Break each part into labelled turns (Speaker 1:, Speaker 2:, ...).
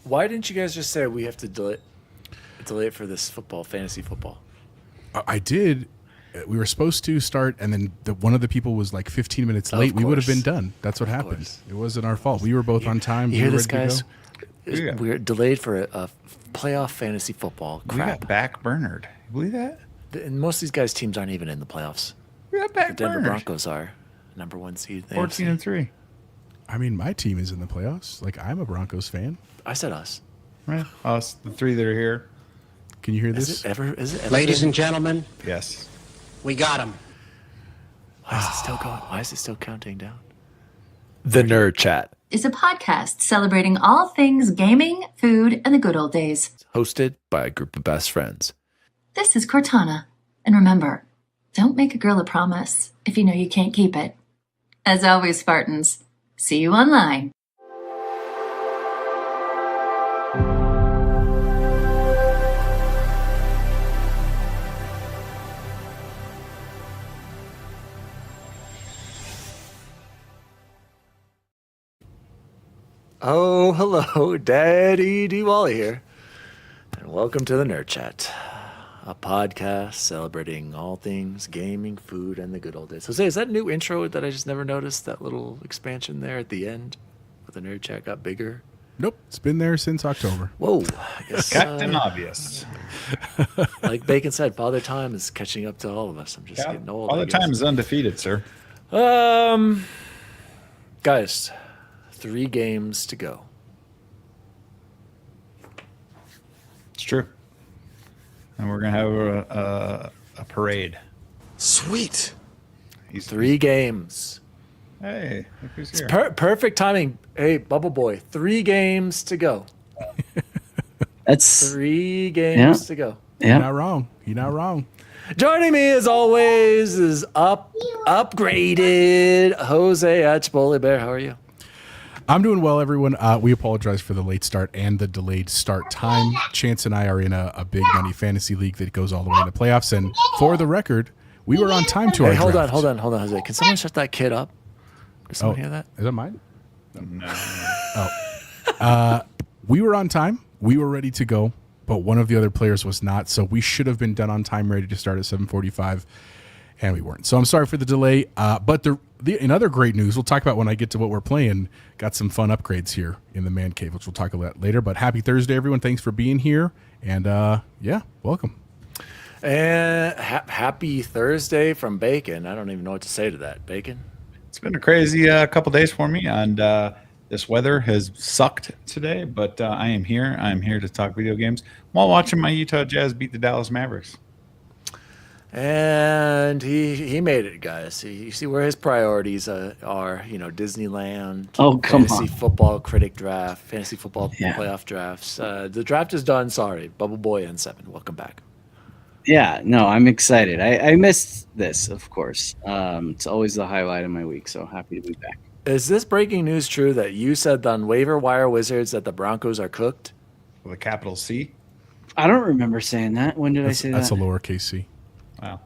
Speaker 1: Why didn't you guys just say we have to delay it for this fantasy football?
Speaker 2: I did. We were supposed to start, and then one of the people was like 15 minutes late. We would have been done. That's what happened. It wasn't our fault. We were both on time.
Speaker 1: You hear this, guys? We're delayed for a playoff fantasy football. Crap.
Speaker 3: We got back-burnered. You believe that?
Speaker 1: And most of these guys' teams aren't even in the playoffs.
Speaker 3: We got back-burnered.
Speaker 1: The Denver Broncos are number 1 seed.
Speaker 3: 14-3.
Speaker 2: I mean, my team is in the playoffs. Like, I'm a Broncos fan.
Speaker 1: I said us.
Speaker 3: Right. Us, the 3 that are here.
Speaker 2: Can you hear this?
Speaker 1: Is it ever
Speaker 4: Ladies and gentlemen.
Speaker 3: Yes.
Speaker 4: We got him.
Speaker 1: Why is it still going? Why is it still counting down? The Nerd Chat
Speaker 5: is a podcast celebrating all things gaming, food, and the good old days.
Speaker 1: Hosted by a group of best friends.
Speaker 5: This is Cortana. And remember, don't make a girl a promise if you know you can't keep it. As always, Spartans, see you online.
Speaker 1: Oh, hello, Daddy D. Wally here, and welcome to the Nerd Chat, a podcast celebrating all things gaming, food, and the good old days. Jose, is that a new intro that I just never noticed? That little expansion there at the end, where the Nerd Chat got bigger?
Speaker 2: Nope, it's been there since October.
Speaker 1: Whoa, I guess,
Speaker 3: Captain Obvious.
Speaker 1: Like Bacon said, Father Time is catching up to all of us. I'm just getting old.
Speaker 3: Father Time is undefeated, sir.
Speaker 1: Guys. 3 games to go.
Speaker 3: It's true. And we're going to have a parade.
Speaker 4: Sweet.
Speaker 1: 3 games.
Speaker 3: Hey, look who's here.
Speaker 1: Perfect timing. Hey, Bubbleboy, 3 games to go.
Speaker 6: That's
Speaker 1: 3 games to go.
Speaker 6: Yeah.
Speaker 2: You're not wrong. You're not wrong.
Speaker 1: Joining me as always is upgraded Jose H. Bully Bear. How are you?
Speaker 2: I'm doing well, everyone. We apologize for the late start and the delayed start time. Chance and I are in a big money fantasy league that goes all the way into playoffs. And for the record, we were on time to our draft.
Speaker 1: Hold on, Jose. Can someone shut that kid up? Does someone hear that?
Speaker 2: Is that mine?
Speaker 3: No.
Speaker 2: We were on time. We were ready to go, but one of the other players was not. So we should have been done on time, ready to start at 7:45, and we weren't. So I'm sorry for the delay. But in other great news, we'll talk about when I get to what we're playing. Got some fun upgrades here in the man cave, which we'll talk about later. But happy Thursday, everyone. Thanks for being here. And welcome.
Speaker 1: And happy Thursday from Bacon. I don't even know what to say to that. Bacon?
Speaker 3: It's been a crazy couple days for me, and this weather has sucked today, but I am here. I'm here to talk video games while watching my Utah Jazz beat the Dallas Mavericks.
Speaker 1: And he made it, guys. You see where his priorities are, Disneyland, fantasy football critic draft, fantasy football playoff drafts. The draft is done. Sorry. Bubbleboy N7, welcome back.
Speaker 6: Yeah, no, I'm excited. I missed this, of course. It's always the highlight of my week, so happy to be back.
Speaker 1: Is this breaking news true that you said on Waiver Wire Wizards that the Broncos are cooked?
Speaker 3: With a capital C?
Speaker 6: I don't remember saying that. When did I say that?
Speaker 2: That's a lowercase c.
Speaker 3: Wow.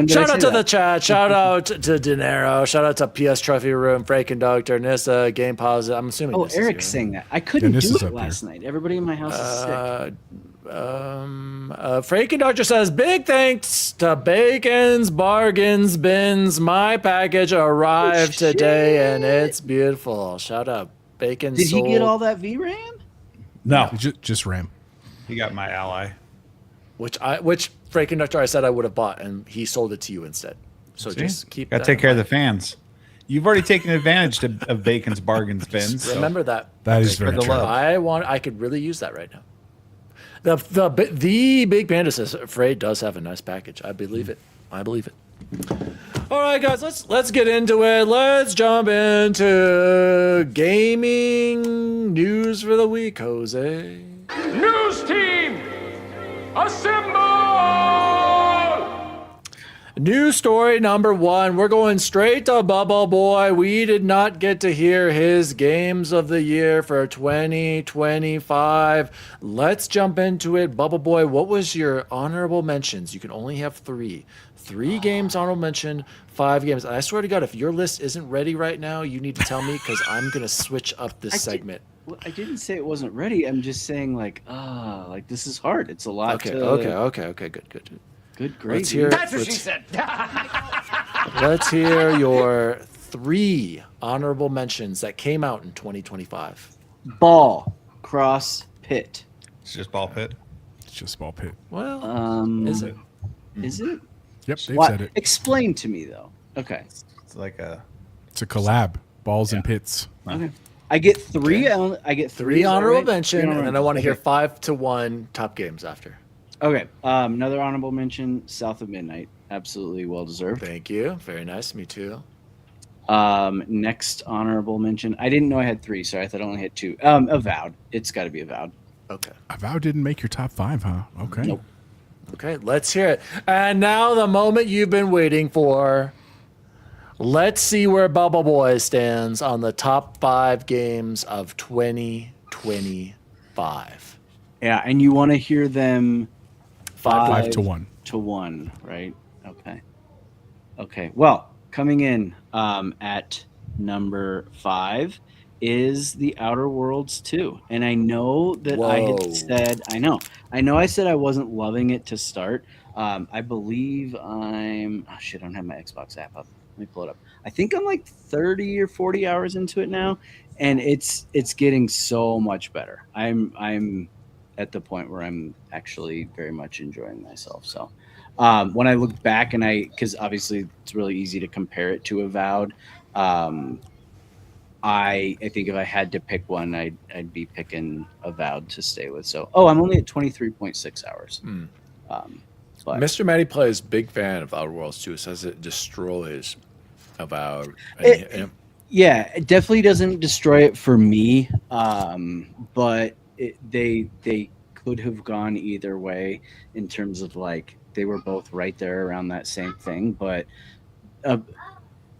Speaker 1: Shout out to the chat. Shout out to Dinero. Shout out to PS Trophy Room, Franken Doctor, Nissa, Game Pause. I'm assuming.
Speaker 6: Oh, Eric's saying that. I couldn't do it last night. Everybody in my house is sick.
Speaker 1: Franken Doctor says, big thanks to Bacon's Bargains Bins. My package arrived today and it's beautiful. Shout out. Bacon.
Speaker 6: Did he get all that VRAM?
Speaker 3: No.
Speaker 2: Just RAM.
Speaker 3: He got my ally.
Speaker 1: Which Franken Doctor I said I would have bought, and he sold it to you instead. So just keep
Speaker 3: got to take care of the fans. You've already taken advantage of Bacon's Bargains Bins.
Speaker 1: Remember that.
Speaker 2: That is very true.
Speaker 1: I could really use that right now. The Big Panda says Afraid does have a nice package. I believe it. All right, guys, let's get into it. Let's jump into gaming news for the week, Jose.
Speaker 7: News team, assemble!
Speaker 1: News story number 1. We're going straight to Bubbleboy. We did not get to hear his games of the year for 2025. Let's jump into it. Bubbleboy, what was your honorable mentions? You can only have 3. 3 games honorable mention, 5 games. I swear to God, if your list isn't ready right now, you need to tell me because I'm going to switch up this segment.
Speaker 6: Well, I didn't say it wasn't ready. I'm just saying like this is hard. It's a lot.
Speaker 1: Okay,
Speaker 6: to,
Speaker 1: okay, good.
Speaker 6: Good, great.
Speaker 1: Let's hear.
Speaker 7: That's what she said.
Speaker 1: Let's hear your 3 honorable mentions that came out in 2025.
Speaker 6: Ball, cross, pit.
Speaker 3: It's just ball pit.
Speaker 2: It's just ball pit.
Speaker 1: Well, is it?
Speaker 6: Is it?
Speaker 2: Yep, they've
Speaker 6: What?
Speaker 2: said it.
Speaker 6: Explain to me though. Okay.
Speaker 3: It's like a
Speaker 2: It's a collab. Balls and pits.
Speaker 6: Okay. I get 3. I get
Speaker 1: 3 honorable
Speaker 6: right?
Speaker 1: mention,
Speaker 6: Three
Speaker 1: and then I want to hear
Speaker 6: okay.
Speaker 1: 5 to 1 top games after.
Speaker 6: Okay. Another honorable mention: South of Midnight. Absolutely well deserved.
Speaker 1: Thank you. Very nice. Me too.
Speaker 6: Next honorable mention. I didn't know I had 3. Sorry, I thought I only had 2. Avowed. It's got to be Avowed.
Speaker 1: Okay.
Speaker 2: Avowed didn't make your top 5, huh? Okay.
Speaker 6: Nope.
Speaker 1: Okay, let's hear it. And now the moment you've been waiting for. Let's see where Bubbleboy stands on the top 5 games of 2025.
Speaker 6: Yeah, and you want to hear them
Speaker 2: 5 to 1.
Speaker 6: to 1, right? Okay. Well, coming in at number 5 is The Outer Worlds 2. And I know that I
Speaker 1: Whoa.
Speaker 6: had said, I know I said I wasn't loving it to start. I believe I don't have my Xbox app up. Let me pull it up. I think I'm like 30 or 40 hours into it now, and it's getting so much better. I'm at the point where I'm actually very much enjoying myself. So when I look back because obviously it's really easy to compare it to Avowed. I think if I had to pick one, I'd be picking Avowed to stay with. So I'm only at 23.6 hours. But
Speaker 1: Mr. Matty Plays, big fan of Outer Worlds 2, says it destroys Avowed.
Speaker 6: yeah, it definitely doesn't destroy it for me. But they could have gone either way in terms of like they were both right there around that same thing. But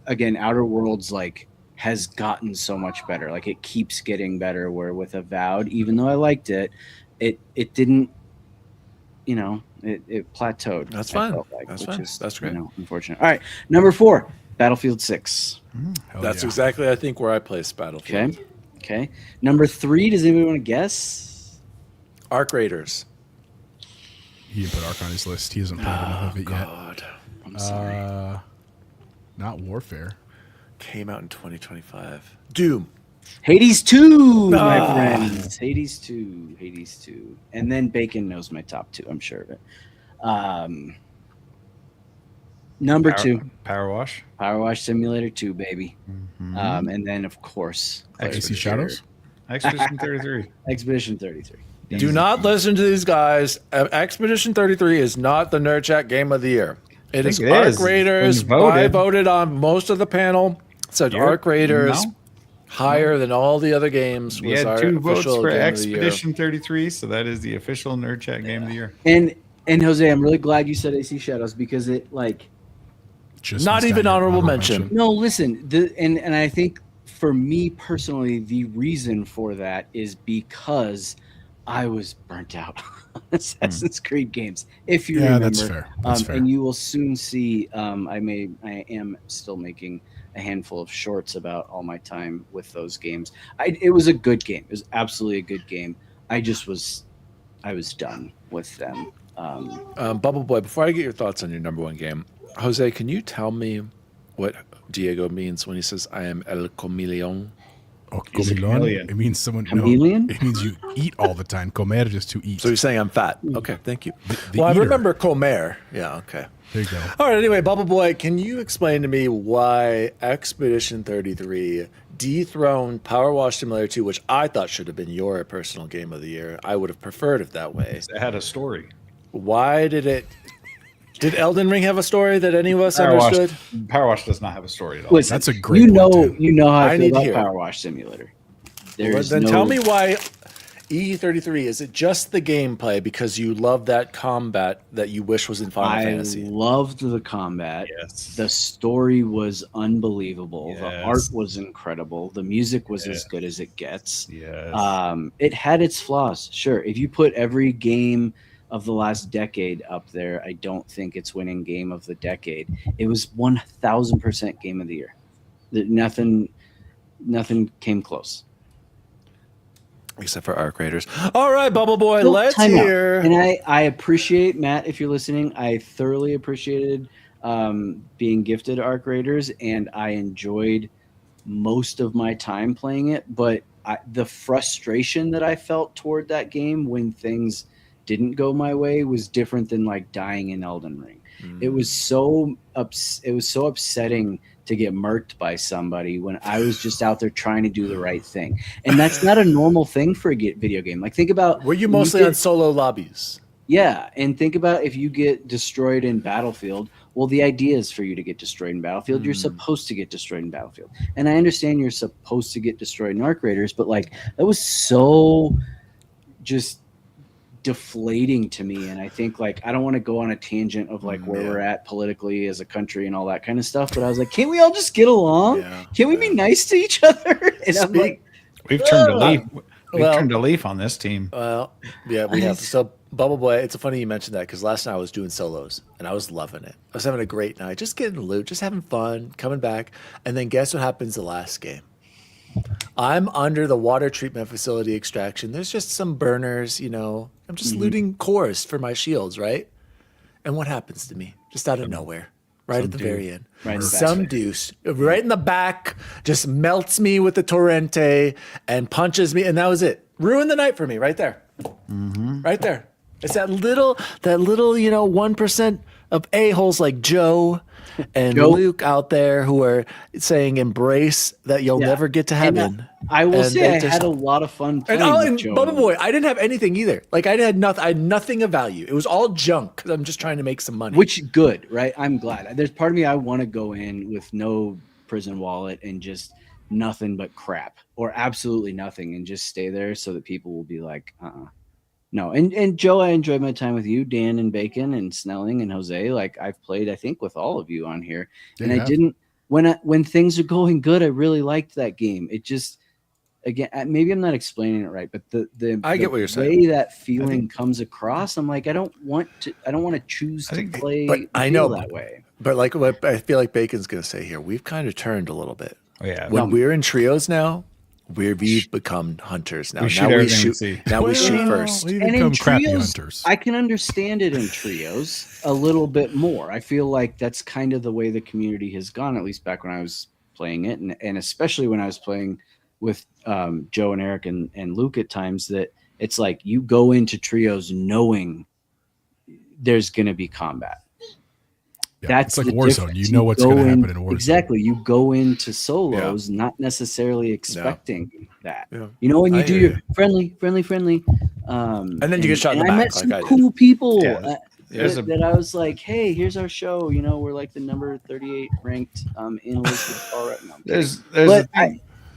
Speaker 6: again, Outer Worlds like has gotten so much better. Like it keeps getting better. Where with Avowed, even though I liked it, it didn't. It plateaued.
Speaker 1: That's
Speaker 6: I
Speaker 1: fine.
Speaker 6: felt like,
Speaker 1: That's
Speaker 6: which
Speaker 1: fine.
Speaker 6: is,
Speaker 1: That's great.
Speaker 6: Unfortunate. All right, number 4, Battlefield 6.
Speaker 2: Hell
Speaker 1: That's
Speaker 2: yeah.
Speaker 1: exactly, I think, where I place Battlefield.
Speaker 6: Okay. Number 3. Does anybody want to guess?
Speaker 1: Arc Raiders.
Speaker 2: He didn't put Ark on his list. He hasn't played enough of it
Speaker 1: God.
Speaker 6: I'm sorry.
Speaker 2: Not Warfare.
Speaker 1: Came out in 2025. Doom.
Speaker 6: Hades 2, my friends. Hades 2. And then Bacon knows my top 2, I'm sure of it. Number 2,
Speaker 3: Power Wash.
Speaker 6: Power Wash Simulator 2, baby. And then, of course,
Speaker 2: AC Shadows?
Speaker 3: Expedition 33.
Speaker 6: Expedition 33.
Speaker 1: Do not listen to these guys. Expedition 33 is not the Nerd Chat Game of the Year. It is
Speaker 3: think it
Speaker 1: Arc
Speaker 3: is.
Speaker 1: Raiders.
Speaker 3: It's been voted.
Speaker 1: I voted on most of the panel. Said
Speaker 3: You're-
Speaker 1: Arc Raiders
Speaker 3: no.
Speaker 1: higher than all the other games.
Speaker 3: We
Speaker 1: Was
Speaker 3: had
Speaker 1: our
Speaker 3: 2 votes
Speaker 1: official
Speaker 3: for
Speaker 1: Game of the Year.
Speaker 3: Expedition 33, so that is the official Nerd Chat Game of the Year.
Speaker 6: And Jose, I'm really glad you said AC Shadows because it like
Speaker 2: Just
Speaker 1: Not
Speaker 2: missed
Speaker 1: even
Speaker 2: out your
Speaker 1: honorable mention.
Speaker 6: no, listen, and I think for me personally, the reason for that is because I was burnt out on Assassin's Creed games. If you remember,
Speaker 2: that's fair. That's fair.
Speaker 6: And you will soon see. I am still making a handful of shorts about all my time with those games. It was a good game. It was absolutely a good game. I was done with them.
Speaker 1: Bubbleboy, before I get your thoughts on your number 1 game, Jose, can you tell me what Diego means when he says "I am el chameleon"?
Speaker 2: Oh,
Speaker 3: He's a
Speaker 2: comilon?
Speaker 3: chameleon.
Speaker 2: It means someone.
Speaker 6: Chameleon?
Speaker 2: No, it means you eat all the time. Comer is to eat.
Speaker 1: So you're saying I'm fat? Okay, thank you.
Speaker 2: the
Speaker 1: Well, I
Speaker 2: eater.
Speaker 1: remember comer. Yeah, okay.
Speaker 2: There you go.
Speaker 1: All right. Anyway, Bubbleboy, can you explain to me why Expedition 33 dethroned Power Wash Simulator 2, which I thought should have been your personal game of the year? I would have preferred it that way.
Speaker 3: It had a story.
Speaker 1: Why did it? Did Elden Ring have a story that any of us
Speaker 3: Power
Speaker 1: understood?
Speaker 3: Wash does not have a story at all.
Speaker 6: Listen,
Speaker 2: That's a great point, too.
Speaker 6: You know how
Speaker 1: I
Speaker 6: I
Speaker 1: need
Speaker 6: feel
Speaker 1: to
Speaker 6: about
Speaker 1: hear.
Speaker 6: Power Wash Simulator.
Speaker 1: Well,
Speaker 6: There's
Speaker 1: then
Speaker 6: no,
Speaker 1: tell me why E33, is it just the gameplay because you love that combat that you wish was in Final
Speaker 6: I
Speaker 1: Fantasy?
Speaker 6: loved the combat.
Speaker 3: Yes.
Speaker 6: The story was unbelievable. The
Speaker 3: Yes.
Speaker 6: art was incredible. The music was as
Speaker 3: Yeah.
Speaker 6: good as it gets.
Speaker 3: Yes.
Speaker 6: It had its flaws. Sure. If you put every game of the last decade up there, I don't think it's winning game of the decade. It was 1000% game of the year. Nothing came close.
Speaker 1: Except for Arc Raiders. All right, Bubble Boy,
Speaker 6: So,
Speaker 1: let's
Speaker 6: time out.
Speaker 1: hear.
Speaker 6: And I appreciate, Matt, if you're listening, I thoroughly appreciated being gifted Arc Raiders, and I enjoyed most of my time playing it. But the frustration that I felt toward that game when things didn't go my way was different than like dying in Elden Ring. It was so upsetting to get murked by somebody when I was just out there trying to do the right thing. And that's not a normal thing for a video game. Like, think about,
Speaker 1: Were you mostly on solo lobbies?
Speaker 6: yeah, and think about if you get destroyed in Battlefield. Well, the idea is for you to get destroyed in Battlefield. You're supposed to get destroyed in Battlefield. And I understand you're supposed to get destroyed in Arc Raiders, but like, that was so just deflating to me. And I think, like, I don't want to go on a tangent of like where we're at politically as a country and all that kind of stuff, but I was like, can't we all just get along? Can't we be nice to each other? And I'm like,
Speaker 3: We've turned a leaf. We've turned a leaf on this team.
Speaker 1: Well, yeah, we have. So, Bubble Boy, it's funny you mentioned that because last night I was doing solos and I was loving it. I was having a great night, just getting loot, just having fun, coming back. And then guess what happens the last game? I'm under the water treatment facility extraction. There's just some burners, you know. I'm just looting cores for my shields, right? And what happens to me? Just out of nowhere, right at the very end.
Speaker 6: Right in the back.
Speaker 1: Some deuce, right in the back, just melts me with the Torrente and punches me. And that was it. Ruined the night for me right there. Right there. It's that little, you know, 1% of a-holes like Joe and Luke out there who are saying embrace that you'll never get to heaven.
Speaker 6: And I will say I had a lot of fun playing with Joe.
Speaker 1: Bubble Boy, I didn't have anything either. Like, I had nothing of value. It was all junk because I'm just trying to make some money.
Speaker 6: Which good, right? I'm glad. There's part of me I want to go in with no prison wallet and just nothing but crap or absolutely nothing and just stay there so that people will be like, No, and Joe, I enjoyed my time with you, Dan and Bacon and Snelling and Jose. Like, I've played, I think, with all of you on here. And I didn't when things are going good, I really liked that game. It just, again, maybe I'm not explaining it right, but
Speaker 1: I get what you're saying.
Speaker 6: The way that feeling comes across, I'm like, I don't want to choose to play that way.
Speaker 1: But like what I feel like Bacon's gonna say here, we've kind of turned a little bit.
Speaker 3: Oh, yeah.
Speaker 1: When we're in trios now, we've become hunters now.
Speaker 3: We shoot
Speaker 1: we shoot first.
Speaker 2: We
Speaker 6: And
Speaker 2: become
Speaker 6: in
Speaker 2: crappy
Speaker 6: trios,
Speaker 2: hunters.
Speaker 6: I can understand it in trios a little bit more. I feel like that's kind of the way the community has gone, at least back when I was playing it, and especially when I was playing with Joe and Eric and Luke at times, that it's like you go into trios knowing there's going to be combat.
Speaker 2: Yeah,
Speaker 6: That's
Speaker 2: it's like
Speaker 6: the
Speaker 2: Warzone.
Speaker 6: difference.
Speaker 2: You know what's going to happen in Warzone.
Speaker 6: Exactly. You go into solos not necessarily expecting that.
Speaker 1: Yeah.
Speaker 6: You know, when you
Speaker 1: I
Speaker 6: do
Speaker 1: hear
Speaker 6: your friendly.
Speaker 1: And then you get shot in the
Speaker 6: I
Speaker 1: back
Speaker 6: met
Speaker 1: like
Speaker 6: some
Speaker 1: I did.
Speaker 6: cool people
Speaker 3: That
Speaker 6: I was like, hey, here's our show. You know, we're like the number 38 ranked analyst with Colorado. No,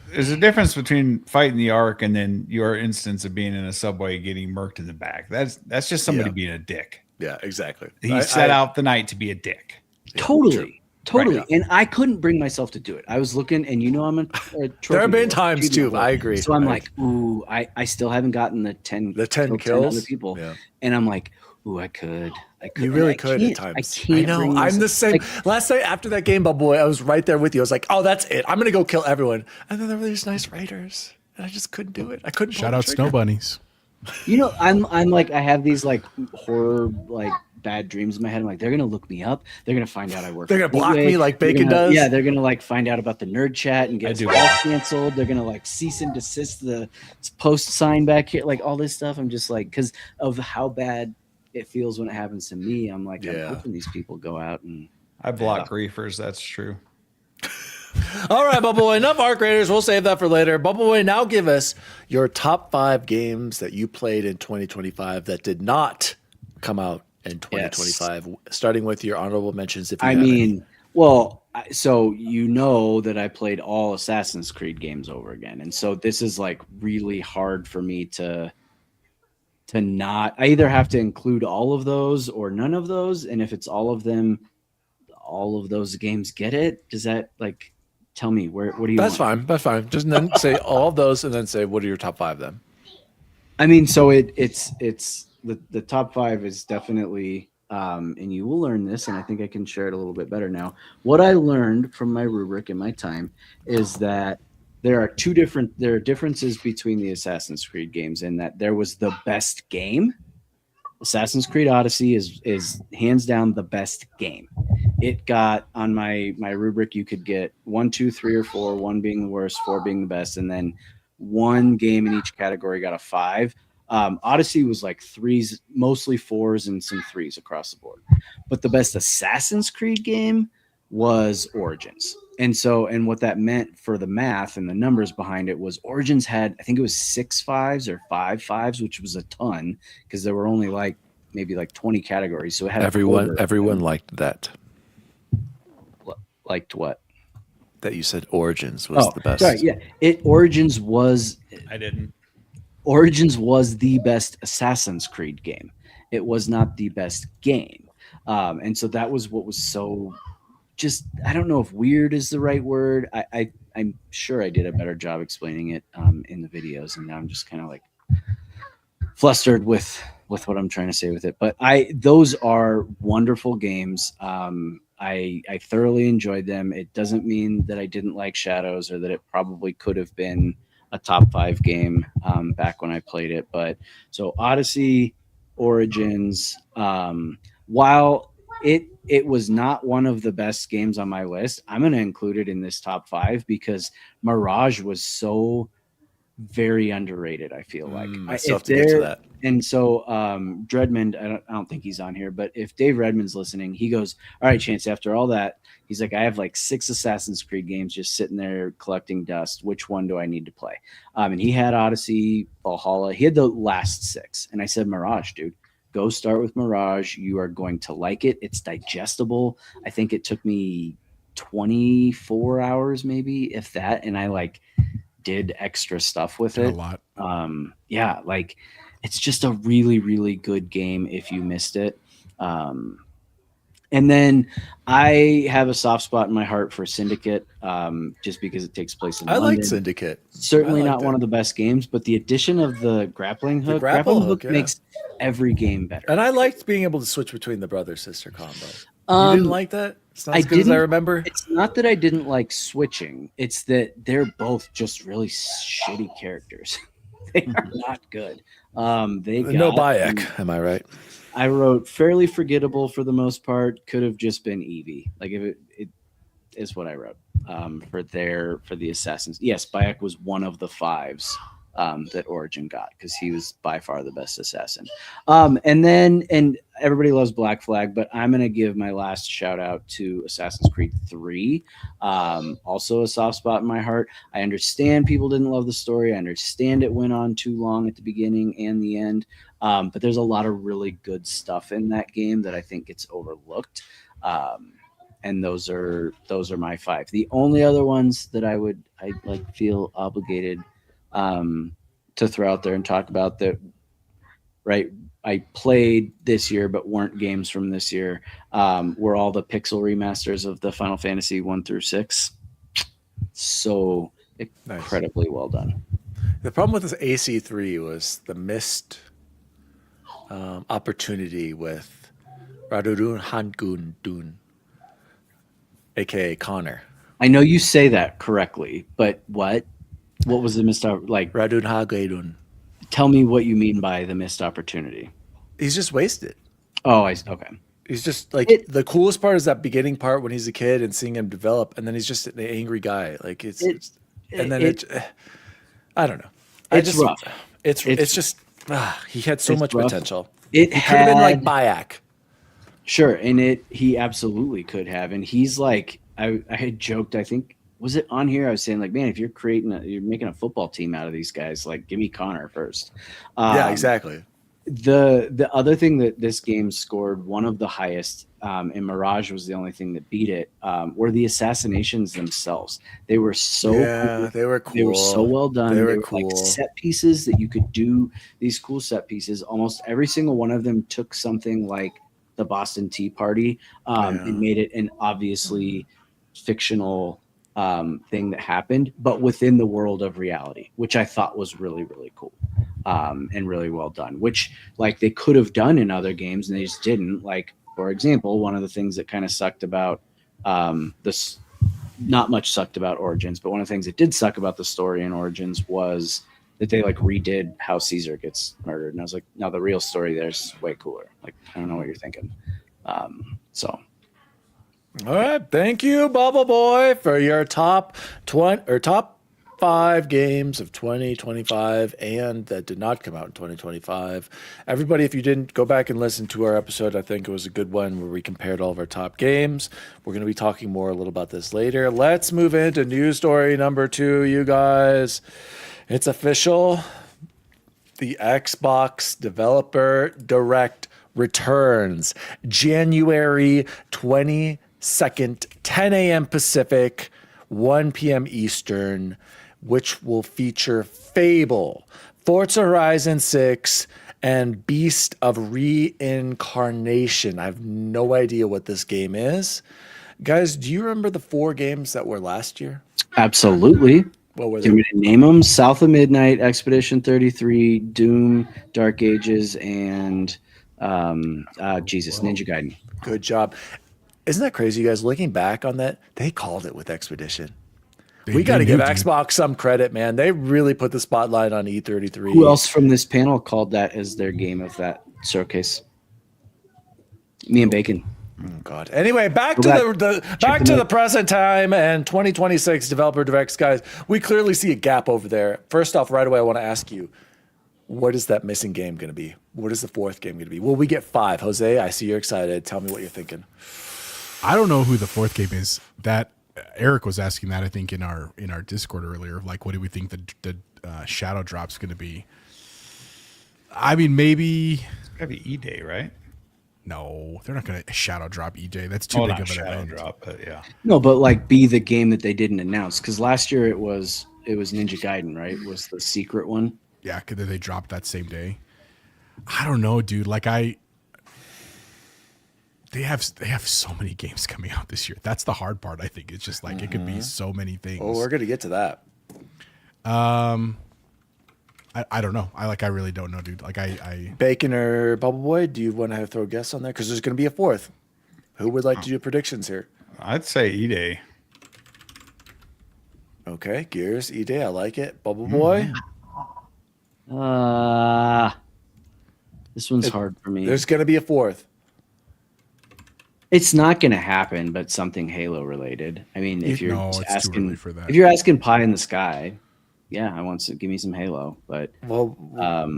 Speaker 3: there's a difference between fighting the Ark and then your instance of being in a subway getting murked in the back. That's just somebody being a dick.
Speaker 1: Yeah, exactly.
Speaker 3: He set out the night to be a dick.
Speaker 6: Totally.
Speaker 3: Right.
Speaker 6: And I couldn't bring myself to do it. I was looking, and you know, I'm a trophy
Speaker 1: There have been
Speaker 6: holder,
Speaker 1: times
Speaker 6: achievement
Speaker 1: too.
Speaker 6: holder.
Speaker 1: I agree.
Speaker 6: So I'm like, ooh, I still haven't gotten the 10
Speaker 1: kills
Speaker 6: other people.
Speaker 1: Yeah.
Speaker 6: And I'm like, ooh, I could.
Speaker 1: You really
Speaker 6: I
Speaker 1: could
Speaker 6: can't.
Speaker 1: at times.
Speaker 6: I can't.
Speaker 1: know.
Speaker 6: bring
Speaker 1: I'm the
Speaker 6: myself-
Speaker 1: same.
Speaker 6: like,
Speaker 1: Last night after that game, Bubble Boy, I was right there with you. I was like, oh, that's it. I'm gonna go kill everyone. And then there were these nice raiders, and I just couldn't do it. I couldn't.
Speaker 2: Shout out Snow Bunnies.
Speaker 6: you know, I'm like, I have these like horror like bad dreams in my head. I'm like, they're gonna look me up. They're gonna find out I work.
Speaker 1: They're gonna
Speaker 6: for
Speaker 1: block
Speaker 6: Gateway.
Speaker 1: me like
Speaker 6: They're
Speaker 1: Bacon
Speaker 6: gonna-
Speaker 1: does.
Speaker 6: Yeah, they're gonna like find out about the nerd chat and get us
Speaker 3: do
Speaker 6: all
Speaker 3: that.
Speaker 6: canceled. They're gonna like cease and desist the post sign back here, like all this stuff. I'm just like, because of how bad it feels when it happens to me. I'm like, I'm hoping these people go out and.
Speaker 3: I block griefers. That's true.
Speaker 1: All right, Bubble Boy, enough Arc Raiders. We'll save that for later. Bubble Boy, now give us your top 5 games that you played in 2025 that did not come out in 2025. Starting with your honorable mentions, if you have any.
Speaker 6: Well, so you know that I played all Assassin's Creed games over again, and so this is like really hard for me to not. I either have to include all of those or none of those, and if it's all of them, all of those games get it. Does that like tell me what do you?
Speaker 1: That's
Speaker 6: want?
Speaker 1: fine. That's fine. Just then say all of those, and then say what are your top 5 then.
Speaker 6: I mean, so it's the top 5 is definitely, and you will learn this, and I think I can share it a little bit better now. What I learned from my rubric in my time is that there are differences between the Assassin's Creed games in that there was the best game. Assassin's Creed Odyssey is hands down the best game. It got on my rubric, you could get 1, 2, 3, or 4, 1 being the worst, 4 being the best, and then one game in each category got a 5. Odyssey was like 3s, mostly 4s and some 3s across the board. But the best Assassin's Creed game was Origins. And what that meant for the math and the numbers behind it was Origins had, I think it was 6 5s or 5 5s, which was a ton because there were only maybe 20 categories. So it had
Speaker 1: everyone liked that.
Speaker 6: Liked what?
Speaker 1: That you said Origins was the best.
Speaker 6: Sorry, yeah. Origins was the best Assassin's Creed game. It was not the best game. And so that was what was so just, I don't know if weird is the right word. I'm sure I did a better job explaining it in the videos, and now I'm just kind of flustered with what I'm trying to say with it. But those are wonderful games. I thoroughly enjoyed them. It doesn't mean that I didn't like Shadows or that it probably could have been a top 5 game back when I played it. But so Odyssey, Origins, while it was not one of the best games on my list, I'm going to include it in this top 5 because Mirage was so very underrated. I feel like
Speaker 1: I still have to get to that.
Speaker 6: And so Dredmond, I don't think he's on here, but if Dave Redmond's listening, he goes, all right, Chance, after all that, he's like, I have 6 Assassin's Creed games just sitting there collecting dust. Which one do I need to play? And he had Odyssey, Valhalla. He had the last 6. And I said, Mirage, dude. Go start with Mirage. You are going to like it. It's digestible. I think it took me 24 hours, maybe, if that. And I did extra stuff with it.
Speaker 2: A lot.
Speaker 6: It's just a really, really good game if you missed it. And then I have a soft spot in my heart for Syndicate, just because it takes place in London.
Speaker 1: I like Syndicate.
Speaker 6: Certainly not one of the best games, but the addition of the grappling hook, grappling hook makes every game better.
Speaker 1: And I liked being able to switch between the brother-sister combo. You didn't like that? It's not as good as I remember?
Speaker 6: It's not that I didn't like switching. It's that they're both just really shitty characters. They are not good.
Speaker 1: No Bayek, am I right?
Speaker 6: I wrote fairly forgettable for the most part. Could have just been Eevee. If it is what I wrote for the Assassins. Yes, Bayek was one of the 5s that Origin got because he was by far the best assassin. And everybody loves Black Flag, but I'm going to give my last shout out to Assassin's Creed 3. Also a soft spot in my heart. I understand people didn't love the story. I understand it went on too long at the beginning and the end. But there's a lot of really good stuff in that game that I think gets overlooked. And those are my 5. The only other ones that I feel obligated to throw out there and talk about that, right? I played this year, but weren't games from this year. Were all the pixel remasters of the Final Fantasy 1 through 6. So incredibly well done.
Speaker 1: The problem with this AC3 was the missed opportunity with Radurun Hangun Dun, aka Connor.
Speaker 6: I know you say that correctly, but what was the missed
Speaker 1: Radun Hagedun?
Speaker 6: Tell me what you mean by the missed opportunity.
Speaker 1: He's just wasted.
Speaker 6: Oh, okay.
Speaker 1: He's just the coolest part is that beginning part when he's a kid and seeing him develop, and then he's just an angry guy. I don't know.
Speaker 6: It's rough.
Speaker 1: It's just he had so much
Speaker 6: rough.
Speaker 1: Potential.
Speaker 6: He
Speaker 1: could have been like Bayek.
Speaker 6: Sure, and he absolutely could have. And he's I had joked, I think, was it on here? I was saying man, if you're making a football team out of these guys, give me Connor first.
Speaker 1: Yeah, exactly.
Speaker 6: The other thing that this game scored one of the highest, and Mirage was the only thing that beat it, were the assassinations themselves. They were so cool.
Speaker 1: They were cool.
Speaker 6: They were so well done.
Speaker 1: They were cool.
Speaker 6: Set pieces that you could do, these cool set pieces. Almost every single one of them took something like the Boston Tea Party and made it an obviously fictional thing that happened, but within the world of reality, which I thought was really, really cool and really well done, which they could have done in other games and they just didn't. For example, one of the things that kind of sucked about this not much sucked about Origins, but one of the things that did suck about the story in Origins was that they like redid how Caesar gets murdered. And I was like, no, the real story there's way cooler. Like, I don't know what you're thinking. So
Speaker 1: All right, thank you, Bubbleboy, for your top 5 games of 2025 and that did not come out in 2025. Everybody, if you didn't go back and listen to our episode, I think it was a good one where we compared all of our top games. We're going to be talking more a little about this later. Let's move into news story number 2, you guys. It's official. The Xbox Developer Direct returns January 22nd, 10 a.m. Pacific, 1 p.m. Eastern, which will feature Fable, Forza Horizon 6, and Beast of Reincarnation. I have no idea what this game is. Guys, do you remember the 4 games that were last year?
Speaker 6: absolutely.
Speaker 1: What were
Speaker 6: Do you
Speaker 1: they?
Speaker 6: want me to name them? South of Midnight, Expedition 33, Doom, Dark Ages, and Ninja Gaiden.
Speaker 1: Good job. Isn't that crazy, you guys? Looking back on that, they called it with Expedition. We got to give Xbox some credit, man. They really put the spotlight on E33.
Speaker 6: Who else from this panel called that as their game of that showcase? Me and Bacon.
Speaker 1: Oh, God. Anyway, back to
Speaker 6: Go
Speaker 1: the present time and 2026 Developer Directs, guys. We clearly see a gap over there. First off, right away, I want to ask you, what is that missing game going to be? What is the 4th game going to be? Will we get 5? Jose, I see you're excited. Tell me what you're thinking.
Speaker 2: I don't know who the 4th game is. That Eric was asking that, I think, in our Discord earlier. Like, what do we think the shadow drop's going to be? I mean, maybe.
Speaker 3: It's gotta be E-Day, right?
Speaker 2: No, they're not going to shadow drop EJ. That's too big
Speaker 3: Not
Speaker 2: of an
Speaker 3: shadow
Speaker 2: event.
Speaker 3: drop, but yeah.
Speaker 6: No, but like be the game that they didn't announce because last year it was Ninja Gaiden, right? Was the secret one?
Speaker 2: Yeah, because they dropped that same day. I don't know, dude. Like they have so many games coming out this year. That's the hard part. I think it's just like it could be so many things.
Speaker 1: Oh, we're going to get to that.
Speaker 2: I don't know. I really don't know, dude. Like I
Speaker 1: Bacon or Bubbleboy, do you want to throw a guess on there? Because there's going to be a 4th. Who would like to do predictions here?
Speaker 3: I'd say E-Day.
Speaker 1: Okay, Gears, E-Day, I like it. Bubbleboy,
Speaker 6: This one's hard for me.
Speaker 1: there's going to be a 4th.
Speaker 6: It's not going to happen, but something Halo related. I mean, if you're
Speaker 2: No, it's too
Speaker 6: asking
Speaker 2: early for that.
Speaker 6: if you're asking pie in the sky, yeah, I want to give me some Halo. But
Speaker 1: Well,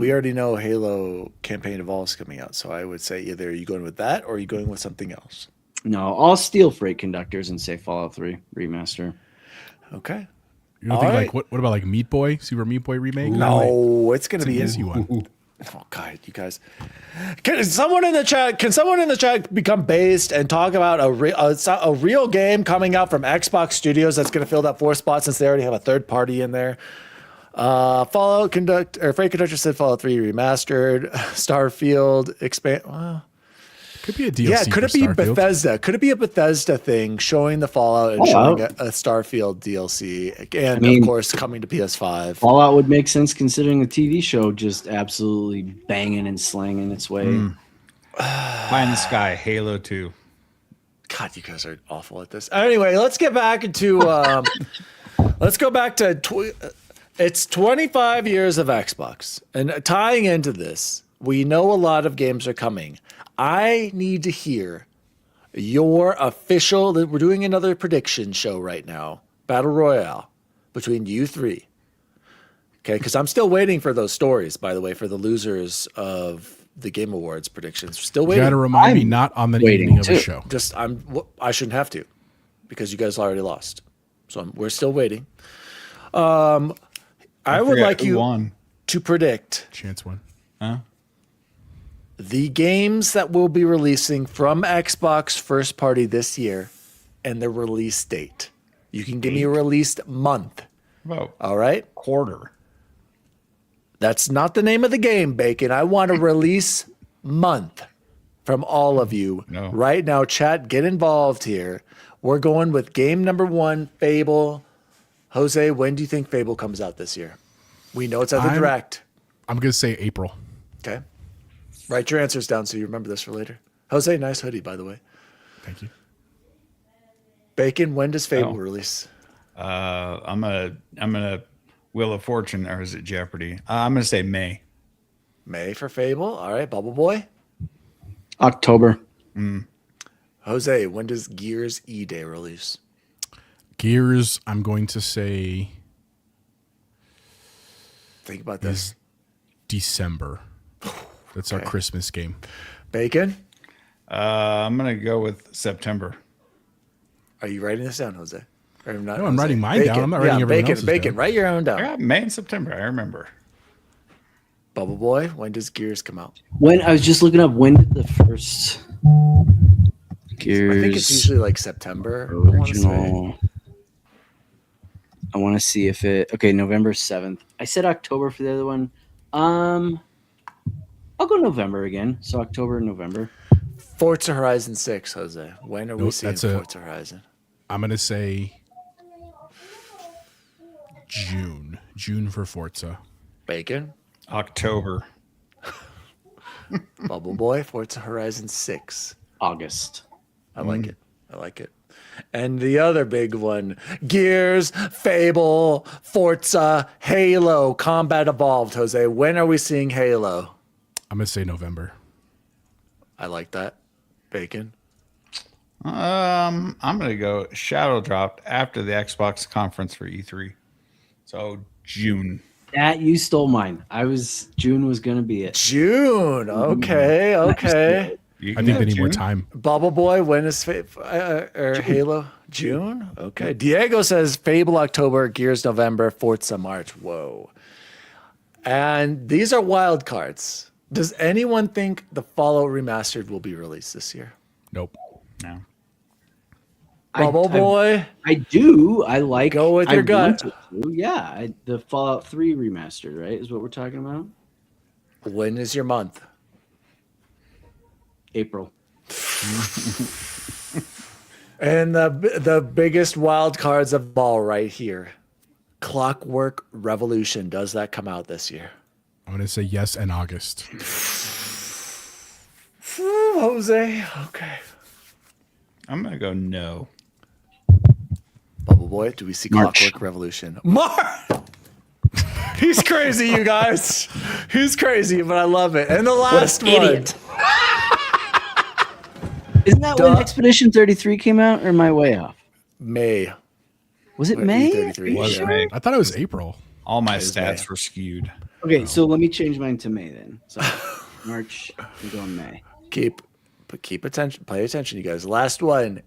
Speaker 1: we already know Halo Campaign Evolve is coming out, so I would say either are you going with that or are you going with something else?
Speaker 6: no, I'll steal Freight Conductors and say Fallout 3 remaster.
Speaker 1: Okay.
Speaker 2: you don't
Speaker 1: All
Speaker 2: think
Speaker 1: right.
Speaker 2: like what about like Meat Boy, Super Meat Boy remake?
Speaker 1: No, it's going to
Speaker 2: It's an
Speaker 1: be
Speaker 2: easy one.
Speaker 1: Oh God, you guys! Can someone in the chat become based and talk about a real game coming out from Xbox Studios that's going to fill that 4 spot since they already have a third party in there? Freight Conductor said Fallout 3 remastered, Starfield expand. Well,
Speaker 2: Could be a DLC.
Speaker 1: yeah, could it be
Speaker 2: for Starfield.
Speaker 1: Bethesda? Could it be a Bethesda thing showing the Fallout and
Speaker 6: Fallout.
Speaker 1: showing a Starfield DLC, and
Speaker 6: I mean-
Speaker 1: of course coming to PS5?
Speaker 6: Fallout would make sense considering the TV show just absolutely banging and slanging its way.
Speaker 3: Pie in the Sky, Halo 2.
Speaker 1: God, you guys are awful at this. Anyway, let's get back into. Let's go back to. It's 25 years of Xbox, and tying into this, we know a lot of games are coming. I need to hear your official. We're doing another prediction show right now, Battle Royale, between you 3. Okay, because I'm still waiting for those stories. By the way, for the losers of the Game Awards predictions, we're still
Speaker 2: You
Speaker 1: waiting.
Speaker 2: got to remind me
Speaker 6: I'm
Speaker 2: not on the
Speaker 6: waiting
Speaker 2: evening of a
Speaker 6: too.
Speaker 2: show.
Speaker 1: I shouldn't have to, because you guys already lost. So we're still waiting. I would
Speaker 3: forget
Speaker 1: like
Speaker 3: who
Speaker 1: you
Speaker 3: won.
Speaker 1: to predict
Speaker 2: Chance one.
Speaker 1: the games that will be releasing from Xbox first party this year and the release date. You can give me a released month.
Speaker 3: About
Speaker 1: All right.
Speaker 3: quarter.
Speaker 1: That's not the name of the game, Bacon. I want a release month from all of you.
Speaker 3: No.
Speaker 1: Right now, chat, get involved here. We're going with game number 1, Fable. Jose, when do you think Fable comes out this year? We know it's at the
Speaker 2: I'm-
Speaker 1: Direct.
Speaker 2: I'm gonna say April.
Speaker 1: Okay. Write your answers down so you remember this for later. Jose, nice hoodie, by the way.
Speaker 2: Thank you.
Speaker 1: Bacon, when does Fable release?
Speaker 3: I'm gonna Wheel of Fortune, or is it Jeopardy? I'm gonna say May.
Speaker 1: May for Fable. All right, Bubble Boy.
Speaker 6: October.
Speaker 1: Jose, when does Gears E-Day release?
Speaker 2: Gears, I'm going to say
Speaker 1: Think about this.
Speaker 2: December. That's our Christmas game.
Speaker 1: Bacon,
Speaker 3: I'm gonna go with September.
Speaker 1: are you writing this down, Jose? Or not,
Speaker 2: No, I'm
Speaker 1: Jose?
Speaker 2: writing mine down. I'm not writing everyone else's
Speaker 1: Bacon,
Speaker 2: down.
Speaker 1: write your own
Speaker 3: I
Speaker 1: down.
Speaker 3: got May and September. I remember.
Speaker 1: Bubble Boy, when does Gears come out?
Speaker 6: When I was just looking up, when did the first Gears
Speaker 1: I think it's usually like September. I want to say.
Speaker 6: original? I want to see if it. Okay, November 7th. I said October for the other one. I'll go November again. So October and November.
Speaker 1: Forza Horizon 6, Jose. When are we
Speaker 2: Nope,
Speaker 1: seeing
Speaker 2: that's a-
Speaker 1: Forza Horizon?
Speaker 2: I'm going to say June. June for Forza.
Speaker 1: Bacon,
Speaker 3: October.
Speaker 1: Bubble Boy, Forza Horizon 6.
Speaker 6: August.
Speaker 1: I like it. I like it. And the other big one, Gears, Fable, Forza, Halo, Combat Evolved, Jose. When are we seeing Halo?
Speaker 2: I'm going to say November.
Speaker 1: I like that. Bacon.
Speaker 3: I'm gonna go Shadow dropped after the Xbox conference for E3. So June.
Speaker 6: That you stole mine. June was gonna be it.
Speaker 1: June. Okay. Okay.
Speaker 3: You
Speaker 2: I
Speaker 3: can
Speaker 2: think
Speaker 3: go
Speaker 2: they need more
Speaker 3: June.
Speaker 2: time.
Speaker 1: Bubble Boy, when is Halo? June? Okay. Diego says Fable October, Gears November, Forza March. Whoa. And these are wild cards. Does anyone think the Fallout Remastered will be released this year?
Speaker 2: Nope.
Speaker 3: No.
Speaker 1: Bubble Boy?
Speaker 6: I do. I like.
Speaker 1: Go with
Speaker 6: I
Speaker 1: your gut.
Speaker 6: want it to. Yeah, the Fallout 3 remastered, right? Is what we're talking about.
Speaker 1: When is your month?
Speaker 6: April.
Speaker 1: And the biggest wild cards of all right here. Clockwork Revolution. Does that come out this year?
Speaker 2: I'm going to say yes in August.
Speaker 1: Jose. Okay.
Speaker 3: I'm gonna go no.
Speaker 1: Bubble Boy, do we see
Speaker 6: March.
Speaker 1: Clockwork Revolution? He's crazy, you guys. He's crazy, but I love it. And the last one.
Speaker 6: idiot. Isn't that when Expedition 33 came out, or am I way off?
Speaker 1: May.
Speaker 6: Was it May?
Speaker 1: E33,
Speaker 6: Are you
Speaker 3: Was
Speaker 6: sure?
Speaker 3: May.
Speaker 2: I thought it was April.
Speaker 3: All my
Speaker 1: Is
Speaker 3: stats
Speaker 1: May.
Speaker 3: were skewed.
Speaker 6: Okay, so let me change mine to May then. So March, I'm going May.
Speaker 1: Keep attention. Pay attention, you guys. Last one.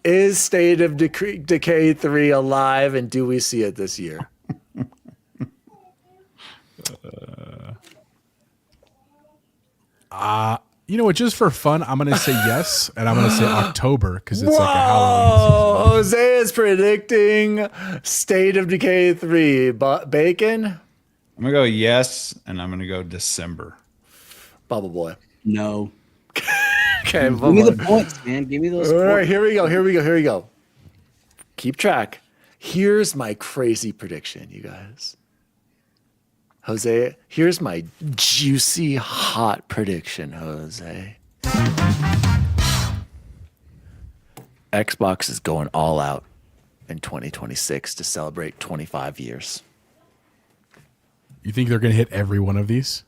Speaker 1: Is State of Decay 3 alive, and do we see it this year?
Speaker 2: You know what? Just for fun, I'm going to say yes, and I'm going to say October because it's like a Halloween
Speaker 1: Oh, Jose is predicting State of Decay 3. Bacon?
Speaker 3: I'm gonna go yes, and I'm gonna go December.
Speaker 1: Bubble Boy.
Speaker 6: No.
Speaker 1: Okay,
Speaker 6: Give me the points, man. Give me those
Speaker 1: All right,
Speaker 6: points.
Speaker 1: here we go. Keep track. Here's my crazy prediction, you guys. Jose, here's my juicy, hot prediction, Jose. Xbox is going all out in 2026 to celebrate 25 years.
Speaker 2: You think they're going to hit every one of these?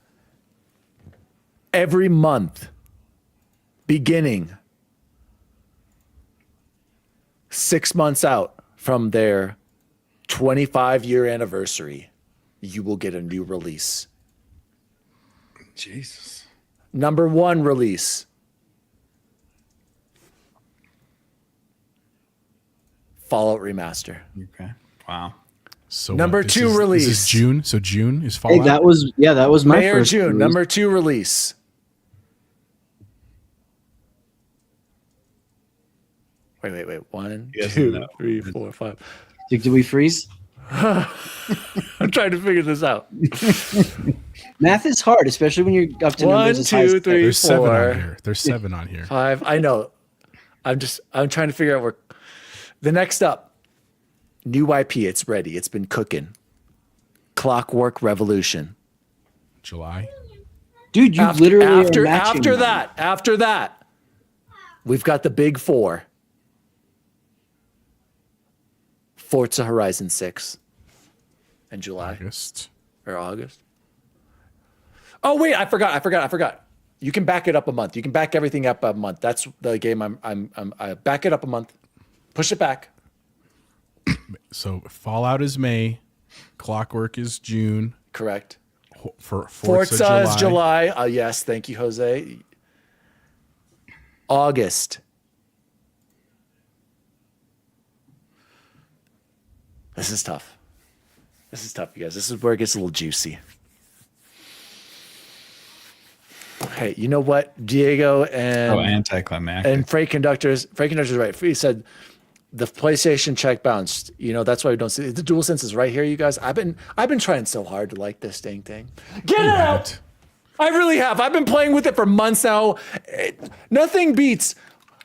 Speaker 1: Every month, beginning 6 months out from their 25-year anniversary, you will get a new release.
Speaker 3: Jesus.
Speaker 1: Number one release. Fallout Remaster.
Speaker 3: Okay. Wow.
Speaker 2: So
Speaker 1: Number
Speaker 2: this
Speaker 1: two
Speaker 2: is-
Speaker 1: release.
Speaker 2: This is June. So June is
Speaker 6: Hey,
Speaker 2: Fallout.
Speaker 6: that was my
Speaker 1: May or
Speaker 6: first
Speaker 1: June.
Speaker 6: release.
Speaker 1: Number two release. Wait. 1,
Speaker 3: Yes
Speaker 1: 2,
Speaker 3: and no.
Speaker 1: 3, 4, 5.
Speaker 6: Did we freeze?
Speaker 1: I'm trying to figure this out.
Speaker 6: Math is hard, especially when you're up to
Speaker 1: 1,
Speaker 6: numbers as high as
Speaker 1: 2, 3,
Speaker 2: There's 7
Speaker 1: 4,
Speaker 2: on here. There's 7 on here.
Speaker 1: 5. I know. I'm trying to figure out where. The next up, new IP. It's ready. It's been cooking. Clockwork Revolution.
Speaker 2: July.
Speaker 6: Dude, you literally are matching
Speaker 1: after
Speaker 6: mine.
Speaker 1: that, we've got the big four. Forza Horizon 6 in July
Speaker 2: August.
Speaker 1: or August. Oh wait, I forgot. You can back it up a month. You can back everything up a month. That's the game I back it up a month. Push it back.
Speaker 2: So Fallout is May, Clockwork is June.
Speaker 1: Correct.
Speaker 2: For
Speaker 1: Forza is July. Yes, thank you, Jose. August. This is tough. You guys. This is where it gets a little juicy. Hey, you know what? Diego and
Speaker 3: anticlimactic.
Speaker 1: and Freight Conductor's right. He said the PlayStation check bounced. You know, that's why we don't see the DualSense is right here, you guys. I've been trying so hard to like this dang thing. Get it out! I really have. I've been playing with it for months now. Nothing beats.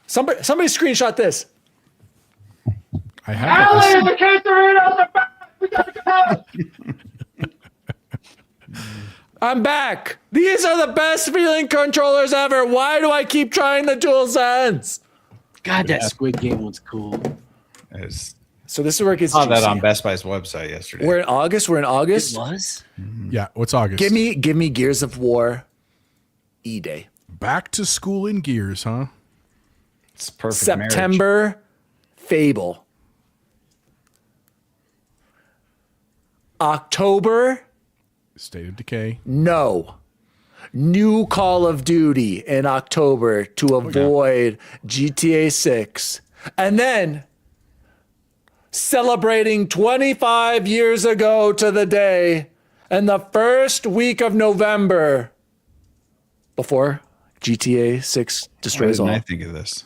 Speaker 1: Somebody screenshot this.
Speaker 2: I have
Speaker 7: the Catherine we gotta go!
Speaker 1: I'm back. These are the best feeling controllers ever. Why do I keep trying the DualSense?
Speaker 6: God, that Squid Game one's cool.
Speaker 1: So this is where it gets
Speaker 3: saw
Speaker 1: juicy.
Speaker 3: that on Best Buy's website yesterday.
Speaker 1: We're in August.
Speaker 6: It was?
Speaker 2: Yeah, what's August?
Speaker 1: Give me Gears of War E-Day.
Speaker 2: Back to school in Gears, huh?
Speaker 3: It's perfect.
Speaker 1: September, Fable. October,
Speaker 2: State of Decay.
Speaker 1: no. New Call of Duty in October to avoid GTA 6. And then celebrating 25 years ago to the day and the first week of November before GTA 6
Speaker 3: Why
Speaker 1: destroys all.
Speaker 3: didn't I think of this?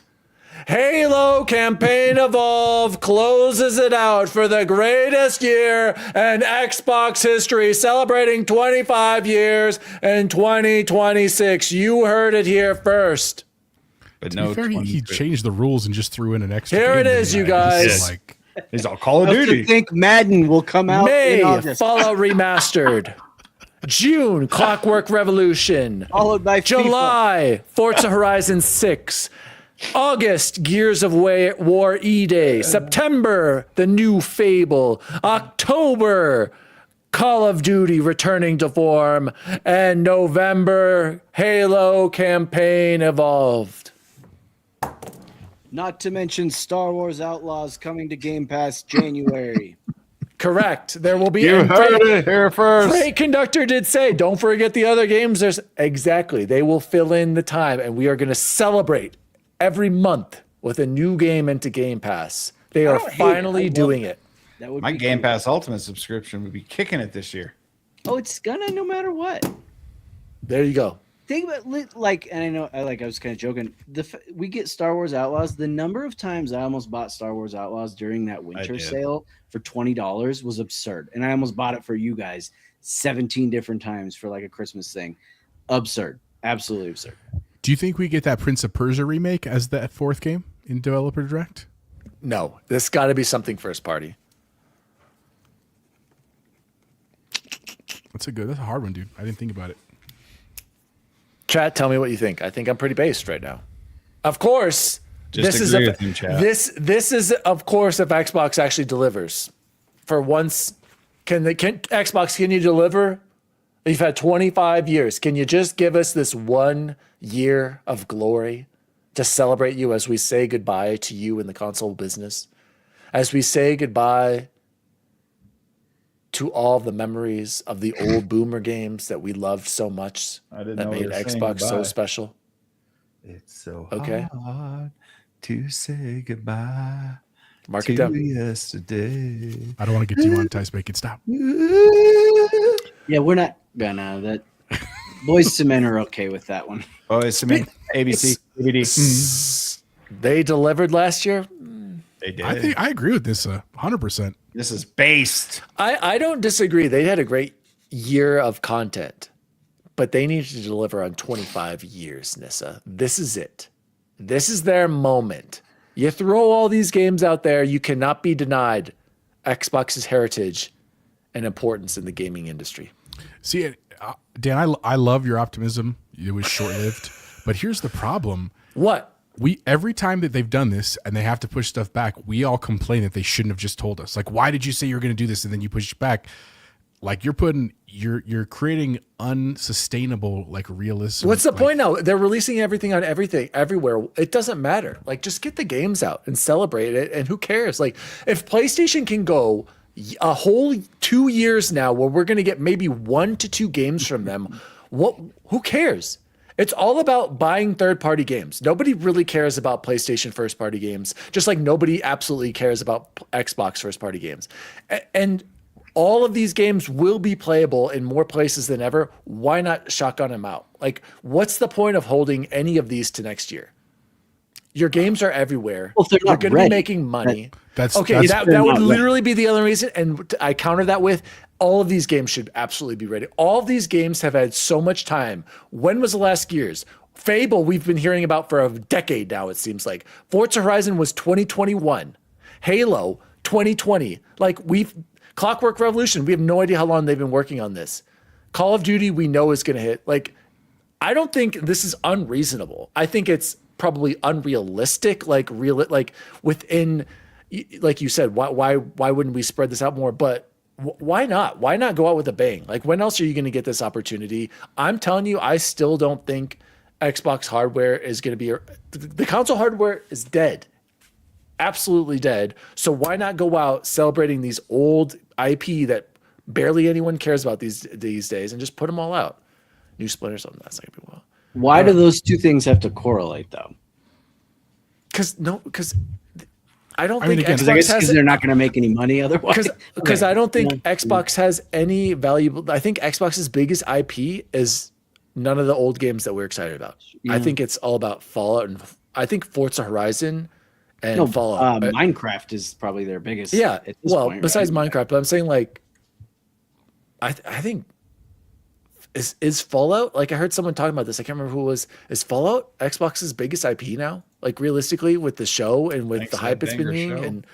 Speaker 1: Halo Campaign Evolve closes it out for the greatest year in Xbox history, celebrating 25 years in 2026. You heard it here first.
Speaker 3: But
Speaker 2: To
Speaker 3: no,
Speaker 2: be fair, he
Speaker 3: 22.
Speaker 2: changed the rules and just threw in an extra.
Speaker 1: Here it
Speaker 2: game in
Speaker 1: is, you
Speaker 2: there. It's
Speaker 1: guys.
Speaker 2: Like,
Speaker 3: He's all Call of
Speaker 6: I
Speaker 3: Duty.
Speaker 6: think Madden will come out in
Speaker 1: May,
Speaker 6: August,
Speaker 1: Fallout Remastered. June, Clockwork Revolution.
Speaker 6: followed by FIFA.
Speaker 1: July, Forza Horizon 6. August, Gears of War E-Day. September, the new Fable. October, Call of Duty returning to form. And November, Halo Campaign Evolved.
Speaker 6: Not to mention Star Wars Outlaws coming to Game Pass January.
Speaker 1: Correct. There will be.
Speaker 3: You
Speaker 1: and
Speaker 3: heard it here first.
Speaker 1: Freight Conductor did say, don't forget the other games. There's exactly. They will fill in the time, and we are going to celebrate every month with a new game into Game Pass. They are
Speaker 6: don't hate it.
Speaker 1: finally
Speaker 6: I love
Speaker 1: doing
Speaker 6: it.
Speaker 1: it.
Speaker 6: That would
Speaker 3: My
Speaker 6: be
Speaker 3: Game
Speaker 6: cool.
Speaker 3: Pass Ultimate subscription would be kicking it this year.
Speaker 6: Oh, it's gonna no matter what.
Speaker 1: There you go.
Speaker 6: Think about like, and I know, I was kind of joking. We get Star Wars Outlaws. The number of times I almost bought Star Wars Outlaws during that winter
Speaker 3: did.
Speaker 6: sale for $20 was absurd, and I almost bought it for you guys 17 different times for like a Christmas thing. Absurd, absolutely absurd.
Speaker 2: do you think we get that Prince of Persia remake as that fourth game in Developer Direct?
Speaker 1: No, this got to be something first party.
Speaker 2: That's a hard one, dude. I didn't think about it.
Speaker 1: Chat, tell me what you think. I think I'm pretty based right now. Of course,
Speaker 3: Just
Speaker 1: this
Speaker 3: agree
Speaker 1: is
Speaker 3: with him, chat.
Speaker 1: this is of course if Xbox actually delivers. For once, can Xbox, can you deliver? You've had 25 years. Can you just give us this 1 year of glory to celebrate you as we say goodbye to you in the console business? As we say goodbye to all the memories of the old boomer games that we loved so much
Speaker 3: I didn't
Speaker 1: that
Speaker 3: know we
Speaker 1: made
Speaker 3: were saying
Speaker 1: Xbox so
Speaker 3: goodbye.
Speaker 1: special.
Speaker 3: It's so
Speaker 1: Okay.
Speaker 3: hard to say goodbye
Speaker 1: Mark it
Speaker 3: to
Speaker 1: down.
Speaker 3: yesterday.
Speaker 2: I don't want to get demonetized. Make it stop.
Speaker 6: Yeah, we're not gonna. That Boys to Men are okay with that one.
Speaker 3: Oh, it's ABC, DVD.
Speaker 1: They delivered last year.
Speaker 3: They did.
Speaker 2: I think I agree with this 100%.
Speaker 3: This is based.
Speaker 1: I don't disagree. They had a great year of content, but they needed to deliver on 25 years, Nissa. This is it. This is their moment. You throw all these games out there, you cannot be denied Xbox's heritage and importance in the gaming industry.
Speaker 2: See, Dan, I love your optimism. It was short lived, but here's the problem.
Speaker 1: What?
Speaker 2: every time that they've done this and they have to push stuff back, we all complain that they shouldn't have just told us. Like, why did you say you were going to do this and then you push it back? Like you're creating unsustainable, like realism.
Speaker 1: What's the point now? They're releasing everything on everything everywhere. It doesn't matter. Like, just get the games out and celebrate it. And who cares? Like, if PlayStation can go a whole 2 years now where we're going to get maybe 1 to 2 games from them, who cares? It's all about buying third-party games. Nobody really cares about PlayStation first-party games, just like nobody absolutely cares about Xbox first-party games. And all of these games will be playable in more places than ever. Why not shotgun them out? Like, what's the point of holding any of these to next year? Your games are everywhere.
Speaker 6: Well, if they're
Speaker 1: You're
Speaker 6: not
Speaker 1: going to be
Speaker 6: ready,
Speaker 1: making money.
Speaker 2: That's
Speaker 1: okay.
Speaker 2: that's-
Speaker 1: That would literally be the other reason. And I counter that with all of these games should absolutely be ready. All of these games have had so much time. When was the last Gears? Fable, we've been hearing about for a decade now, it seems like. Forza Horizon was 2021. Halo, 2020. Like, Clockwork Revolution, we have no idea how long they've been working on this. Call of Duty, we know is going to hit. Like, I don't think this is unreasonable. I think it's probably unrealistic. Like, within, like you said, why wouldn't we spread this out more? But why not? Why not go out with a bang? Like, when else are you going to get this opportunity? I'm telling you, I still don't think Xbox hardware is going to be. The console hardware is dead. Absolutely dead. So why not go out celebrating these old IP that barely anyone cares about these days and just put them all out? New Splinter Cell, that's not gonna be well.
Speaker 6: Why do those two things have to correlate though?
Speaker 1: Because I don't
Speaker 2: I mean,
Speaker 1: think
Speaker 2: again,
Speaker 1: Xbox
Speaker 6: I guess
Speaker 1: has
Speaker 6: because they're not going to make any money otherwise.
Speaker 1: because I don't think Xbox has any valuable. I think Xbox's biggest IP is none of the old games that we're excited about. I think it's all about Fallout, and I think Forza Horizon and Fallout.
Speaker 6: Minecraft is probably their biggest.
Speaker 1: Yeah.
Speaker 6: at this
Speaker 1: Well,
Speaker 6: point,
Speaker 1: besides
Speaker 6: right?
Speaker 1: Minecraft, but I'm saying, like, I think is Fallout, like, I heard someone talking about this. I can't remember who it was. Is Fallout Xbox's biggest IP now? Like, realistically, with the show and with the hype it's been being and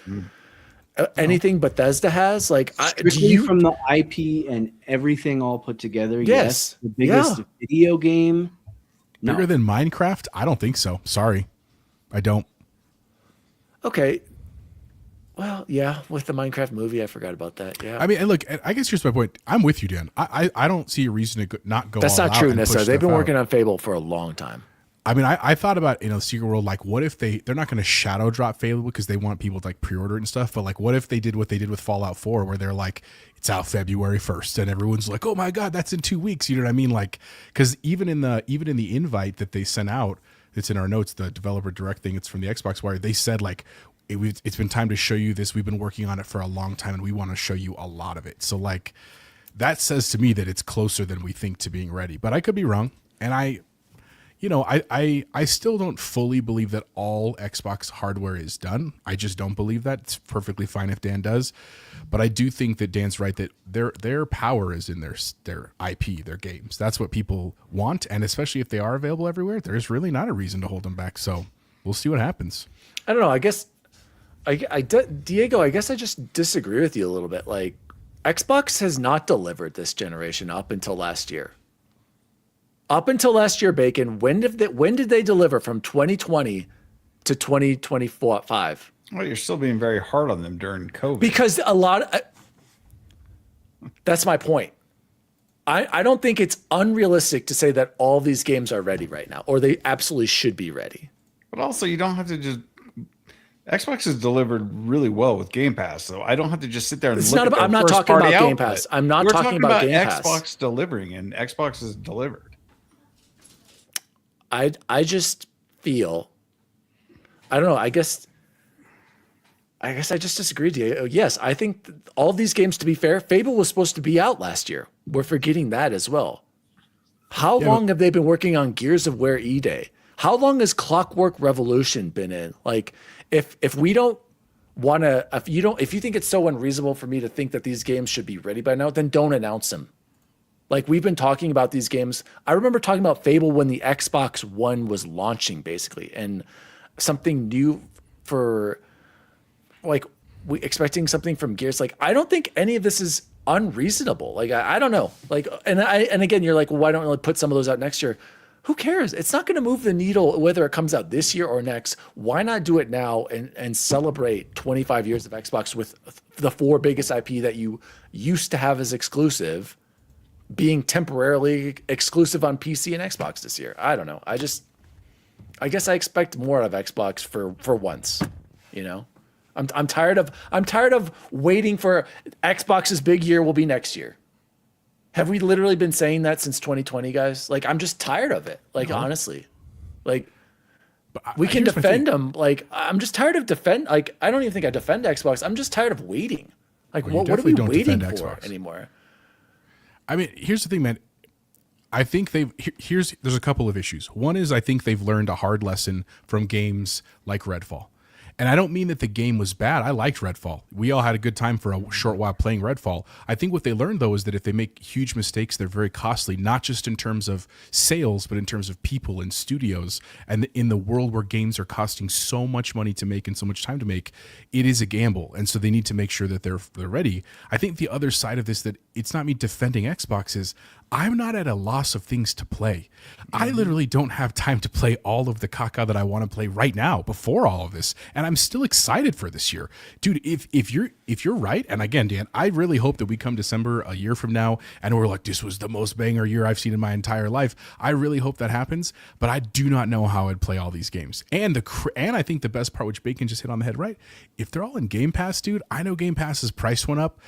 Speaker 1: anything Bethesda has, like,
Speaker 6: Strictly from the IP and everything all put together.
Speaker 1: Yes.
Speaker 6: The biggest video game. No.
Speaker 2: Bigger than Minecraft? I don't think so. Sorry, I don't.
Speaker 1: Okay. Well, yeah, with the Minecraft movie, I forgot about that. Yeah.
Speaker 2: I mean, and look, I guess here's my point. I'm with you, Dan. I don't see a reason to not go.
Speaker 1: That's
Speaker 2: all
Speaker 1: not
Speaker 2: out
Speaker 1: true
Speaker 2: and push
Speaker 1: necessarily. They've
Speaker 2: stuff
Speaker 1: been
Speaker 2: out.
Speaker 1: working on Fable for a long time.
Speaker 2: I mean, I thought about, the Secret World, like, what if they're not going to shadow drop Fable because they want people to, like, pre-order it and stuff, but, like, what if they did what they did with Fallout 4 where they're like, it's out February 1st and everyone's like, oh my God, that's in 2 weeks. You know what I mean? Like, because even in the invite that they sent out, it's in our notes, the developer direct thing, it's from the Xbox Wire, they said, like, it's been time to show you this. We've been working on it for a long time and we want to show you a lot of it. So, like, that says to me that it's closer than we think to being ready, but I could be wrong. And I still don't fully believe that all Xbox hardware is done. I just don't believe that. It's perfectly fine if Dan does, but I do think that Dan's right that their power is in their IP, their games. That's what people want, and especially if they are available everywhere, there's really not a reason to hold them back. So we'll see what happens.
Speaker 1: I don't know. I guess Diego, I guess I just disagree with you a little bit. Like, Xbox has not delivered this generation up until last year. Up until last year, Bacon, when did they deliver from 2020 to 2025?
Speaker 3: Well, you're still being very hard on them during COVID.
Speaker 1: Because that's my point. I don't think it's unrealistic to say that all these games are ready right now, or they absolutely should be ready.
Speaker 3: But also, you don't have to just. Xbox has delivered really well with Game Pass, so I don't have to just sit there and
Speaker 1: It's
Speaker 3: look
Speaker 1: not
Speaker 3: at
Speaker 1: about,
Speaker 3: their
Speaker 1: I'm not talking about
Speaker 3: first-party
Speaker 1: Game
Speaker 3: output.
Speaker 1: Pass. I'm not
Speaker 3: We're
Speaker 1: talking about Game Pass.
Speaker 3: Xbox delivering, and Xbox has delivered.
Speaker 1: I just feel, I don't know. I guess I just disagree with you. Yes, I think all these games, to be fair, Fable was supposed to be out last year. We're forgetting that as well. How long have they been working on Gears of War E-Day? How long has Clockwork Revolution been in? Like, if we don't want to, if you think it's so unreasonable for me to think that these games should be ready by now, then don't announce them. Like, we've been talking about these games. I remember talking about Fable when the Xbox One was launching, basically, and something new for, like, we expecting something from Gears. Like, I don't think any of this is unreasonable. Like, I don't know. Like, and again, you're like, well, why don't we put some of those out next year? who cares? It's not going to move the needle whether it comes out this year or next. Why not do it now and celebrate 25 years of Xbox with the 4 biggest IP that you used to have as exclusive being temporarily exclusive on PC and Xbox this year? I don't know. I guess I expect more of Xbox for once, you know? I'm tired of waiting for Xbox's big year will be next year. Have we literally been saying that since 2020, guys? Like, I'm just tired of it. Like, honestly, like we can defend them. Like, I'm just tired of Like, I don't even think I defend Xbox. I'm just tired of waiting. Like, what are we waiting for Xbox anymore?
Speaker 2: I mean, here's the thing, man. I think there's a couple of issues. One is I think they've learned a hard lesson from games like Redfall. And I don't mean that the game was bad. I liked Redfall. We all had a good time for a short while playing Redfall. I think what they learned, though, is that if they make huge mistakes, they're very costly, not just in terms of sales, but in terms of people and studios. And in the world where games are costing so much money to make and so much time to make, it is a gamble. And so they need to make sure that they're ready. I think the other side of this, that it's not me defending Xbox, is I'm not at a loss of things to play. I literally don't have time to play all of the caca that I want to play right now before all of this. And I'm still excited for this year. Dude, if you're right, and again, Dan, I really hope that we come December a year from now and we're like, this was the most banger year I've seen in my entire life. I really hope that happens, but I do not know how I'd play all these games. And I think the best part, which Bacon just hit on the head right, if they're all in Game Pass, dude, I know Game Pass's price went up.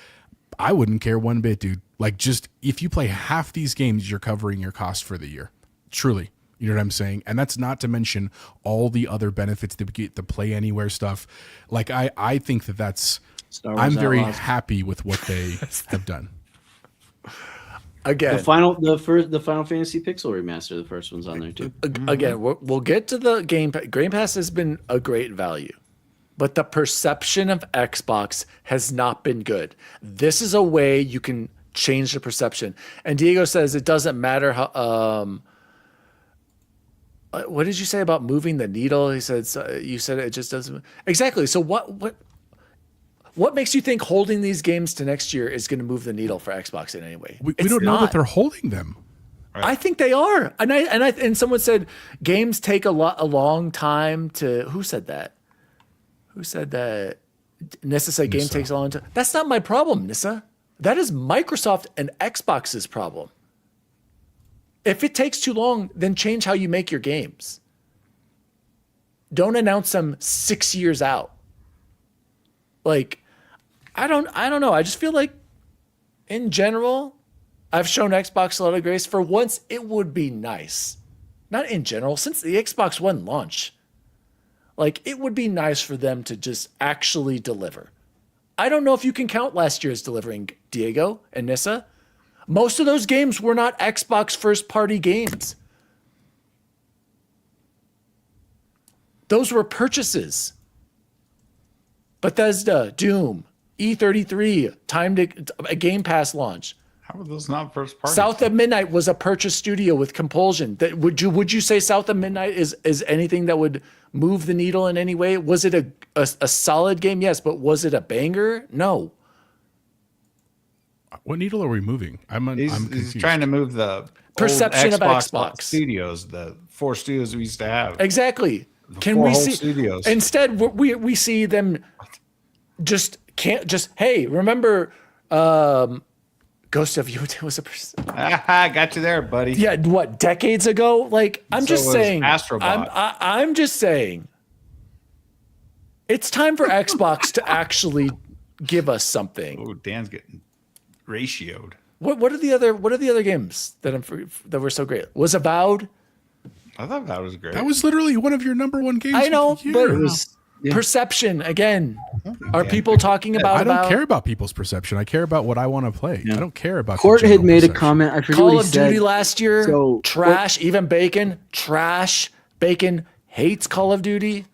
Speaker 2: I wouldn't care one bit, dude. Like, just if you play half these games, you're covering your cost for the year. Truly. You know what I'm saying? And that's not to mention all the other benefits that we get, the Play Anywhere stuff. Like, I think that's, I'm very happy with what they have done.
Speaker 1: Again,
Speaker 6: the Final Fantasy Pixel remaster, the first one's on there too.
Speaker 1: Again, we'll get to the Game Pass. Game Pass has been a great value, but the perception of Xbox has not been good. This is a way you can change the perception. And Diego says it doesn't matter how. What did you say about moving the needle? He said you said it just doesn't. Exactly. So what makes you think holding these games to next year is going to move the needle for Xbox in any way?
Speaker 2: We don't know that they're holding them.
Speaker 1: Right. I think they are. And someone said games take a long time to. Who said that? Who said that? Nissa said game takes a long time. That's not my problem, Nissa. That is Microsoft and Xbox's problem. If it takes too long, then change how you make your games. Don't announce them 6 years out. Like, I don't know. I just feel like, in general, I've shown Xbox a lot of grace. For once, it would be nice. Not in general, since the Xbox One launch. Like, it would be nice for them to just actually deliver. I don't know if you can count last year's delivering, Diego and Nissa. Most of those games were not Xbox first-party games. Those were purchases. Bethesda, Doom, E33, timed a Game Pass launch.
Speaker 3: How are those not first party?
Speaker 1: South of Midnight was a purchase studio with compulsion. That would you say South of Midnight is anything that would move the needle in any way? Was it a solid game? Yes, but was it a banger? No.
Speaker 2: What needle are we moving? I'm confused.
Speaker 3: He's trying to move the
Speaker 1: perception
Speaker 3: old
Speaker 1: of Xbox
Speaker 3: studios, the 4 studios we used to have.
Speaker 1: Exactly. Can we see studios? Instead, we see them hey, remember Ghost of Yotun was
Speaker 3: I got you there, buddy.
Speaker 1: Yeah, what, decades ago? Like, I'm just saying.
Speaker 3: Astrobot.
Speaker 1: I'm just saying. It's time for Xbox to actually give us something.
Speaker 3: Oh, Dan's getting ratioed.
Speaker 1: What are the other games that were so great? Was Avowed?
Speaker 3: I thought that was great.
Speaker 2: That was literally one of your number one games.
Speaker 1: I know, but
Speaker 6: it was
Speaker 1: perception again. Are people talking about?
Speaker 2: I don't care about people's perception. I care about what I want to play. Yeah. I don't care about.
Speaker 6: Court had made a comment. I forget
Speaker 1: Call
Speaker 6: what he
Speaker 1: of
Speaker 6: said.
Speaker 1: Duty last year.
Speaker 6: So,
Speaker 1: trash. Even Bacon. Trash. Bacon hates Call of Duty.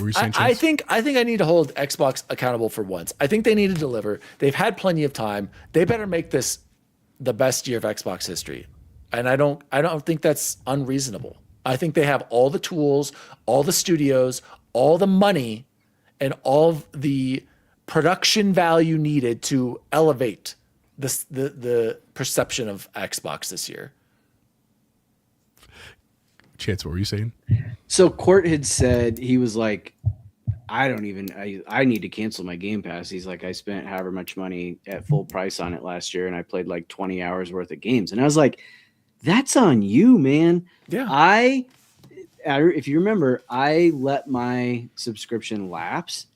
Speaker 1: I think I need to hold Xbox accountable for once. I think they need to deliver. They've had plenty of time. They better make this the best year of Xbox history. And I don't think that's unreasonable. I think they have all the tools, all the studios, all the money, and all of the production value needed to elevate the perception of Xbox this year.
Speaker 2: Chance, what were you saying?
Speaker 6: So Court had said he was like, I need to cancel my Game Pass. He's like, I spent however much money at full price on it last year, and I played like 20 hours worth of games. And I was like, that's on you, man.
Speaker 1: Yeah.
Speaker 6: If you remember, I let my subscription lapse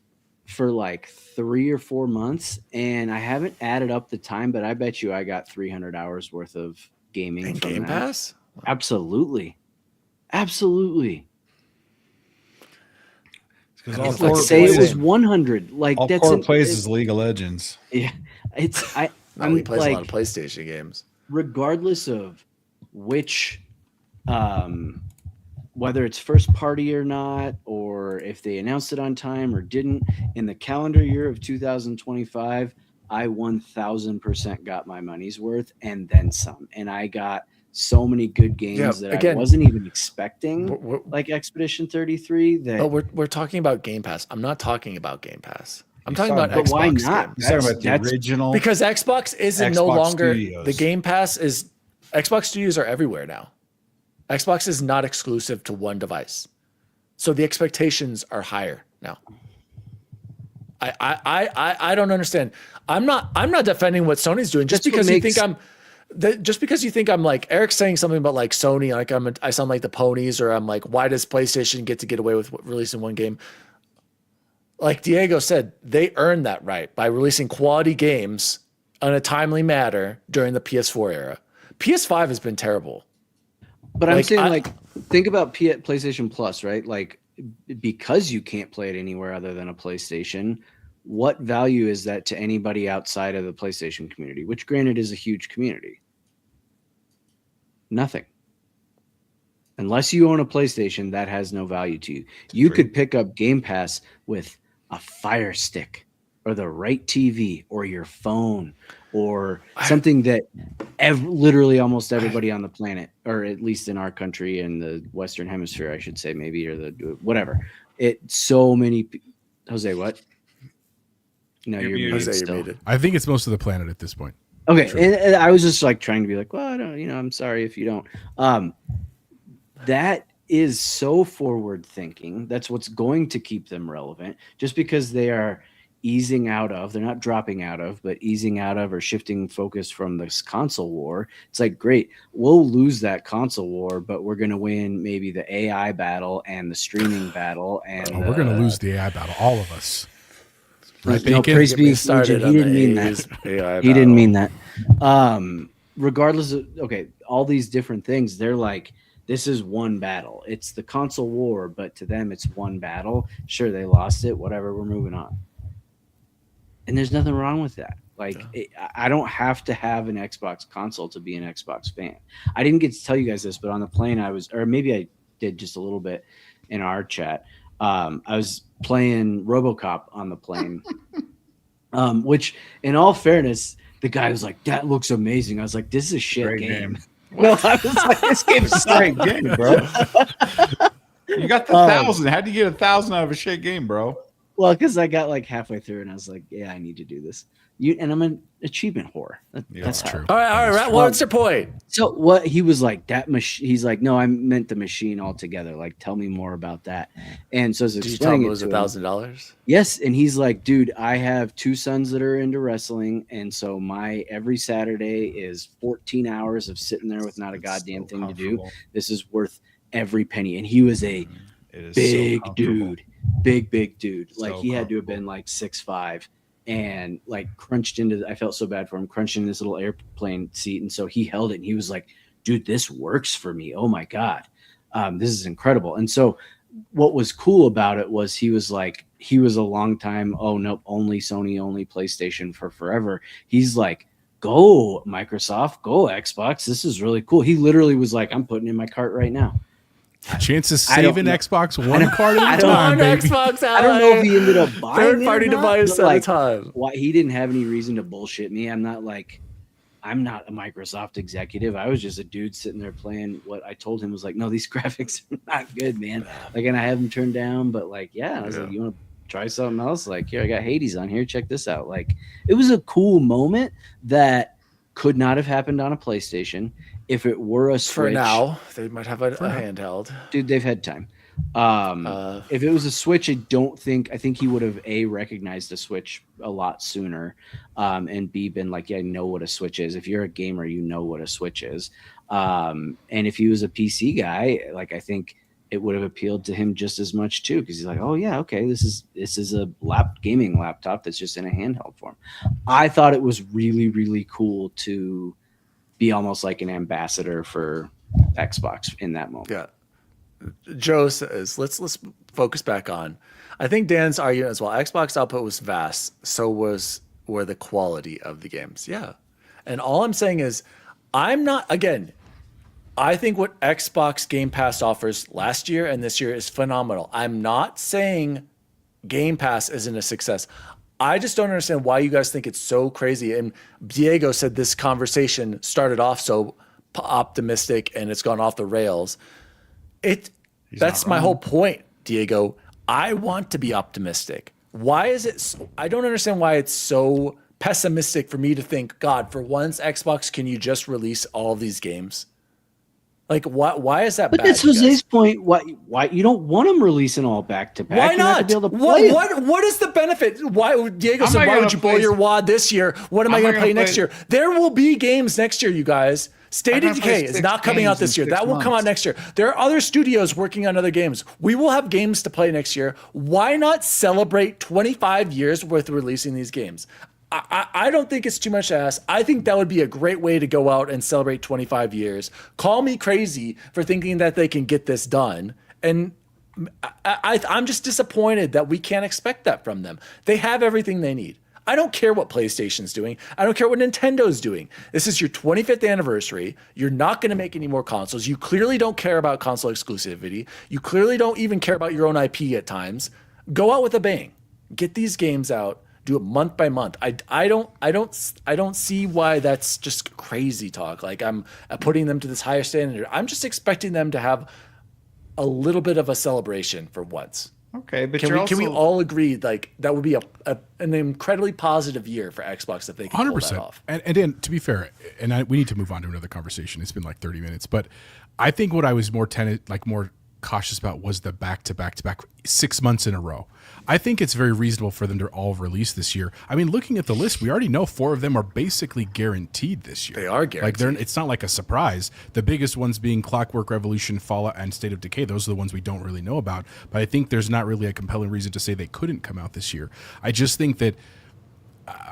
Speaker 6: for like 3 or 4 months, and I haven't added up the time, but I bet you I got 300 hours worth of gaming
Speaker 1: And
Speaker 6: from
Speaker 1: Game
Speaker 6: that.
Speaker 1: Pass?
Speaker 6: Absolutely.
Speaker 3: Because all
Speaker 1: Like,
Speaker 3: Core
Speaker 6: Say it was
Speaker 3: plays,
Speaker 6: 100. Like
Speaker 3: all
Speaker 6: that's
Speaker 3: Core plays is League of Legends.
Speaker 6: yeah.
Speaker 1: No,
Speaker 6: I'm
Speaker 1: he plays a lot
Speaker 6: like,
Speaker 1: of PlayStation games.
Speaker 6: regardless of which whether it's first party or not, or if they announced it on time or didn't, in the calendar year of 2025, I 1000% got my money's worth and then some. And I got so many good games that I wasn't even expecting, like Expedition 33.
Speaker 1: But we're talking about Game Pass. I'm not talking about Game Pass. I'm talking
Speaker 3: talking
Speaker 1: about
Speaker 3: about-
Speaker 1: Xbox
Speaker 6: But why not?
Speaker 1: games.
Speaker 3: He's talking about the
Speaker 6: That's-
Speaker 3: original.
Speaker 1: Because Xbox isn't no
Speaker 3: Xbox
Speaker 1: longer
Speaker 3: Studios.
Speaker 1: the Game Pass is Xbox Studios are everywhere now. Xbox is not exclusive to one device. So the expectations are higher now. I don't understand. I'm not defending what Sony's doing just
Speaker 6: That's what
Speaker 1: because you
Speaker 6: makes-
Speaker 1: think just because you think I'm like Eric's saying something about like Sony, like I sound like the ponies, or I'm like, why does PlayStation get away with releasing one game? Like Diego said, they earned that right by releasing quality games in a timely manner during the PS4 era. PS5 has been terrible.
Speaker 6: But I'm
Speaker 1: Like,
Speaker 6: saying, think about PlayStation Plus, right? Like, because you can't play it anywhere other than a PlayStation, what value is that to anybody outside of the PlayStation community, which granted is a huge community? Nothing. Unless you own a PlayStation, that has no value to you. You could pick up Game Pass with a Fire Stick or the right TV or your phone or something that literally almost everybody on the planet, or at least in our country and the Western Hemisphere, I should say, maybe, or the whatever. Jose, what? No, you're muted
Speaker 1: Jose, you're
Speaker 6: still.
Speaker 1: muted.
Speaker 2: I think it's most of the planet at this point.
Speaker 6: Okay, and I was just like trying to be like, well, I don't, I'm sorry if you don't. That is so forward thinking. That's what's going to keep them relevant. Just because they are easing out of, they're not dropping out of, but easing out of or shifting focus from this console war. It's like, great, we'll lose that console war, but we're going to win maybe the AI battle and the streaming battle. And
Speaker 2: We're going to lose the AI battle, all of us. Right,
Speaker 6: no,
Speaker 2: Bacon?
Speaker 6: praise
Speaker 1: Get me
Speaker 6: be,
Speaker 1: started
Speaker 6: he
Speaker 1: on
Speaker 6: didn't
Speaker 1: the
Speaker 6: mean
Speaker 1: A's
Speaker 6: that.
Speaker 1: AI
Speaker 6: He didn't mean
Speaker 1: battle.
Speaker 6: that. Regardless of, okay, all these different things, they're like, this is one battle. It's the console war, but to them, it's one battle. Sure, they lost it. Whatever, we're moving on. And there's nothing wrong with that. Like, I don't have to have an Xbox console to be an Xbox fan. I didn't get to tell you guys this, but on the plane, or maybe I did just a little bit in our chat. I was playing RoboCop on the plane, which, in all fairness, the guy was like, "That looks amazing." I was like, "This is a shit
Speaker 3: Great
Speaker 6: game."
Speaker 3: game.
Speaker 6: No, I was like, "This game's
Speaker 3: It's a great game, bro. You got the 1,000. How'd you get 1,000 out of a shit game, bro?
Speaker 6: Well, because I got like halfway through and I was like, yeah, I need to do this. And I'm an achievement whore. That's
Speaker 2: true.
Speaker 1: All right. What's your point?
Speaker 6: So what he was like, that machine, he's like, no, I meant the machine altogether. Like, tell me more about that. And so I was
Speaker 1: Did you tell him
Speaker 6: explaining
Speaker 1: it was $1,000?
Speaker 6: Yes. And he's like, dude, I have 2 sons that are into wrestling. And so my every Saturday is 14 hours of sitting there with not a goddamn thing to do. This is worth every penny. And he was a big dude. Big dude. Like, he had to have been like 6'5", and like crunched into, I felt so bad for him, crunched in this little airplane seat. And so he held it and he was like, dude, this works for me. Oh my God. This is incredible. And so what was cool about it was he was a long time, oh nope, only Sony, only PlayStation for forever. He's like, go Microsoft, go Xbox. This is really cool. He literally was like, I'm putting in my cart right now.
Speaker 2: Chances
Speaker 6: I don't
Speaker 2: saving
Speaker 6: know.
Speaker 2: Xbox one card at a
Speaker 6: don't-
Speaker 2: time,
Speaker 1: On
Speaker 2: baby.
Speaker 1: Xbox,
Speaker 6: I don't know if he ended up buying
Speaker 1: third-party
Speaker 6: it or not,
Speaker 1: device
Speaker 6: but,
Speaker 1: at a
Speaker 6: like,
Speaker 1: time.
Speaker 6: why he didn't have any reason to bullshit me. I'm not a Microsoft executive. I was just a dude sitting there playing. What I told him was like, no, these graphics are not good, man. Like, and I have them turned down, but like, yeah, I was like, you want to try something else? Like, here, I got Hades on here. Check this out. Like, it was a cool moment that could not have happened on a PlayStation. if it were a
Speaker 1: For
Speaker 6: Switch,
Speaker 1: now, they might have a handheld.
Speaker 6: dude, they've had time. If it was a Switch, I think he would have recognized a Switch a lot sooner, and B, been like, yeah, I know what a Switch is. If you're a gamer, you know what a Switch is. And if he was a PC guy, like, I think it would have appealed to him just as much too, because he's like, oh yeah, okay, this is a gaming laptop that's just in a handheld form. I thought it was really, really cool to be almost like an ambassador for Xbox in that moment.
Speaker 1: Yeah. Joe says, let's focus back on. I think Dan's argument as well. Xbox output was vast, so were the quality of the games. Yeah. And all I'm saying is, I think what Xbox Game Pass offers last year and this year is phenomenal. I'm not saying Game Pass isn't a success. I just don't understand why you guys think it's so crazy. And Diego said this conversation started off so optimistic and it's gone off the rails. That's my whole point, Diego. I want to be optimistic. Why is it? I don't understand why it's so pessimistic for me to think, God, for once, Xbox, can you just release all these games? Like, why is that
Speaker 6: but
Speaker 1: bad?
Speaker 6: That's Jose's point. Why you don't want them releasing all back to back?
Speaker 1: Why
Speaker 6: You have
Speaker 1: not?
Speaker 6: to be able to play them.
Speaker 1: What is the benefit? Why, Diego said,
Speaker 3: I
Speaker 1: why
Speaker 3: gonna
Speaker 1: would you blow
Speaker 3: play-
Speaker 1: your wad this year? What am I going to play next year? There will be games next year, you guys. State
Speaker 3: I'm
Speaker 1: of
Speaker 3: gonna play
Speaker 1: Decay is
Speaker 3: 6
Speaker 1: not coming out
Speaker 3: games
Speaker 1: this
Speaker 3: in
Speaker 1: year.
Speaker 3: 6
Speaker 1: That will come out
Speaker 3: months.
Speaker 1: next year. There are other studios working on other games. We will have games to play next year. Why not celebrate 25 years worth of releasing these games? I don't think it's too much to ask. I think that would be a great way to go out and celebrate 25 years. Call me crazy for thinking that they can get this done. And I'm just disappointed that we can't expect that from them. They have everything they need. I don't care what PlayStation's doing. I don't care what Nintendo's doing. This is your 25th anniversary. You're not going to make any more consoles. You clearly don't care about console exclusivity. You clearly don't even care about your own IP at times. Go out with a bang. Get these games out. Do it month by month. I don't see why that's just crazy talk. Like, I'm putting them to this higher standard. I'm just expecting them to have a little bit of a celebration for once.
Speaker 3: Okay, but
Speaker 1: Can we all agree, like, that would be an incredibly positive year for Xbox if they can pull that off?
Speaker 2: And Dan, to be fair, we need to move on to another conversation. It's been like 30 minutes, but I think what I was more cautious about was the back 6 months in a row. I think it's very reasonable for them to all release this year. I mean, looking at the list, we already know 4 of them are basically guaranteed this year.
Speaker 1: They are guaranteed.
Speaker 2: Like, it's not like a surprise. The biggest ones being Clockwork Revolution, Fallout, and State of Decay. Those are the ones we don't really know about. But I think there's not really a compelling reason to say they couldn't come out this year. I just think that,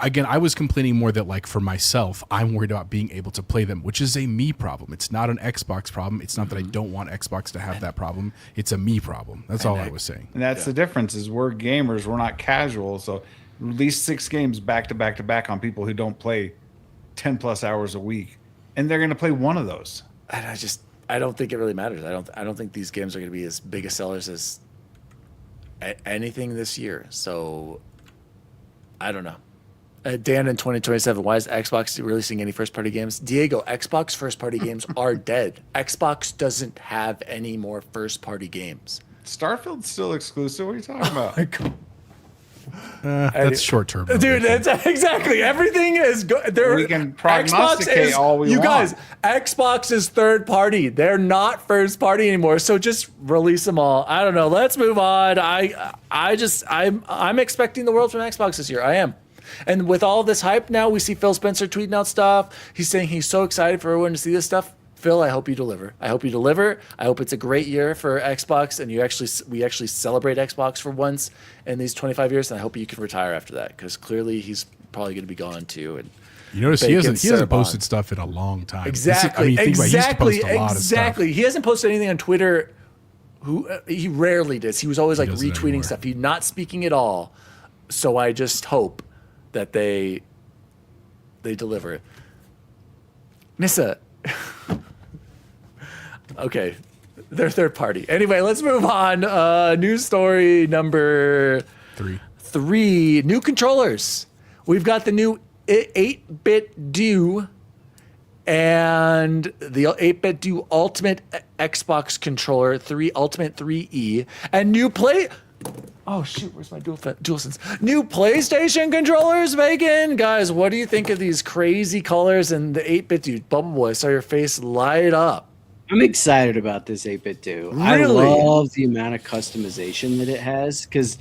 Speaker 2: again, I was complaining more that, like, for myself, I'm worried about being able to play them, which is a me problem. It's not an Xbox problem. It's not that I don't want Xbox to have that problem. It's a me problem. That's all I was saying.
Speaker 3: And that's the difference is we're gamers. We're not casual. So release 6 games back to back to back on people who don't play 10 plus hours a week. And they're going to play one of those.
Speaker 1: And I don't think it really matters. I don't think these games are going to be as big as sellers as anything this year. So I don't know. Dan in 2027, why is Xbox releasing any first-party games? Diego, Xbox first-party games are dead. Xbox doesn't have any more first-party games.
Speaker 3: Starfield's still exclusive. What are you talking about?
Speaker 2: That's short term,
Speaker 1: Dude, that's exactly. Everything is good.
Speaker 3: We can prognosticate all we
Speaker 1: you
Speaker 3: want.
Speaker 1: guys, Xbox is third-party. They're not first-party anymore. So just release them all. I don't know. Let's move on. I'm expecting the world from Xbox this year. I am. And with all this hype now, we see Phil Spencer tweeting out stuff. He's saying he's so excited for everyone to see this stuff. Phil, I hope you deliver. I hope it's a great year for Xbox, and we actually celebrate Xbox for once in these 25 years. And I hope you can retire after that, because clearly he's probably going to be gone too. And
Speaker 2: you notice he hasn't posted stuff in a long time.
Speaker 1: Exactly.
Speaker 2: He used to post a lot of stuff.
Speaker 1: He hasn't posted anything on Twitter. He rarely does. He was always like
Speaker 2: doesn't
Speaker 1: retweeting
Speaker 2: anymore.
Speaker 1: stuff. He's not speaking at all. So I just hope that they deliver. Nissa. Okay. They're third party. Anyway, let's move on. News story number 3. New controllers. We've got the new 8-bit Do and the 8-bit Do Ultimate Xbox controller, Ultimate 3E, and new play. Oh shoot, where's my DualSense? New PlayStation controllers, Bacon? Guys, what do you think of these crazy colors and the 8-bit dude? Bubbleboy, saw your face light up.
Speaker 6: I'm excited about this 8-bit too.
Speaker 1: Really?
Speaker 6: I love the amount of customization that it has because,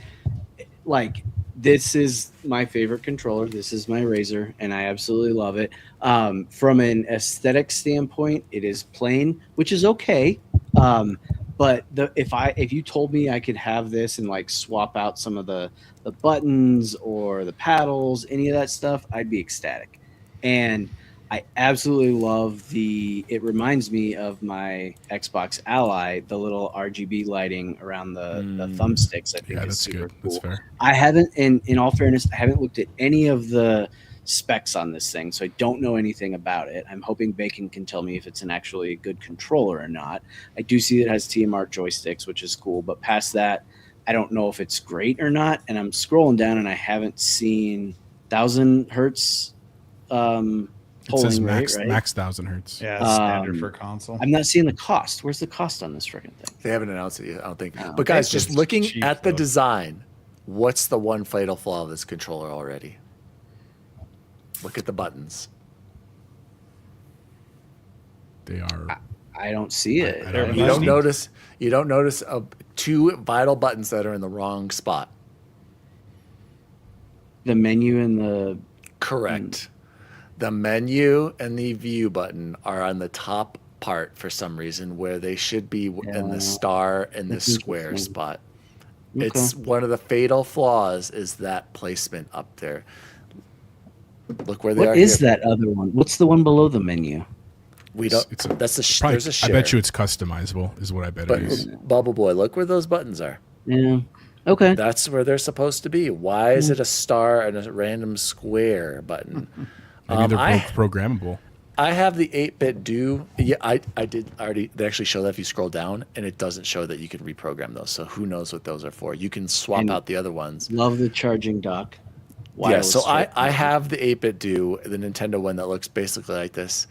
Speaker 6: like, this is my favorite controller. This is my Razer, and I absolutely love it. From an aesthetic standpoint, it is plain, which is okay. But if you told me I could have this and like swap out some of the buttons or the paddles, any of that stuff, I'd be ecstatic. And I absolutely love it reminds me of my Xbox Ally, the little RGB lighting around the thumbsticks. I think is super
Speaker 2: good.
Speaker 6: cool.
Speaker 2: That's fair.
Speaker 6: I haven't, in all fairness, I haven't looked at any of the specs on this thing, so I don't know anything about it. I'm hoping Bacon can tell me if it's an actually good controller or not. I do see it has TMR joysticks, which is cool, but past that, I don't know if it's great or not. And I'm scrolling down and I haven't seen 1000 hertz
Speaker 2: It says
Speaker 6: polling
Speaker 2: max
Speaker 6: rate, right?
Speaker 2: max 1000 hertz.
Speaker 3: Yeah, it's standard for console.
Speaker 6: I'm not seeing the cost. Where's the cost on this freaking thing?
Speaker 1: They haven't announced it yet, I don't think.
Speaker 6: Oh,
Speaker 1: But guys,
Speaker 3: it's
Speaker 1: just
Speaker 3: just
Speaker 1: looking
Speaker 3: cheap,
Speaker 1: at the
Speaker 3: though.
Speaker 1: design, what's the one fatal flaw of this controller already? Look at the buttons.
Speaker 2: They are.
Speaker 6: I don't see it.
Speaker 2: I don't
Speaker 1: You don't
Speaker 3: Neat.
Speaker 1: notice. You don't notice two vital buttons that are in the wrong spot.
Speaker 6: The menu and the
Speaker 1: Correct. The menu and the view button are on the top part for some reason, where they should be in
Speaker 6: Yeah.
Speaker 1: the star and the
Speaker 6: That's
Speaker 1: square
Speaker 6: interesting.
Speaker 1: spot.
Speaker 6: Okay.
Speaker 1: It's one of the fatal flaws is that placement up there. Look where they are.
Speaker 6: what is
Speaker 1: here.
Speaker 6: that other one? What's the one below the menu?
Speaker 1: We don't.
Speaker 2: It's a-
Speaker 1: That's a.
Speaker 2: Probably,
Speaker 1: There's a share.
Speaker 2: I bet you it's customizable, is what I bet
Speaker 1: But
Speaker 2: it is.
Speaker 1: Bubble Boy, look where those buttons are.
Speaker 6: Yeah. Okay.
Speaker 1: That's where they're supposed to be. Why is it a star and a random square button?
Speaker 2: Maybe they're
Speaker 1: I
Speaker 2: programmable.
Speaker 1: I have the 8-bit do. Yeah, I did already. They actually show that if you scroll down, and it doesn't show that you can reprogram those. So who knows what those are for? You can swap
Speaker 6: And-
Speaker 1: out the other ones.
Speaker 6: Love the charging dock.
Speaker 1: Yeah.
Speaker 6: Wireless
Speaker 1: So I
Speaker 6: charging.
Speaker 1: have the 8-bit do, the Nintendo one that looks basically like this.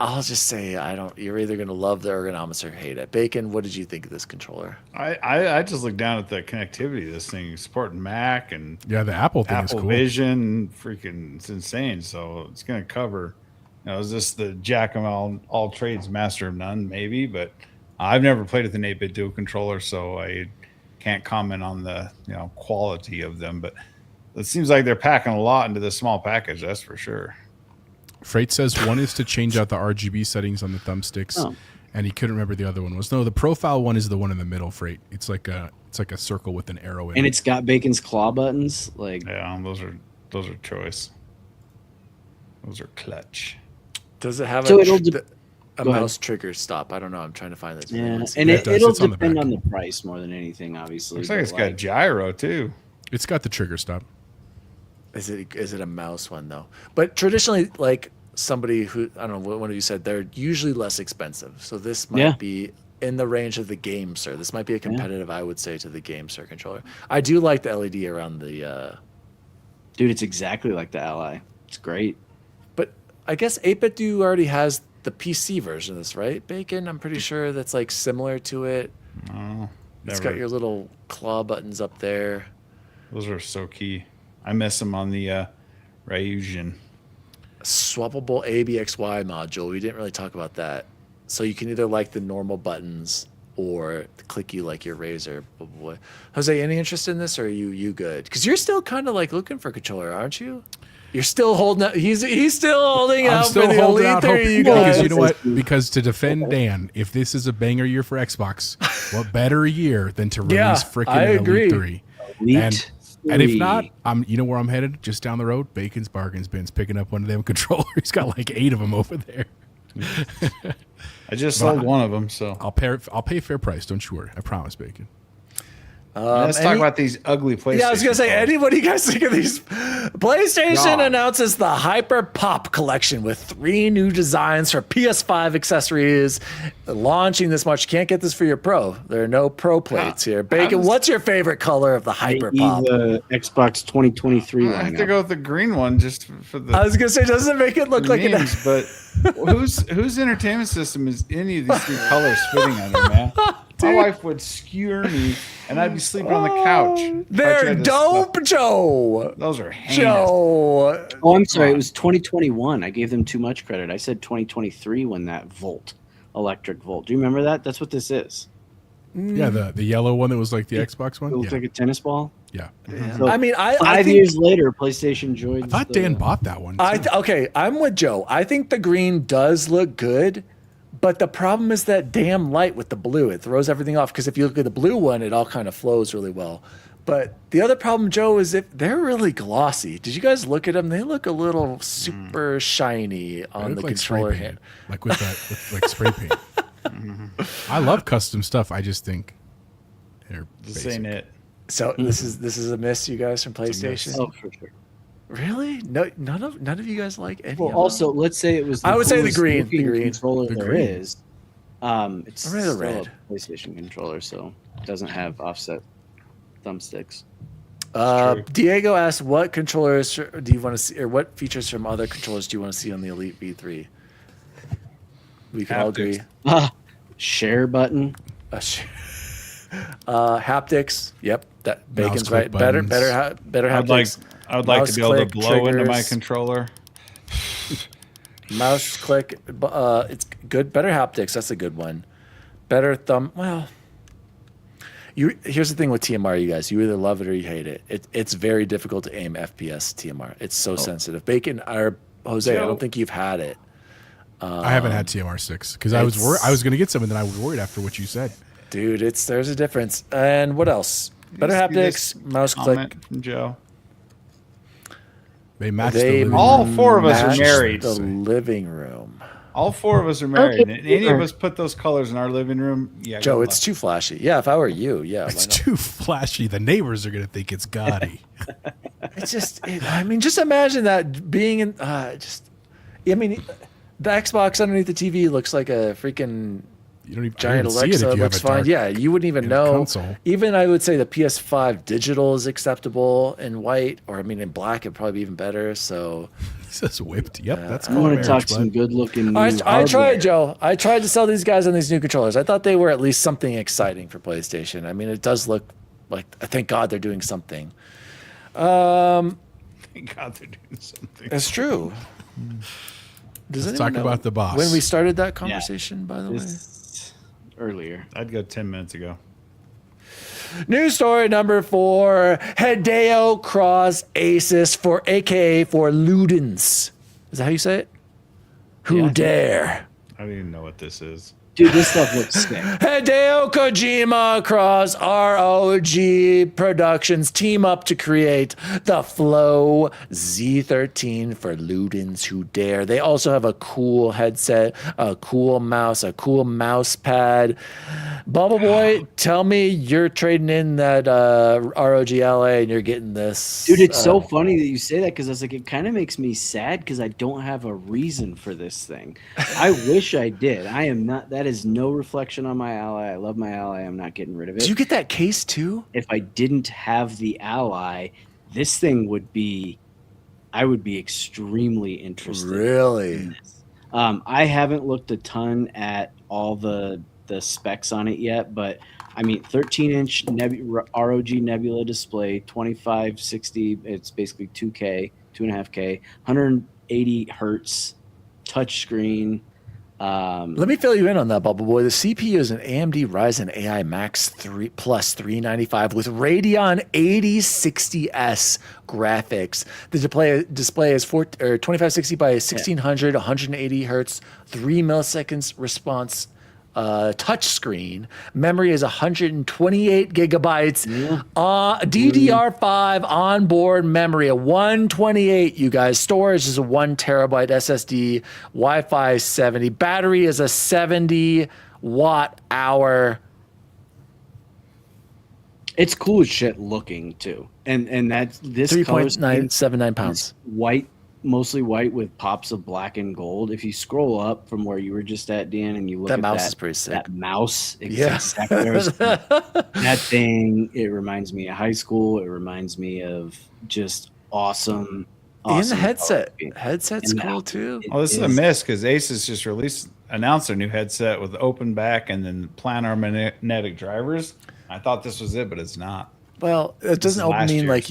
Speaker 1: I'll just say I don't. You're either gonna love the ergonomics or hate it. Bacon, what did you think of this controller?
Speaker 3: I just look down at the connectivity of this thing, supporting Mac and
Speaker 2: Yeah, the Apple thing is
Speaker 3: Apple
Speaker 2: cool.
Speaker 3: Vision, freaking, it's insane. So it's going to cover, is this the jack of all trades, master of none? Maybe, but I've never played with an 8-bit dual controller, so I can't comment on the quality of them. But it seems like they're packing a lot into this small package. That's for sure.
Speaker 2: Freight says one is to change out the RGB settings on the thumbsticks,
Speaker 6: Oh.
Speaker 2: and he couldn't remember the other one was. No, the profile one is the one in the middle. Freight. It's like a circle with an arrow in
Speaker 6: And
Speaker 2: it.
Speaker 6: it's got Bacon's claw buttons. Like,
Speaker 3: Yeah, those are choice. Those are clutch.
Speaker 1: Does it have
Speaker 6: So
Speaker 1: a
Speaker 6: it'll
Speaker 1: tr-
Speaker 6: de-
Speaker 1: a
Speaker 6: Go ahead.
Speaker 1: mouse trigger stop? I don't know. I'm trying to find this.
Speaker 6: yeah, and
Speaker 2: it does.
Speaker 6: it'll
Speaker 2: It's on the
Speaker 6: depend
Speaker 2: back.
Speaker 6: on the price more than anything, obviously.
Speaker 3: Looks like
Speaker 6: but,
Speaker 3: it's got gyro too.
Speaker 2: It's got the trigger stop.
Speaker 1: Is it a mouse one though? But traditionally, like somebody who I don't know, one of you said they're usually less expensive. So this might
Speaker 6: Yeah.
Speaker 1: be in the range of the Game Sir. This might be a competitive, I would say, to the Game Sir controller. I do like the LED around the.
Speaker 6: dude, it's exactly like the Ally. It's great.
Speaker 1: But I guess 8-bit do already has the PC version of this, right? Bacon. I'm pretty sure that's like similar to it.
Speaker 3: Oh,
Speaker 1: It's
Speaker 3: never.
Speaker 1: got your little claw buttons up there.
Speaker 3: Those are so key. I miss them on the Ryujin.
Speaker 1: Swappable ABXY module. We didn't really talk about that. So you can either like the normal buttons or clicky like your Razer. Boy, Jose, any interest in this, or are you good? Because you're still kind of like looking for a controller, aren't you? You're still holding out. He's still holding
Speaker 2: I'm
Speaker 1: out
Speaker 2: still
Speaker 1: for the
Speaker 2: holding
Speaker 1: Elite
Speaker 2: out hope
Speaker 1: 3, you
Speaker 2: because
Speaker 1: guys.
Speaker 2: you know what? Because to defend Dan, if this is a banger year for Xbox, what better year than to
Speaker 1: Yeah,
Speaker 2: release freaking
Speaker 1: I agree.
Speaker 2: Elite 3?
Speaker 6: Elite
Speaker 2: And if
Speaker 6: 3.
Speaker 2: not, you know where I'm headed? Just down the road, Bacon's Bargains Bin's picking up one of them controllers. He's got like 8 of them over there.
Speaker 3: I just sold one of them, so
Speaker 2: I'll pay fair price. Don't you worry. I promise, Bacon.
Speaker 3: let's talk about these ugly PlayStation.
Speaker 1: Yeah, I was gonna say,
Speaker 3: phones.
Speaker 1: anybody guys think of these? PlayStation
Speaker 3: God.
Speaker 1: announces the Hyper Pop collection with 3 new designs for PS5 accessories, launching this March. You can't get this for your Pro. There are no Pro plates here. Bacon, what's your favorite color of the Hyper Pop?
Speaker 6: the Xbox 2023
Speaker 3: I have to
Speaker 6: lineup.
Speaker 3: go with the green one just for the
Speaker 1: I was gonna say, doesn't it make it look like an?
Speaker 3: memes, but whose entertainment system is any of these 3 colors fitting under, man? My wife would skewer me, and I'd be sleeping on the couch. if I
Speaker 1: They're
Speaker 3: tried to
Speaker 1: dope,
Speaker 3: sleep.
Speaker 1: Joe.
Speaker 3: Those are heinous.
Speaker 1: Joe.
Speaker 6: Oh, I'm sorry. It was 2021. I gave them too much credit. I said 2023 when that Volt, electric Volt. Do you remember that? That's what this is.
Speaker 2: Yeah, the yellow one that was like the Xbox
Speaker 6: It
Speaker 2: one.
Speaker 6: looks like a tennis ball.
Speaker 2: Yeah.
Speaker 6: So
Speaker 1: I mean, I
Speaker 6: 5
Speaker 1: think,
Speaker 6: years later, PlayStation joined.
Speaker 2: I thought Dan bought that one. too.
Speaker 1: Okay, I'm with Joe. I think the green does look good, but the problem is that damn light with the blue. It throws everything off because if you look at the blue one, it all kind of flows really well. But the other problem, Joe, is if they're really glossy. Did you guys look at them? They look a little super shiny
Speaker 2: They
Speaker 1: on
Speaker 2: look
Speaker 1: the
Speaker 2: like spray
Speaker 1: controller
Speaker 2: paint,
Speaker 1: hand.
Speaker 2: like with that, with like spray paint. I love custom stuff. I just think they're
Speaker 3: This
Speaker 2: basic.
Speaker 3: ain't it.
Speaker 1: So this is a miss, you guys, from PlayStation.
Speaker 6: Oh, for sure.
Speaker 1: Really? No, none of you guys like any.
Speaker 6: Well,
Speaker 1: of
Speaker 6: also,
Speaker 1: them?
Speaker 6: let's say it was.
Speaker 1: I would say the
Speaker 6: coolest
Speaker 1: green,
Speaker 6: looking
Speaker 1: the green.
Speaker 6: controller
Speaker 2: The
Speaker 6: there
Speaker 2: green.
Speaker 6: is. It's
Speaker 1: Or maybe the
Speaker 6: still
Speaker 1: red.
Speaker 6: a PlayStation controller, so it doesn't have offset thumbsticks.
Speaker 3: true.
Speaker 1: Diego asked, "What controllers do you want to see, or what features from other controllers do you want to see on the Elite V3?" We can all agree.
Speaker 3: Haptics.
Speaker 6: Share button.
Speaker 1: Haptics. Yep, that Bacon's
Speaker 2: click
Speaker 1: right. Better
Speaker 2: buttons.
Speaker 1: better
Speaker 3: I
Speaker 1: haptics.
Speaker 3: would like
Speaker 1: Mouse
Speaker 3: to be able to
Speaker 1: click,
Speaker 3: blow into my
Speaker 1: triggers.
Speaker 3: controller.
Speaker 1: Mouse click. It's good. Better haptics. That's a good one. Better thumb. Well, here's the thing with TMR, you guys. You either love it or you hate it. It's very difficult to aim FPS TMR. It's so sensitive. Bacon or Jose, I don't think you've had it.
Speaker 2: I haven't had TMR6 because I was going to get some, and then I was worried after what you said.
Speaker 1: Dude, there's a difference. And what else? Better
Speaker 3: You see this
Speaker 1: haptics, mouse click.
Speaker 3: Comment from Joe.
Speaker 2: They matched
Speaker 1: They
Speaker 2: the living
Speaker 3: all
Speaker 2: room.
Speaker 3: four of us are
Speaker 1: match
Speaker 3: married.
Speaker 1: The living room.
Speaker 3: All four of us are married.
Speaker 5: Okay,
Speaker 3: And any of
Speaker 5: super.
Speaker 3: us put those colors in our living room. Yeah,
Speaker 1: Joe,
Speaker 3: good
Speaker 1: it's
Speaker 3: luck.
Speaker 1: too flashy. Yeah, if I were you, yeah.
Speaker 2: It's
Speaker 1: why not?
Speaker 2: too flashy. The neighbors are going to think it's gaudy.
Speaker 1: It's just, I mean, just imagine that being in, I mean, the Xbox underneath the TV looks like a freaking
Speaker 2: You don't even
Speaker 1: giant
Speaker 2: I don't see
Speaker 1: Alexa.
Speaker 2: it if
Speaker 1: It
Speaker 2: you have
Speaker 1: looks
Speaker 2: a
Speaker 1: fine.
Speaker 2: dark-
Speaker 1: Yeah, you wouldn't even
Speaker 2: in a
Speaker 1: know.
Speaker 2: console.
Speaker 1: Even I would say the PS5 digital is acceptable in white, or I mean, in black, it'd probably be even better. So
Speaker 2: It says whipped. Yep, that's
Speaker 6: I
Speaker 2: cool.
Speaker 6: want to talk some good looking.
Speaker 1: I tried, Joe. I tried to sell these guys on these new controllers. I thought they were at least something exciting for PlayStation. I mean, it does look like, thank God they're doing something.
Speaker 3: Thank God they're doing something.
Speaker 1: It's true. Does
Speaker 2: Let's
Speaker 1: anyone
Speaker 2: talk
Speaker 1: know
Speaker 2: about the boss.
Speaker 1: when we started that conversation, by the way?
Speaker 6: Earlier.
Speaker 3: I'd go 10 minutes ago.
Speaker 1: News story number 4. Hideo Cross Aces for AKA for Ludens. Is that how you say it? Who
Speaker 6: Yeah.
Speaker 1: dare?
Speaker 3: I don't even know what this is.
Speaker 6: Dude, this stuff looks sick.
Speaker 1: Hideo Kojima Cross ROG Productions team up to create the Flow Z13 for Ludens Who Dare. They also have a cool headset, a cool mouse, a cool mouse pad. Bubbleboy, tell me you're trading in that ROG LA and you're getting this.
Speaker 6: Dude, it's so funny that you say that because I was like, it kind of makes me sad because I don't have a reason for this thing. I wish I did. I am not. That is no reflection on my Ally. I love my Ally. I'm not getting rid of it.
Speaker 1: Did you get that case too?
Speaker 6: If I didn't have the Ally, this thing would be. I would be extremely interested.
Speaker 1: Really?
Speaker 6: I haven't looked a ton at all the specs on it yet, but I mean, 13-inch ROG Nebula display, 2560. It's basically 2K, 2.5K, 180 hertz touchscreen.
Speaker 1: Let me fill you in on that, Bubble Boy. The CPU is an AMD Ryzen AI Max 3 Plus 395 with Radeon 8060S graphics. The display is 2560 by 1600, 180 hertz, 3 milliseconds response. Touch screen. Memory is 128 gigabytes. DDR5 onboard memory, a 128, you guys. Storage is a 1 terabyte SSD. Wi-Fi 70. Battery is a 70 watt hour.
Speaker 6: It's cool as shit looking too, and that's this color scheme
Speaker 1: 3.979 pounds.
Speaker 6: is white, mostly white with pops of black and gold. If you scroll up from where you were just at, Dan, and you look
Speaker 1: That
Speaker 6: at
Speaker 1: mouse is pretty sick.
Speaker 6: That mouse,
Speaker 1: Yeah.
Speaker 6: that thing. It reminds me of high school. It reminds me of just awesome.
Speaker 1: In the
Speaker 6: color
Speaker 1: headset.
Speaker 6: scheme.
Speaker 1: Headset's
Speaker 6: And
Speaker 1: cool too.
Speaker 3: Oh, this is a miss because Asus just released announced their new headset with open back and then planar magnetic drivers. I thought this was it, but it's not.
Speaker 1: Well, it doesn't
Speaker 3: is last
Speaker 1: mean like
Speaker 3: year's.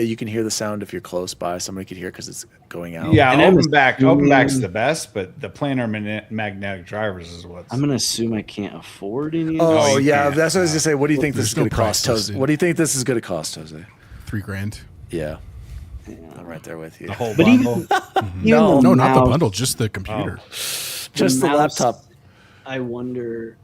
Speaker 1: you can hear the sound if you're close by. Somebody could hear because it's going out.
Speaker 3: Yeah,
Speaker 6: And I'm
Speaker 3: open back's
Speaker 6: assuming-
Speaker 3: the best, but the planar magnetic drivers is what's.
Speaker 6: I'm gonna assume I can't afford any.
Speaker 1: Oh,
Speaker 3: you
Speaker 1: yeah,
Speaker 3: can't.
Speaker 1: that's what I was gonna say. What do you think this
Speaker 2: There's
Speaker 1: is
Speaker 2: no
Speaker 1: going to cost,
Speaker 2: price
Speaker 1: Jose?
Speaker 2: listed.
Speaker 1: What do you think this is going to cost, Jose?
Speaker 2: $3,000.
Speaker 1: Yeah, I'm right there with you.
Speaker 3: the whole
Speaker 6: But
Speaker 3: bundle.
Speaker 1: No.
Speaker 2: No, not the
Speaker 6: mouse-
Speaker 2: bundle, just the computer.
Speaker 1: Just the
Speaker 6: mouse,
Speaker 1: laptop.
Speaker 6: I wonder.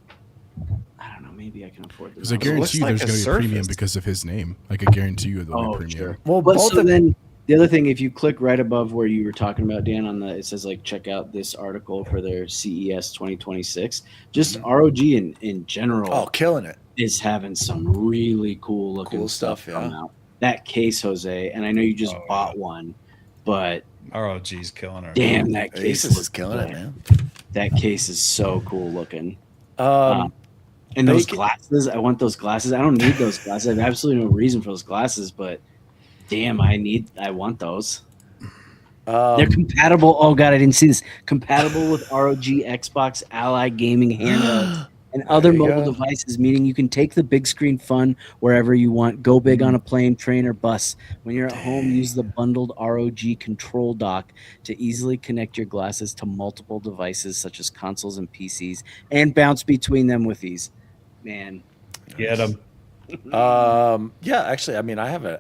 Speaker 6: I don't know. Maybe I can afford the
Speaker 2: Because I
Speaker 6: mouse.
Speaker 2: guarantee you
Speaker 3: like
Speaker 2: there's
Speaker 3: a
Speaker 2: going to be a premium
Speaker 3: Surface.
Speaker 2: because of his name. Like, I guarantee you there'll be
Speaker 6: Oh,
Speaker 2: premium.
Speaker 6: sure.
Speaker 1: Well,
Speaker 6: But
Speaker 1: both
Speaker 6: so
Speaker 1: of
Speaker 6: then the other thing, if you click right above where you were talking about, Dan, on the it says like check out this article for their CES 2026. Just ROG in general
Speaker 1: Oh, killing it.
Speaker 6: is having some really cool looking
Speaker 1: Cool
Speaker 6: stuff
Speaker 1: stuff,
Speaker 6: come
Speaker 1: yeah.
Speaker 6: out. That case, Jose, and I know you just
Speaker 3: Oh,
Speaker 6: bought
Speaker 3: yeah.
Speaker 6: one, but
Speaker 3: ROG's killing her.
Speaker 6: damn, that case
Speaker 1: Asus is
Speaker 6: looks
Speaker 1: killing it,
Speaker 6: good.
Speaker 1: man.
Speaker 6: That case is so cool looking.
Speaker 1: Um,
Speaker 6: And those
Speaker 1: Bacon-
Speaker 6: glasses, I want those glasses. I don't need those glasses. I have absolutely no reason for those glasses, but damn, I want those. They're compatible. Oh god, I didn't see this. Compatible with ROG Xbox Ally gaming handhelds and other
Speaker 1: you
Speaker 6: mobile
Speaker 1: go.
Speaker 6: devices, meaning you can take the big screen fun wherever you want. Go big on a plane, train, or bus. When you're at home, use the bundled ROG control dock to easily connect your glasses to multiple devices such as consoles and PCs and bounce between them with ease. Man,
Speaker 3: Get them.
Speaker 1: yeah, actually, I mean, I have an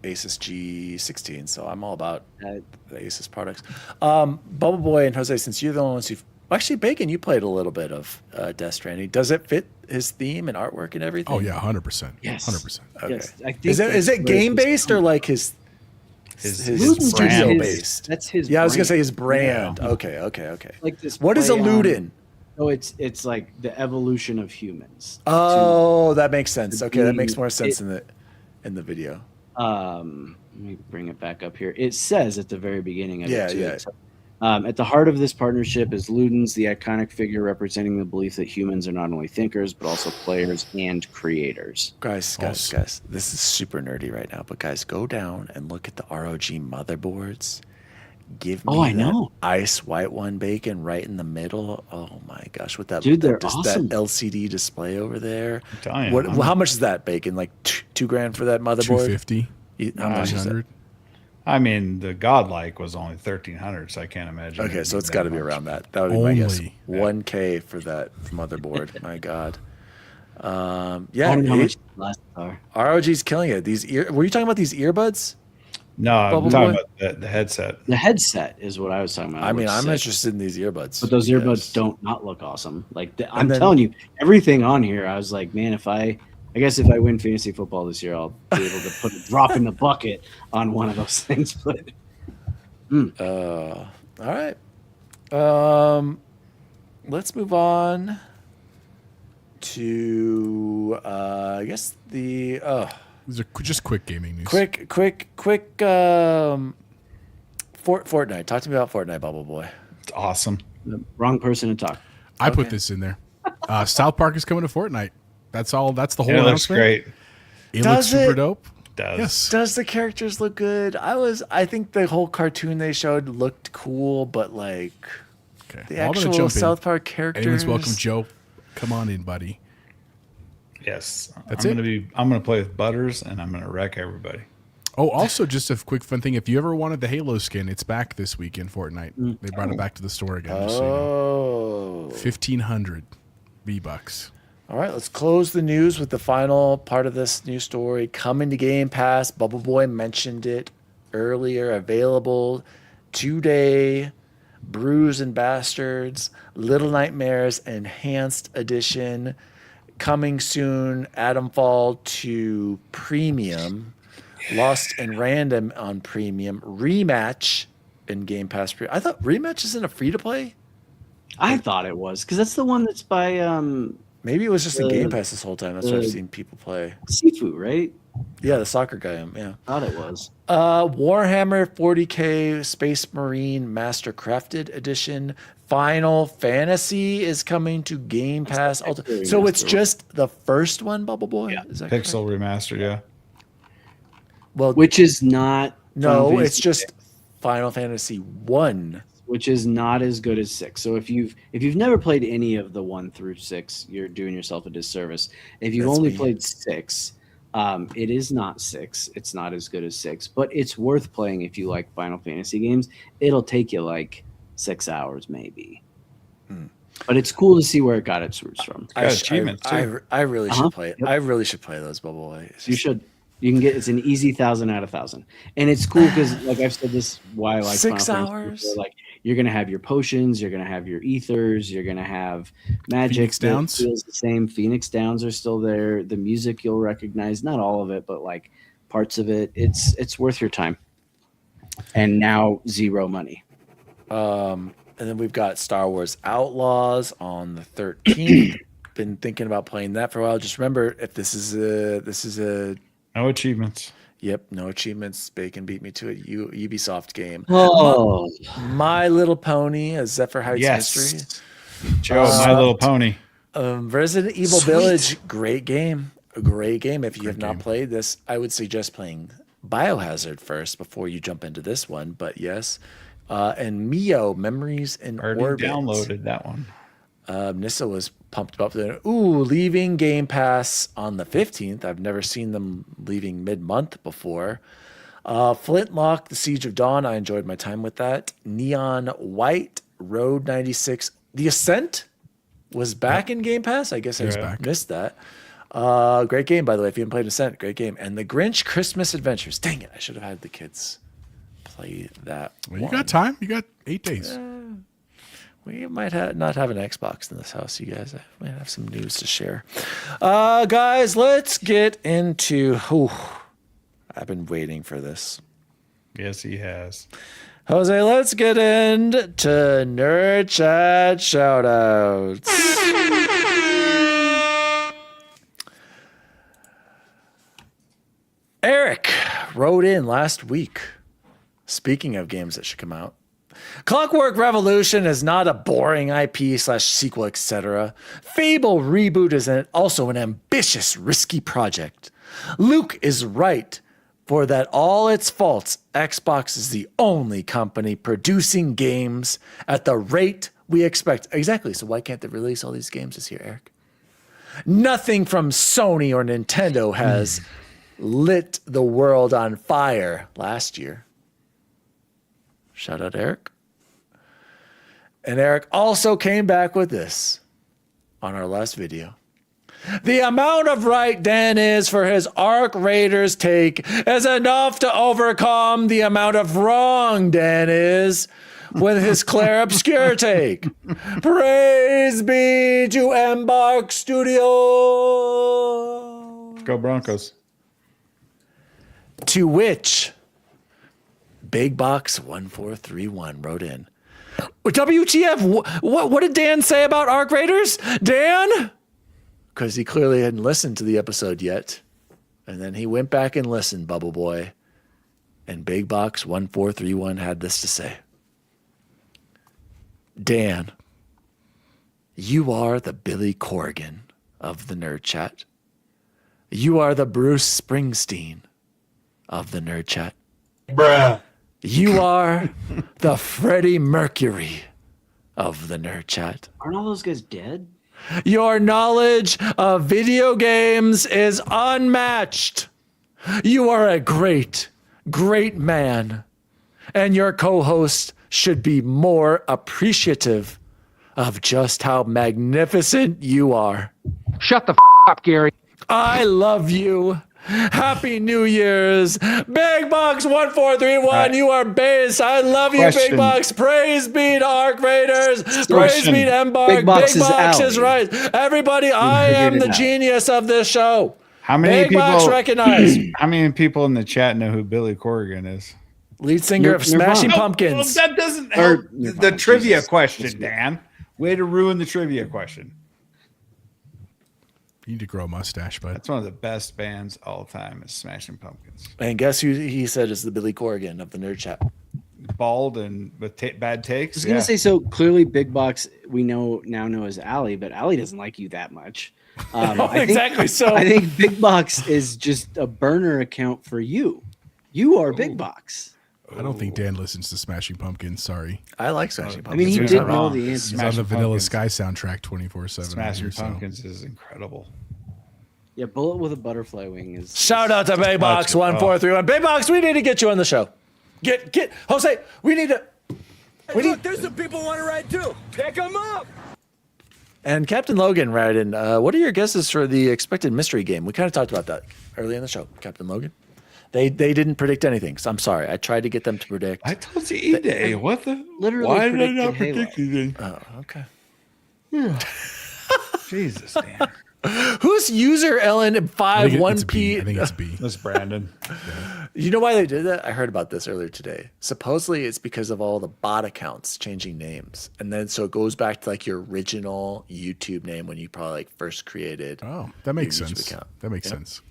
Speaker 1: Asus G16, so I'm all about
Speaker 6: uh,
Speaker 1: the Asus products. Bubbleboy and Jose, since you're the only ones who've actually, Bacon, you played a little bit of Death Stranding. Does it fit his theme and artwork and everything?
Speaker 2: Oh, yeah, 100%.
Speaker 6: Yes.
Speaker 2: 100%.
Speaker 1: Okay.
Speaker 6: yes, I think
Speaker 1: Is
Speaker 6: that's
Speaker 1: it
Speaker 6: where
Speaker 1: game
Speaker 6: it's
Speaker 1: based or
Speaker 6: coming
Speaker 1: like his
Speaker 6: Ludens
Speaker 3: brand
Speaker 6: is
Speaker 1: studio
Speaker 6: his-
Speaker 1: based?
Speaker 6: That's his.
Speaker 1: Yeah, I was gonna
Speaker 6: brand.
Speaker 1: say his brand.
Speaker 3: Yeah.
Speaker 1: Okay.
Speaker 6: Like this.
Speaker 1: What is a
Speaker 6: play on-
Speaker 1: Ludin?
Speaker 6: So it's like the evolution of humans.
Speaker 1: Oh, that makes sense.
Speaker 6: to
Speaker 1: Okay, that
Speaker 6: be-
Speaker 1: makes more sense
Speaker 6: it-
Speaker 1: in the video.
Speaker 6: Let me bring it back up here. It says at the very beginning of
Speaker 1: Yeah,
Speaker 6: it too.
Speaker 1: yeah.
Speaker 6: So, at the heart of this partnership is Ludens, the iconic figure representing the belief that humans are not only thinkers but also players and creators.
Speaker 1: Guys, this is super nerdy right now, but guys, go down and look at the ROG motherboards. Give me
Speaker 6: Oh, I
Speaker 1: that
Speaker 6: know.
Speaker 1: ice white one, Bacon, right in the middle. Oh my gosh, with that
Speaker 6: Dude, they're
Speaker 1: that
Speaker 6: awesome.
Speaker 1: LCD display over there.
Speaker 3: I'm telling you,
Speaker 1: What?
Speaker 3: I'm-
Speaker 1: How much is that, Bacon? Like $2,000 for that motherboard?
Speaker 2: $250,
Speaker 1: How much is it?
Speaker 2: $900.
Speaker 3: I mean, the Godlike was only 1,300, so I can't imagine.
Speaker 1: Okay,
Speaker 3: it'd
Speaker 1: so
Speaker 3: be
Speaker 1: it's got to
Speaker 3: that
Speaker 1: be
Speaker 3: much.
Speaker 1: around that. That would be my guess.
Speaker 2: Only.
Speaker 1: 1K for that motherboard. My God.
Speaker 6: I
Speaker 1: Yeah,
Speaker 6: don't know how much the glasses are.
Speaker 1: ROG's killing it. Were you talking about these earbuds?
Speaker 3: No, I'm
Speaker 1: Bubbleboy?
Speaker 3: talking about the headset.
Speaker 6: The headset is what I was talking about.
Speaker 1: I mean,
Speaker 6: Looks
Speaker 1: I'm
Speaker 6: sick.
Speaker 1: interested in these earbuds.
Speaker 6: But those earbuds
Speaker 1: Yes.
Speaker 6: don't not look awesome. Like I'm
Speaker 1: then-
Speaker 6: telling you, everything on here, I was like, man, I guess if I win fantasy football this year, I'll be able to put a drop in the bucket on one of those things. But
Speaker 1: All right. Let's move on to I guess the
Speaker 2: These are just quick gaming news.
Speaker 1: quick Fortnite. Talk to me about Fortnite, Bubbleboy.
Speaker 3: It's awesome.
Speaker 6: the wrong person to talk.
Speaker 2: I put this in there. South Park is coming to Fortnite. That's all. That's the whole
Speaker 3: It looks
Speaker 2: announcement.
Speaker 3: great.
Speaker 2: It
Speaker 1: Does
Speaker 2: looks super
Speaker 1: it?
Speaker 2: dope.
Speaker 3: Does.
Speaker 2: Yes.
Speaker 1: Does the characters look good? I think the whole cartoon they showed looked cool, but like
Speaker 2: Okay.
Speaker 1: the
Speaker 2: Well, I'm gonna
Speaker 1: actual
Speaker 2: jump in.
Speaker 1: South Park characters.
Speaker 2: Anyone's welcome, Joe. Come on in, buddy.
Speaker 3: Yes.
Speaker 2: That's
Speaker 3: I'm gonna play with Butters and I'm gonna wreck everybody.
Speaker 2: Oh, also, just a quick fun thing. If you ever wanted the Halo skin, it's back this week in Fortnite. They brought it back to the store again. Just so you know.
Speaker 1: Oh.
Speaker 2: 1,500 V-Bucks.
Speaker 1: All right, let's close the news with the final part of this news story. Coming to Game Pass. Bubbleboy mentioned it earlier. Available today. Brews and Bastards. Little Nightmares Enhanced Edition. Coming soon. Atomfall to Premium. Lost and Random on Premium. Rematch in Game Pass. I thought Rematch isn't a free-to-play.
Speaker 6: I thought it was because that's the one that's by
Speaker 1: Maybe it was just in Game
Speaker 6: The-
Speaker 1: Pass this whole time. That's what I've
Speaker 6: the-
Speaker 1: seen people play.
Speaker 6: Sifu, right?
Speaker 1: Yeah, the soccer guy. Yeah.
Speaker 6: Thought it was.
Speaker 1: Warhammer 40K Space Marine Master Crafted Edition. Final Fantasy is coming to Game Pass.
Speaker 6: Pixel
Speaker 1: So it's
Speaker 6: remaster.
Speaker 1: just the first one, Bubbleboy?
Speaker 3: Yeah.
Speaker 1: Is that correct?
Speaker 3: Pixel remastered, yeah.
Speaker 1: Well,
Speaker 6: Which is not.
Speaker 1: no,
Speaker 6: Final
Speaker 1: it's
Speaker 6: Fantasy
Speaker 1: just Final Fantasy 1
Speaker 6: which is not as good as 6. So if you've never played any of the 1 through 6, you're doing yourself a disservice. If you've
Speaker 1: That's
Speaker 6: only
Speaker 1: me.
Speaker 6: played 6, it is not 6. It's not as good as 6, but it's worth playing if you like Final Fantasy games. It'll take you like 6 hours maybe. But it's cool to see where it got its roots from.
Speaker 3: Got achievements, too.
Speaker 1: I really
Speaker 6: Uh-huh.
Speaker 1: should play it.
Speaker 6: Yep.
Speaker 1: I really should play those Bubbleboy. It's
Speaker 6: You
Speaker 1: just-
Speaker 6: should. You can get it's an easy 1,000 out of 1,000, and it's cool because like I've said this why I like
Speaker 1: 6
Speaker 6: Final Fantasy
Speaker 1: hours?
Speaker 6: before, like you're gonna have your potions, you're gonna have your ethers, you're gonna have magic.
Speaker 2: Phoenix
Speaker 6: that
Speaker 2: Downs?
Speaker 6: feels the same. Phoenix Downs are still there. The music you'll recognize, not all of it, but like parts of it. It's worth your time. And now 0 money.
Speaker 1: And then we've got Star Wars Outlaws on the 13th. Been thinking about playing that for a while. Just remember, if this is a
Speaker 3: No achievements.
Speaker 1: yep, no achievements. Bacon beat me to a Ubisoft game.
Speaker 6: Oh,
Speaker 1: My Little Pony, a Zephyr Heights mystery.
Speaker 3: Yes. Joe, My Little Pony.
Speaker 1: Resident Evil
Speaker 6: Sweet.
Speaker 1: Village, great game. A great game. If you have not
Speaker 2: game.
Speaker 1: played this, I would suggest playing Biohazard first before you jump into this one. But yes. And Mio, Memories in
Speaker 3: Already
Speaker 1: Orbit.
Speaker 3: downloaded that one.
Speaker 1: Nissa was pumped up there. Ooh, leaving Game Pass on the 15th. I've never seen them leaving mid-month before. Flintlock, The Siege of Dawn. I enjoyed my time with that. Neon White, Road 96. The Ascent was back in Game Pass. I guess I
Speaker 2: back.
Speaker 1: missed that. Great game, by the way. If you haven't played Ascent, great game. And The Grinch Christmas Adventures. Dang it, I should have had the kids play that.
Speaker 2: Well, you got time. You got 8 days.
Speaker 1: We might not have an Xbox in this house, you guys. I might have some news to share. Guys, let's get into... I've been waiting for this.
Speaker 3: Yes, he has.
Speaker 1: Jose, let's get into Nerd Chat Shoutouts. Eric wrote in last week. Speaking of games that should come out. Clockwork Revolution is not a boring IP/sequel, etc. Fable reboot is also an ambitious, risky project. Luke is right for that all its faults, Xbox is the only company producing games at the rate we expect. Exactly, so why can't they release all these games this year, Eric? Nothing from Sony or Nintendo has lit the world on fire last year. Shout out, Eric. And Eric also came back with this on our last video. The amount of right Dan is for his Arc Raiders take is enough to overcome the amount of wrong Dan is with his Claire Obscure take. Praise be to Embark Studios.
Speaker 3: Go Broncos.
Speaker 1: To which Big Box 1431 wrote in. WTF? What did Dan say about Arc Raiders? Dan? Because he clearly hadn't listened to the episode yet. And then he went back and listened, Bubbleboy. And Big Box 1431 had this to say. Dan, you are the Billy Corgan of the Nerd Chat. You are the Bruce Springsteen of the Nerd Chat.
Speaker 7: Bruh.
Speaker 1: You are the Freddie Mercury of the Nerd Chat.
Speaker 6: aren't all those guys dead?
Speaker 1: Your knowledge of video games is unmatched. You are a great, great man. And your co-host should be more appreciative of just how magnificent you are.
Speaker 7: Shut the up, Gary.
Speaker 1: I love you. Happy New Year's. Big Box 1431,
Speaker 3: Right.
Speaker 1: you are base. I love you, Big
Speaker 3: Question.
Speaker 1: Box. Praise be to Arc Raiders. Praise
Speaker 3: Question.
Speaker 1: be to Embark.
Speaker 6: Big Box is
Speaker 1: right. Everybody, I
Speaker 6: figured
Speaker 1: am
Speaker 6: it
Speaker 1: the
Speaker 6: out.
Speaker 1: genius of this show.
Speaker 3: How many
Speaker 1: Big Box
Speaker 3: people?
Speaker 1: recognized.
Speaker 3: How many people in the chat know who Billy Corgan is?
Speaker 1: Lead singer of
Speaker 6: Nirvana.
Speaker 1: Smashing
Speaker 6: No,
Speaker 1: Pumpkins.
Speaker 3: that doesn't
Speaker 6: Or
Speaker 3: help the
Speaker 6: Nirvana,
Speaker 3: trivia
Speaker 6: Jesus.
Speaker 3: question, Dan. Way to ruin the trivia question.
Speaker 2: You need to grow a mustache, bud.
Speaker 3: That's one of the best bands all time is Smashing Pumpkins.
Speaker 1: And guess who he said is the Billy Corgan of the Nerd Chat?
Speaker 3: Bald and with bad takes.
Speaker 6: I was gonna say, so clearly Big Box we now know as Allie, but Allie doesn't like you that much. I think-
Speaker 1: Exactly so.
Speaker 6: I think Big Box is just a burner account for you. You are Big Box.
Speaker 2: I don't think Dan listens to Smashing Pumpkins. Sorry.
Speaker 1: I like Smashing
Speaker 6: I mean,
Speaker 1: Pumpkins.
Speaker 6: he
Speaker 3: You're
Speaker 6: did
Speaker 3: not
Speaker 6: know
Speaker 3: wrong.
Speaker 6: the answer.
Speaker 2: He's on the
Speaker 3: Smashing
Speaker 2: Vanilla
Speaker 3: Pumpkins.
Speaker 2: Sky soundtrack 24/7.
Speaker 3: Smashing
Speaker 2: so.
Speaker 3: Pumpkins is incredible.
Speaker 6: Yeah, Bullet with a Butterfly Wing is.
Speaker 1: Shout out to Big Box
Speaker 3: Oh.
Speaker 1: 1431. Big Box, we need to get you on the show. Get Jose. We need to.
Speaker 8: There's some people want to ride too. Pick them up.
Speaker 1: And Captain Logan, right? And what are your guesses for the expected mystery game? We kind of talked about that early in the show, Captain Logan. They didn't predict anything, so I'm sorry. I tried to get them to predict.
Speaker 3: I told you E-Day. What the?
Speaker 6: Literally
Speaker 3: Why did I
Speaker 6: predicted
Speaker 3: not
Speaker 6: Halo.
Speaker 3: predict anything?
Speaker 1: Oh, okay.
Speaker 3: Jesus, Dan.
Speaker 1: Who's user Ellen
Speaker 2: I think
Speaker 1: 51P?
Speaker 2: I think it's B.
Speaker 3: That's Brandon.
Speaker 1: You know why they did that? I heard about this earlier today. Supposedly it's because of all the bot accounts changing names. And then so it goes back to like your original YouTube name when you probably like first created.
Speaker 2: Oh, that makes
Speaker 1: your YouTube
Speaker 2: sense.
Speaker 1: account.
Speaker 2: That makes sense.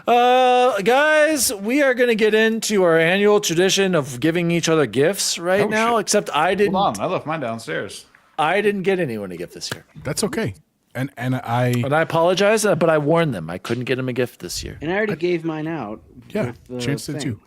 Speaker 1: Guys, we are going to get into our annual tradition of giving each other gifts right
Speaker 3: Oh,
Speaker 1: now,
Speaker 3: shit.
Speaker 1: except I didn't
Speaker 3: Hold on. I left mine downstairs.
Speaker 1: get anyone a gift this year.
Speaker 2: That's okay. And I
Speaker 1: And I apologize, but I warned them. I couldn't get them a gift this year.
Speaker 6: And I already gave mine out.
Speaker 2: yeah,
Speaker 6: with the
Speaker 2: Chance did
Speaker 6: thing.
Speaker 2: too.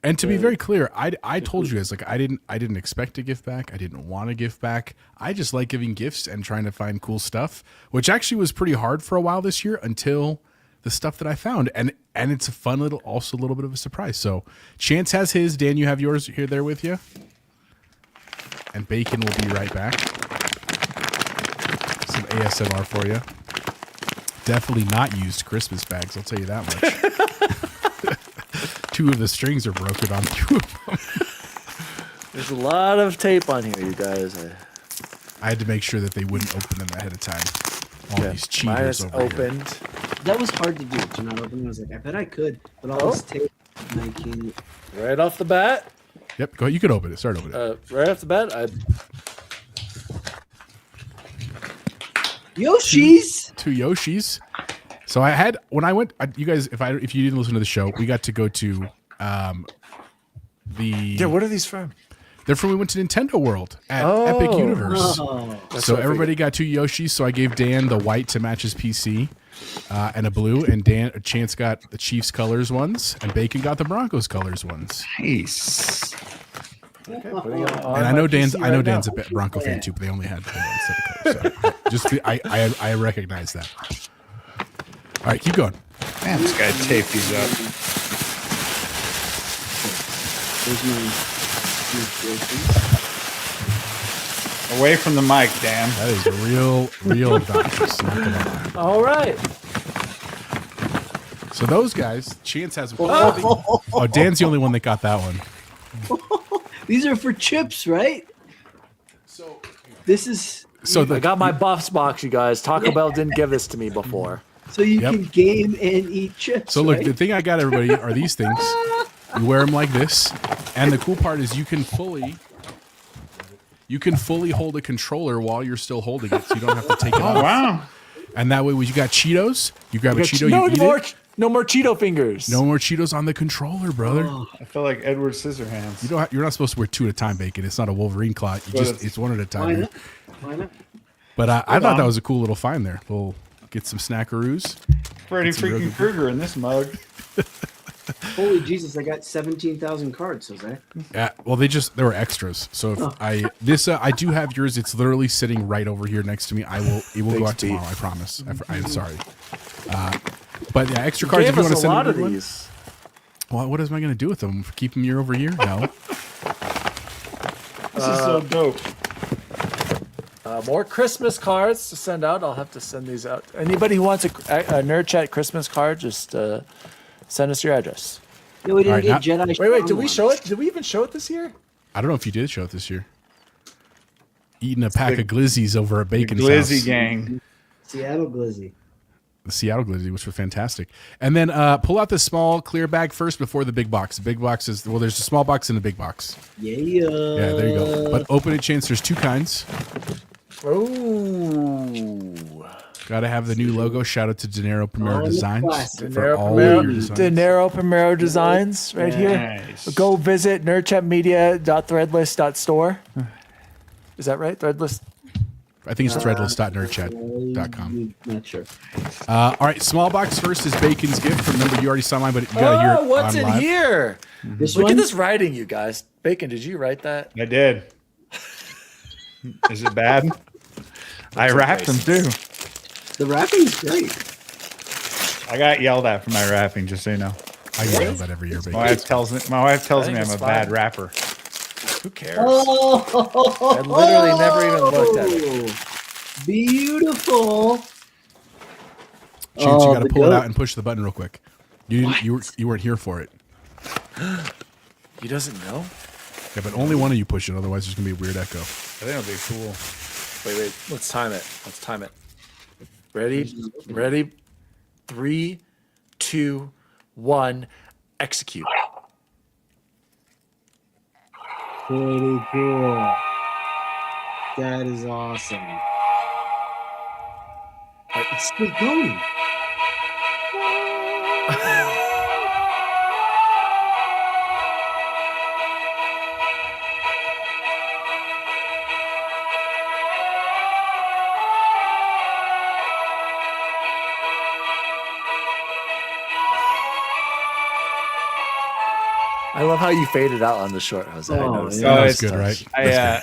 Speaker 2: And to be very clear, I told you guys like I didn't expect to give back. I didn't want to give back. I just like giving gifts and trying to find cool stuff, which actually was pretty hard for a while this year until the stuff that I found. And it's a fun little bit of a surprise. So Chance has his. Dan, you have yours here there with you. And Bacon will be right back. Some ASMR for you. Definitely not used Christmas bags, I'll tell you that much. 2 of the strings are broken on 2 of them.
Speaker 1: There's a lot of tape on here, you guys.
Speaker 2: I had to make sure that they wouldn't open them ahead of time. All these
Speaker 1: Mine
Speaker 2: cheaters
Speaker 1: is
Speaker 2: over here.
Speaker 1: opened.
Speaker 6: That was hard to do. To not open it. I was like, I bet I could, but all this tape, and I can't.
Speaker 1: Right off the bat.
Speaker 2: Yep, go ahead. You can open it. Start opening it.
Speaker 1: Right off the bat,
Speaker 6: Yoshi's.
Speaker 2: 2 Yoshis. So I had when I went. You guys, if you didn't listen to the show, we got to go to the.
Speaker 1: Yeah, what are these from?
Speaker 2: They're from we went to Nintendo World at Epic Universe.
Speaker 6: Oh,
Speaker 2: So everybody got 2 Yoshis. So I gave Dan the white to match his PC, and a blue, and Chance got the Chiefs colors ones, and Bacon got the Broncos colors ones.
Speaker 3: Nice.
Speaker 2: And I know Dan's a Bronco fan too, but they only had the one set of colors. So I recognize that. All right, keep going.
Speaker 3: Man, this guy taped these up.
Speaker 6: there's my Yoshi's.
Speaker 3: Away from the mic, Dan.
Speaker 2: That is real obnoxious. Not gonna lie.
Speaker 1: All right.
Speaker 2: So those guys, Chance has. Oh, Dan's the only one that got that one.
Speaker 6: These are for chips, right?
Speaker 2: So
Speaker 6: This is
Speaker 2: So
Speaker 1: I got my Buffs box, you guys. Taco Bell didn't give this to me before.
Speaker 6: so you
Speaker 2: Yep.
Speaker 6: can game and eat chips.
Speaker 2: So look,
Speaker 6: right?
Speaker 2: the thing I got everybody are these things. You wear them like this, and the cool part is you can fully hold a controller while you're still holding it, so you don't have to take it off.
Speaker 3: Wow.
Speaker 2: And that way, when you got Cheetos, you grab a Cheeto,
Speaker 1: no
Speaker 2: you eat
Speaker 1: more,
Speaker 2: it.
Speaker 1: no more Cheeto fingers.
Speaker 2: No more Cheetos on the controller, brother.
Speaker 3: I feel like Edward Scissorhands.
Speaker 2: You're not supposed to wear 2 at a time, Bacon. It's not a Wolverine clot. It's 1 at a
Speaker 6: Why
Speaker 2: time.
Speaker 6: not? Why not?
Speaker 2: But I thought
Speaker 3: on.
Speaker 2: that was a cool little find there. We'll get some snackaroos.
Speaker 3: Freddy
Speaker 2: It's a real
Speaker 3: freaking
Speaker 2: good-
Speaker 3: Krueger in this mug.
Speaker 6: Holy Jesus! I got 17,000 cards, Jose.
Speaker 2: Yeah, well, there were extras. So if I do have yours. It's literally sitting right over here next to me. It will go out tomorrow. I promise. I'm sorry. But yeah, extra cards. If
Speaker 1: Gave
Speaker 2: you want
Speaker 1: us
Speaker 2: to
Speaker 1: a
Speaker 2: send
Speaker 1: lot of
Speaker 2: everyone.
Speaker 1: these.
Speaker 2: Well, what am I going to do with them? Keep them year over year? No.
Speaker 3: This is so dope.
Speaker 1: More Christmas cards to send out. I'll have to send these out. Anybody who wants a Nerd Chat Christmas card, just send us your address.
Speaker 6: No, we didn't
Speaker 2: All right,
Speaker 6: get Jedi.
Speaker 1: Wait, did
Speaker 6: Strong
Speaker 1: we
Speaker 6: ones.
Speaker 1: show it? Did we even show it this year?
Speaker 2: I don't know if you did show it this year. Eating a pack of glizzies over at Bacon's
Speaker 3: Glizzy
Speaker 2: house.
Speaker 3: gang.
Speaker 6: Seattle Glizzy.
Speaker 2: The Seattle glizzy, which was fantastic. And then pull out the small clear bag first before the big box. The big box is, well, there's a small box and a big box.
Speaker 6: Yeah.
Speaker 2: Yeah, there you go. But open it, Chance. There's 2 kinds.
Speaker 1: Ooh.
Speaker 2: Got to have the new logo. Shout out to Dinero Primero
Speaker 6: Oh, the
Speaker 2: Designs
Speaker 6: classic.
Speaker 2: for
Speaker 1: Dinero
Speaker 2: all
Speaker 1: Primero,
Speaker 2: of your designs.
Speaker 1: Dinero Primero Designs right here.
Speaker 3: Nice.
Speaker 1: Go visit nerdchatmedia.threadless.store. Is that right? Threadless?
Speaker 2: I think it's threadless.nerdchat.com.
Speaker 6: Not sure.
Speaker 2: All right, small box first is Bacon's gift. Remember, you already saw mine, but you gotta hear it
Speaker 1: what's
Speaker 2: on
Speaker 1: in
Speaker 2: live.
Speaker 1: here?
Speaker 6: This
Speaker 1: Look
Speaker 6: one?
Speaker 1: at this writing, you guys. Bacon, did you write that?
Speaker 3: I did. Is it bad? I wrapped them too.
Speaker 6: The wrapping's great.
Speaker 3: I got yelled at for my rapping, just so you know.
Speaker 2: I yell that every year, Bacon.
Speaker 3: My wife tells me
Speaker 1: think
Speaker 3: I'm
Speaker 1: it's
Speaker 3: a
Speaker 1: fine.
Speaker 3: bad rapper.
Speaker 1: Who cares?
Speaker 6: Oh,
Speaker 1: I literally never even looked at it.
Speaker 6: Beautiful.
Speaker 2: Chance, you got to
Speaker 6: the
Speaker 2: pull it
Speaker 6: goat.
Speaker 2: out and push the button real quick. You weren't here for it.
Speaker 1: He doesn't know?
Speaker 2: Yeah, but only one of you push it. Otherwise, there's gonna be a weird echo.
Speaker 3: I think it'll be cool.
Speaker 1: Wait. Let's time it. Ready? Ready? 3, 2, 1. Execute.
Speaker 6: Pretty cool. That is awesome. It's still going.
Speaker 1: I love how you faded out on the short, Jose. I
Speaker 6: Oh,
Speaker 1: noticed
Speaker 6: yeah.
Speaker 1: that.
Speaker 2: That's good, right?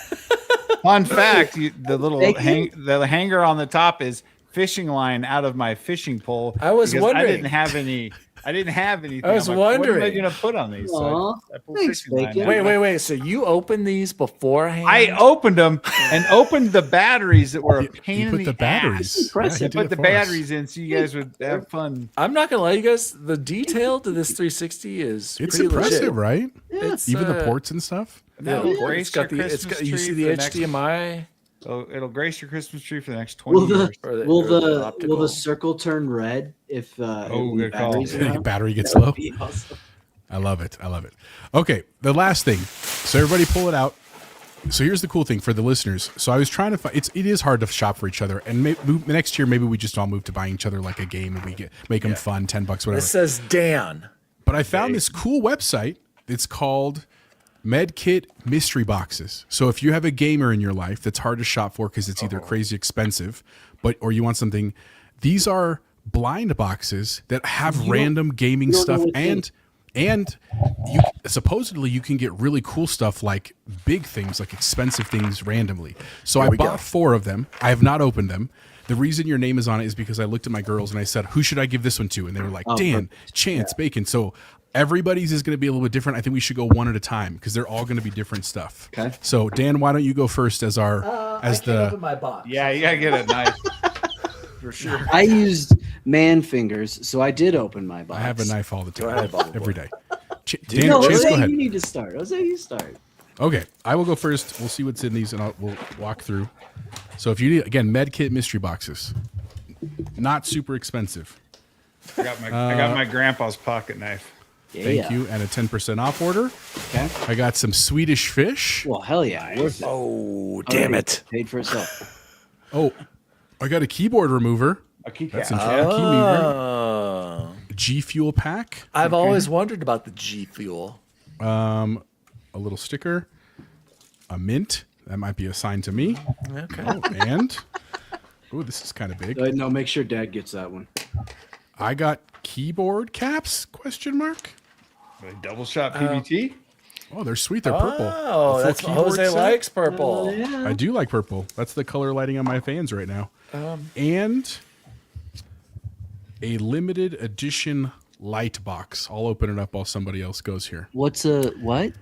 Speaker 3: Fun fact: the little
Speaker 6: Thank you.
Speaker 3: the hanger on the top is fishing line out of my fishing pole.
Speaker 1: I was
Speaker 3: because
Speaker 1: wondering.
Speaker 3: I didn't have any. I didn't have anything.
Speaker 1: I was
Speaker 3: I'm like, what am I
Speaker 1: wondering.
Speaker 3: going to put on these? So
Speaker 6: Aw,
Speaker 3: I pulled
Speaker 6: thanks,
Speaker 3: fishing line
Speaker 6: Bacon.
Speaker 3: out.
Speaker 1: Wait. So you opened these beforehand?
Speaker 3: I opened them and opened the batteries that were a pain
Speaker 2: You
Speaker 3: in
Speaker 2: put
Speaker 3: the
Speaker 2: the batteries.
Speaker 3: ass.
Speaker 6: Impressive.
Speaker 2: Yeah,
Speaker 3: I
Speaker 2: he did
Speaker 3: put
Speaker 2: it
Speaker 3: the
Speaker 2: for us.
Speaker 3: batteries in so you guys would have fun.
Speaker 1: I'm not gonna lie, you guys. The detail to this 360 is
Speaker 2: It's
Speaker 1: pretty
Speaker 2: impressive,
Speaker 1: legit.
Speaker 2: right?
Speaker 1: It's,
Speaker 2: Even the ports and stuff.
Speaker 1: Yeah,
Speaker 3: It'll
Speaker 1: of course.
Speaker 3: grace
Speaker 1: It's got
Speaker 3: your
Speaker 1: the. It's
Speaker 3: Christmas
Speaker 1: got. You
Speaker 3: tree
Speaker 1: see
Speaker 3: for
Speaker 1: the
Speaker 3: the next-
Speaker 1: HDMI.
Speaker 3: It'll grace your Christmas tree for the next 20
Speaker 6: Will the
Speaker 3: years.
Speaker 1: Or the-
Speaker 6: will
Speaker 1: or the
Speaker 6: the
Speaker 1: optical.
Speaker 6: will the circle turn red if
Speaker 3: Oh,
Speaker 6: if
Speaker 3: good call.
Speaker 6: batteries are
Speaker 2: Your
Speaker 6: out?
Speaker 2: battery gets
Speaker 6: That would
Speaker 2: low.
Speaker 6: be awesome.
Speaker 2: I love it. Okay, the last thing. So everybody pull it out. So here's the cool thing for the listeners. So I was trying to find. It is hard to shop for each other, and next year maybe we just all move to buying each other like a game, and we make them fun, $10, whatever.
Speaker 1: It says Dan.
Speaker 2: But I found this cool website. It's called MedKit Mystery Boxes. So if you have a gamer in your life that's hard to shop for because it's either crazy expensive, or you want something, these are blind boxes that have random gaming
Speaker 6: don't know
Speaker 2: stuff
Speaker 6: what
Speaker 2: and you supposedly you can get really cool stuff like big things, like expensive things randomly. So I bought 4 of them. I have not opened them. The reason your name is on it is because I looked at my girls and I said, who should I give this one to? And they were like, Dan, Chance, Bacon. So everybody's is going to be a little bit different. I think we should go one at a time because they're all going to be different stuff.
Speaker 6: Okay.
Speaker 2: So Dan, why don't you go first as our
Speaker 1: my box.
Speaker 3: Yeah, you gotta get a knife for sure.
Speaker 6: I used man fingers, so I did open my box.
Speaker 2: I have a knife all the time,
Speaker 1: ahead, Bubbleboy.
Speaker 2: every day.
Speaker 6: No,
Speaker 2: Dan, Chance,
Speaker 6: Jose,
Speaker 2: go ahead.
Speaker 6: you need to start. Jose, you start.
Speaker 2: Okay, I will go first. We'll see what's in these, and we'll walk through. So if you need, again, MedKit mystery boxes, not super expensive.
Speaker 3: I got my grandpa's pocket knife.
Speaker 6: Yeah.
Speaker 2: Thank you, and a 10% off order.
Speaker 6: Okay.
Speaker 2: I got some Swedish fish.
Speaker 6: Well, hell yeah. Worth it.
Speaker 1: Oh, damn
Speaker 6: Already
Speaker 1: it.
Speaker 6: Paid for itself.
Speaker 2: Oh, I got a keyboard remover.
Speaker 3: A keycap.
Speaker 2: That's some key remover.
Speaker 1: Oh.
Speaker 2: G Fuel pack.
Speaker 1: I've always wondered about the G Fuel.
Speaker 2: A little sticker. A mint. That might be assigned to me.
Speaker 1: Okay.
Speaker 2: Oh, and this is kind of big.
Speaker 6: No, make sure Dad gets that one.
Speaker 2: I got keyboard caps? Question mark.
Speaker 3: A double shot PBT.
Speaker 2: Oh, they're sweet. They're purple.
Speaker 1: Oh,
Speaker 2: A full
Speaker 1: that's what
Speaker 2: keyboard
Speaker 1: Jose
Speaker 2: set.
Speaker 1: likes purple.
Speaker 6: Yeah.
Speaker 2: I do like purple. That's the color lighting on my fans right now. And a limited edition light box. I'll open it up while somebody else goes here.
Speaker 6: What's what?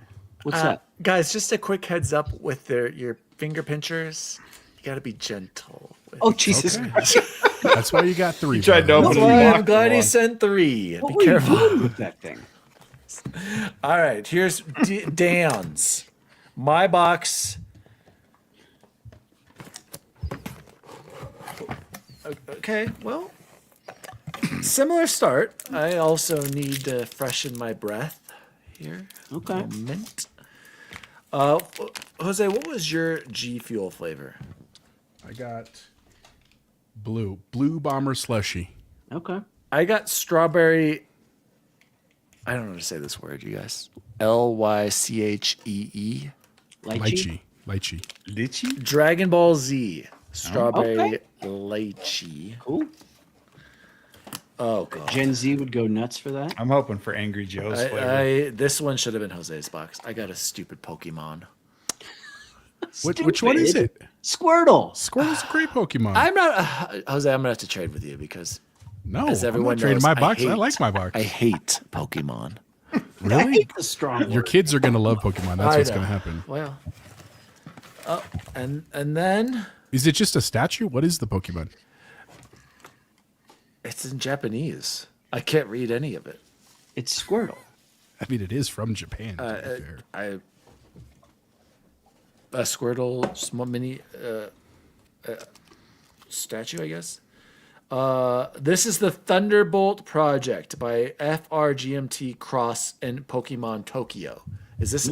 Speaker 6: What's that?
Speaker 1: Guys, just a quick heads up with your finger pinchers. You got to be gentle.
Speaker 6: Oh, Jesus.
Speaker 2: Okay.
Speaker 6: Christ.
Speaker 2: That's why you got 3.
Speaker 3: tried to
Speaker 2: brother.
Speaker 3: open
Speaker 1: That's
Speaker 3: it.
Speaker 1: why I'm
Speaker 3: Walk
Speaker 1: glad he
Speaker 3: along.
Speaker 1: sent 3.
Speaker 6: What
Speaker 1: Be
Speaker 6: were you
Speaker 1: careful.
Speaker 6: doing with that thing?
Speaker 1: All right, here's Dan's. My box. Okay, well, similar start. I also need to freshen my breath here.
Speaker 6: Okay.
Speaker 1: Mint. Jose, what was your G Fuel flavor?
Speaker 2: I got blue bomber slushy.
Speaker 6: Okay.
Speaker 1: I got strawberry. I don't know how to say this word, you guys. Lychee.
Speaker 6: Lychee.
Speaker 2: Lychee.
Speaker 3: Litchi?
Speaker 1: Dragon Ball Z. Strawberry lychee.
Speaker 6: Cool.
Speaker 1: Oh god.
Speaker 6: Gen Z would go nuts for that.
Speaker 3: I'm hoping for Angry Joe's flavor.
Speaker 1: This one should have been Jose's box. I got a stupid Pokemon.
Speaker 2: Which one is it?
Speaker 6: Squirtle.
Speaker 2: Squirtle's a great Pokemon.
Speaker 1: I'm not Jose. I'm gonna have to trade with you because
Speaker 2: no,
Speaker 1: as
Speaker 2: I'm
Speaker 1: everyone
Speaker 2: not trading
Speaker 1: knows,
Speaker 2: my box. I
Speaker 1: hate-
Speaker 2: like my box.
Speaker 1: I hate Pokemon.
Speaker 6: I
Speaker 2: Really?
Speaker 6: hate the strong
Speaker 2: Your
Speaker 6: word.
Speaker 2: kids are gonna love Pokemon. That's
Speaker 1: I
Speaker 2: what's
Speaker 1: know.
Speaker 2: gonna happen.
Speaker 1: Well, oh, and then
Speaker 2: Is it just a statue? What is the Pokemon?
Speaker 1: it's in Japanese. I can't read any of it.
Speaker 6: It's Squirtle.
Speaker 2: I mean, it is from Japan. To be fair.
Speaker 1: A Squirtle small mini statue, I guess. This is the Thunderbolt Project by FRGMT Cross and Pokemon Tokyo. Is this?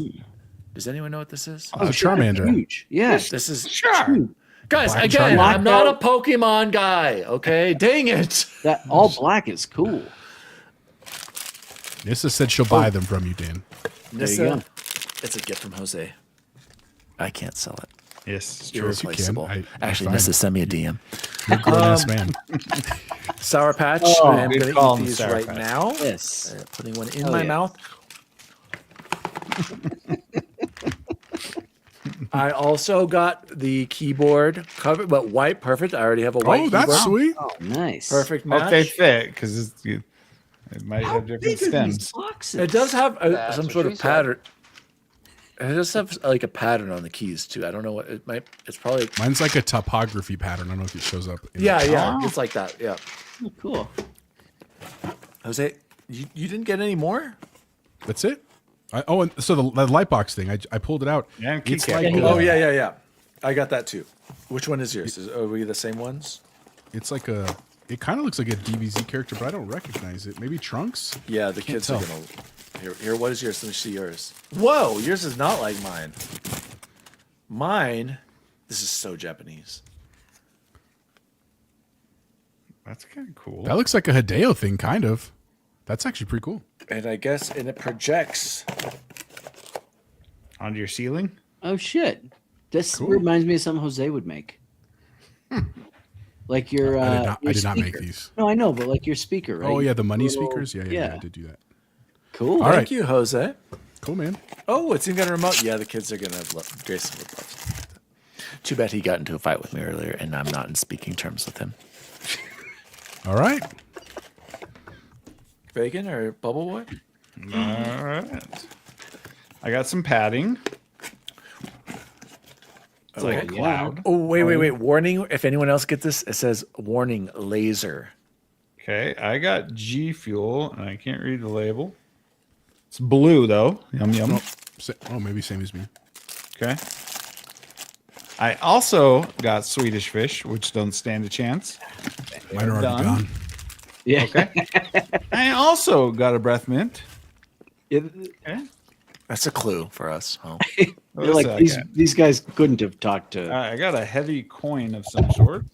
Speaker 1: Does anyone know what this is?
Speaker 2: Oh, Charmander.
Speaker 6: Huge. Yes.
Speaker 1: This is
Speaker 3: Sure.
Speaker 1: guys.
Speaker 2: Black
Speaker 1: Again,
Speaker 2: Charmander.
Speaker 1: I'm not a Pokemon guy. Okay, dang it.
Speaker 6: That all black is cool.
Speaker 2: Nissa said she'll buy them from you, Dan.
Speaker 1: Nissa,
Speaker 6: go.
Speaker 1: it's a gift from Jose. I can't sell it.
Speaker 3: Yes, it's true.
Speaker 2: Yes, you can.
Speaker 1: Irreplaceable. Actually,
Speaker 2: fine.
Speaker 1: Nissa, send me a DM.
Speaker 2: You're a grown ass man.
Speaker 1: Sour Patch.
Speaker 3: Oh,
Speaker 1: I am
Speaker 3: good
Speaker 1: going to
Speaker 3: call
Speaker 1: eat
Speaker 3: on
Speaker 1: these
Speaker 3: Sour
Speaker 1: right
Speaker 3: Patch.
Speaker 1: now.
Speaker 6: Yes.
Speaker 1: Putting one in
Speaker 6: Hell
Speaker 1: my
Speaker 6: yeah.
Speaker 1: mouth. I also got the keyboard cover, but white, perfect. I already have a white
Speaker 2: Oh, that's
Speaker 1: keyboard.
Speaker 2: sweet.
Speaker 6: Oh, nice.
Speaker 1: Perfect
Speaker 3: Hope they
Speaker 1: match.
Speaker 3: fit because it might
Speaker 6: How
Speaker 3: have different
Speaker 6: big are
Speaker 3: stems.
Speaker 6: these boxes?
Speaker 1: It does have
Speaker 7: That's
Speaker 1: some
Speaker 7: what
Speaker 1: sort
Speaker 7: she
Speaker 1: of
Speaker 7: said.
Speaker 1: pattern. It does have like a pattern on the keys too. I don't know what it might. It's probably
Speaker 2: Mine's like a topography pattern. I don't know if it shows up. in
Speaker 1: yeah,
Speaker 2: the-
Speaker 1: yeah. It's like that. Yeah.
Speaker 6: Oh, cool.
Speaker 1: Jose, you didn't get any more?
Speaker 2: That's it. And so the light box thing, I pulled it out.
Speaker 3: Yeah, and
Speaker 2: It's
Speaker 3: keycap.
Speaker 2: like
Speaker 1: Oh yeah. I got that too. Which one is yours? Are we the same ones?
Speaker 2: It's like a. It kind of looks like a DBZ character, but I don't recognize it. Maybe Trunks.
Speaker 1: Yeah, the kids are
Speaker 2: tell.
Speaker 1: gonna. Here, what is yours? Let me see yours. Whoa, yours is not like mine. Mine, this is so Japanese.
Speaker 3: That's kind of cool.
Speaker 2: That looks like a Hideo thing, kind of. That's actually pretty cool.
Speaker 1: And I guess, and it projects.
Speaker 3: Onto your ceiling?
Speaker 6: Oh shit! This
Speaker 2: Cool.
Speaker 6: reminds me of something Jose would make. Like your.
Speaker 2: I
Speaker 6: your
Speaker 2: did not make
Speaker 6: speaker.
Speaker 2: these.
Speaker 6: No, I know, but like your speaker, right?
Speaker 2: Oh yeah, the money
Speaker 6: Little-
Speaker 2: speakers. Yeah, I did do that.
Speaker 6: Cool.
Speaker 2: All
Speaker 1: Thank
Speaker 2: right.
Speaker 1: you, Jose.
Speaker 2: Cool, man.
Speaker 1: Oh, it's even got a remote. Yeah, the kids are gonna love Grayson would love it. Too bad he got into a fight with me earlier, and I'm not in speaking terms with him.
Speaker 2: All right.
Speaker 1: Bacon or Bubbleboy?
Speaker 3: All right. I got some padding. It's like a
Speaker 1: Okay.
Speaker 3: cloud.
Speaker 1: Oh, wait. Warning, if anyone else gets this, it says warning, laser.
Speaker 3: Okay, I got G Fuel, and I can't read the label. It's blue, though. Yum, yum.
Speaker 2: Maybe same as me.
Speaker 3: Okay. I also got Swedish Fish, which don't stand a chance.
Speaker 2: Mine are already
Speaker 3: Done.
Speaker 2: gone.
Speaker 6: Yeah.
Speaker 3: I also got a Breath Mint. Okay.
Speaker 1: That's a clue for us. Huh?
Speaker 3: What
Speaker 6: They're
Speaker 3: else
Speaker 6: like
Speaker 3: I
Speaker 6: these.
Speaker 3: got?
Speaker 6: These guys couldn't have talked to.
Speaker 3: I got a heavy coin of some sort.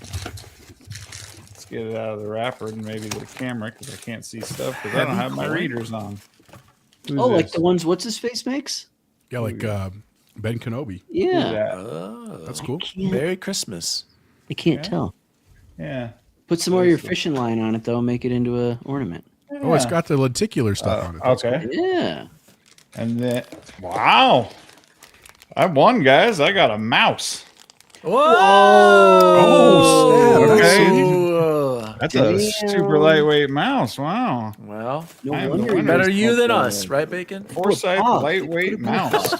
Speaker 3: Let's get it out of the wrapper and maybe the camera because I can't see stuff because I don't
Speaker 2: Heavy
Speaker 3: have my
Speaker 2: coin?
Speaker 3: readers on. Who's
Speaker 6: Oh, like
Speaker 3: this?
Speaker 6: the ones. What's his face makes?
Speaker 2: Yeah, like Ben Kenobi.
Speaker 3: Who's
Speaker 6: Yeah.
Speaker 3: that?
Speaker 1: Oh,
Speaker 2: That's cool.
Speaker 1: Merry Christmas.
Speaker 6: I can't tell.
Speaker 3: Yeah.
Speaker 6: Put some more of your fishing line on it though. Make it into a ornament.
Speaker 2: Oh, it's got the lenticular stuff on it. That's
Speaker 3: Okay.
Speaker 6: Yeah.
Speaker 3: And then, wow. I won, guys. I got a mouse.
Speaker 1: Whoa!
Speaker 2: Oh, snap. That's
Speaker 3: Okay.
Speaker 2: sweet.
Speaker 3: That's a super lightweight mouse. Wow.
Speaker 1: Well,
Speaker 6: No
Speaker 3: I am the
Speaker 6: wonder.
Speaker 3: winner.
Speaker 1: better you than us, right, Bacon?
Speaker 3: Foresight
Speaker 6: Oh,
Speaker 3: lightweight mouse.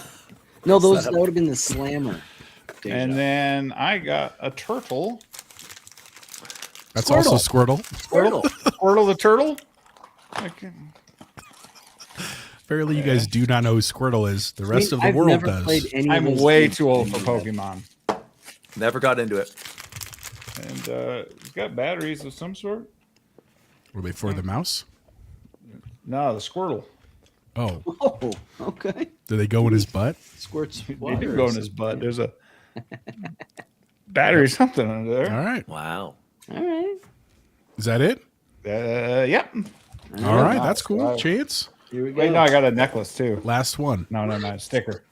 Speaker 6: No, those that would have been the slammer.
Speaker 3: And then I got a turtle.
Speaker 2: That's also Squirtle.
Speaker 1: Squirtle.
Speaker 3: Squirtle the turtle. Okay.
Speaker 2: Apparently, you guys do not know who Squirtle is. The rest of the
Speaker 6: I've
Speaker 2: world
Speaker 6: never
Speaker 2: does.
Speaker 6: played any
Speaker 3: I'm
Speaker 6: of those
Speaker 3: way
Speaker 6: games.
Speaker 3: too old for Pokemon.
Speaker 1: Never got into it.
Speaker 3: And it's got batteries of some sort.
Speaker 2: Were they for the mouse?
Speaker 3: No, the Squirtle.
Speaker 2: Oh,
Speaker 6: Oh, okay.
Speaker 2: do they go in his butt?
Speaker 6: Squirts
Speaker 3: He
Speaker 6: water.
Speaker 3: did go in his butt. There's a battery something under there.
Speaker 2: All right.
Speaker 1: Wow.
Speaker 6: All right.
Speaker 2: Is that it?
Speaker 3: Yep.
Speaker 2: All right. That's cool.
Speaker 3: Wow.
Speaker 2: Chance.
Speaker 6: Here we go.
Speaker 3: Wait, no, I got a necklace too.
Speaker 2: Last one.
Speaker 3: No, sticker.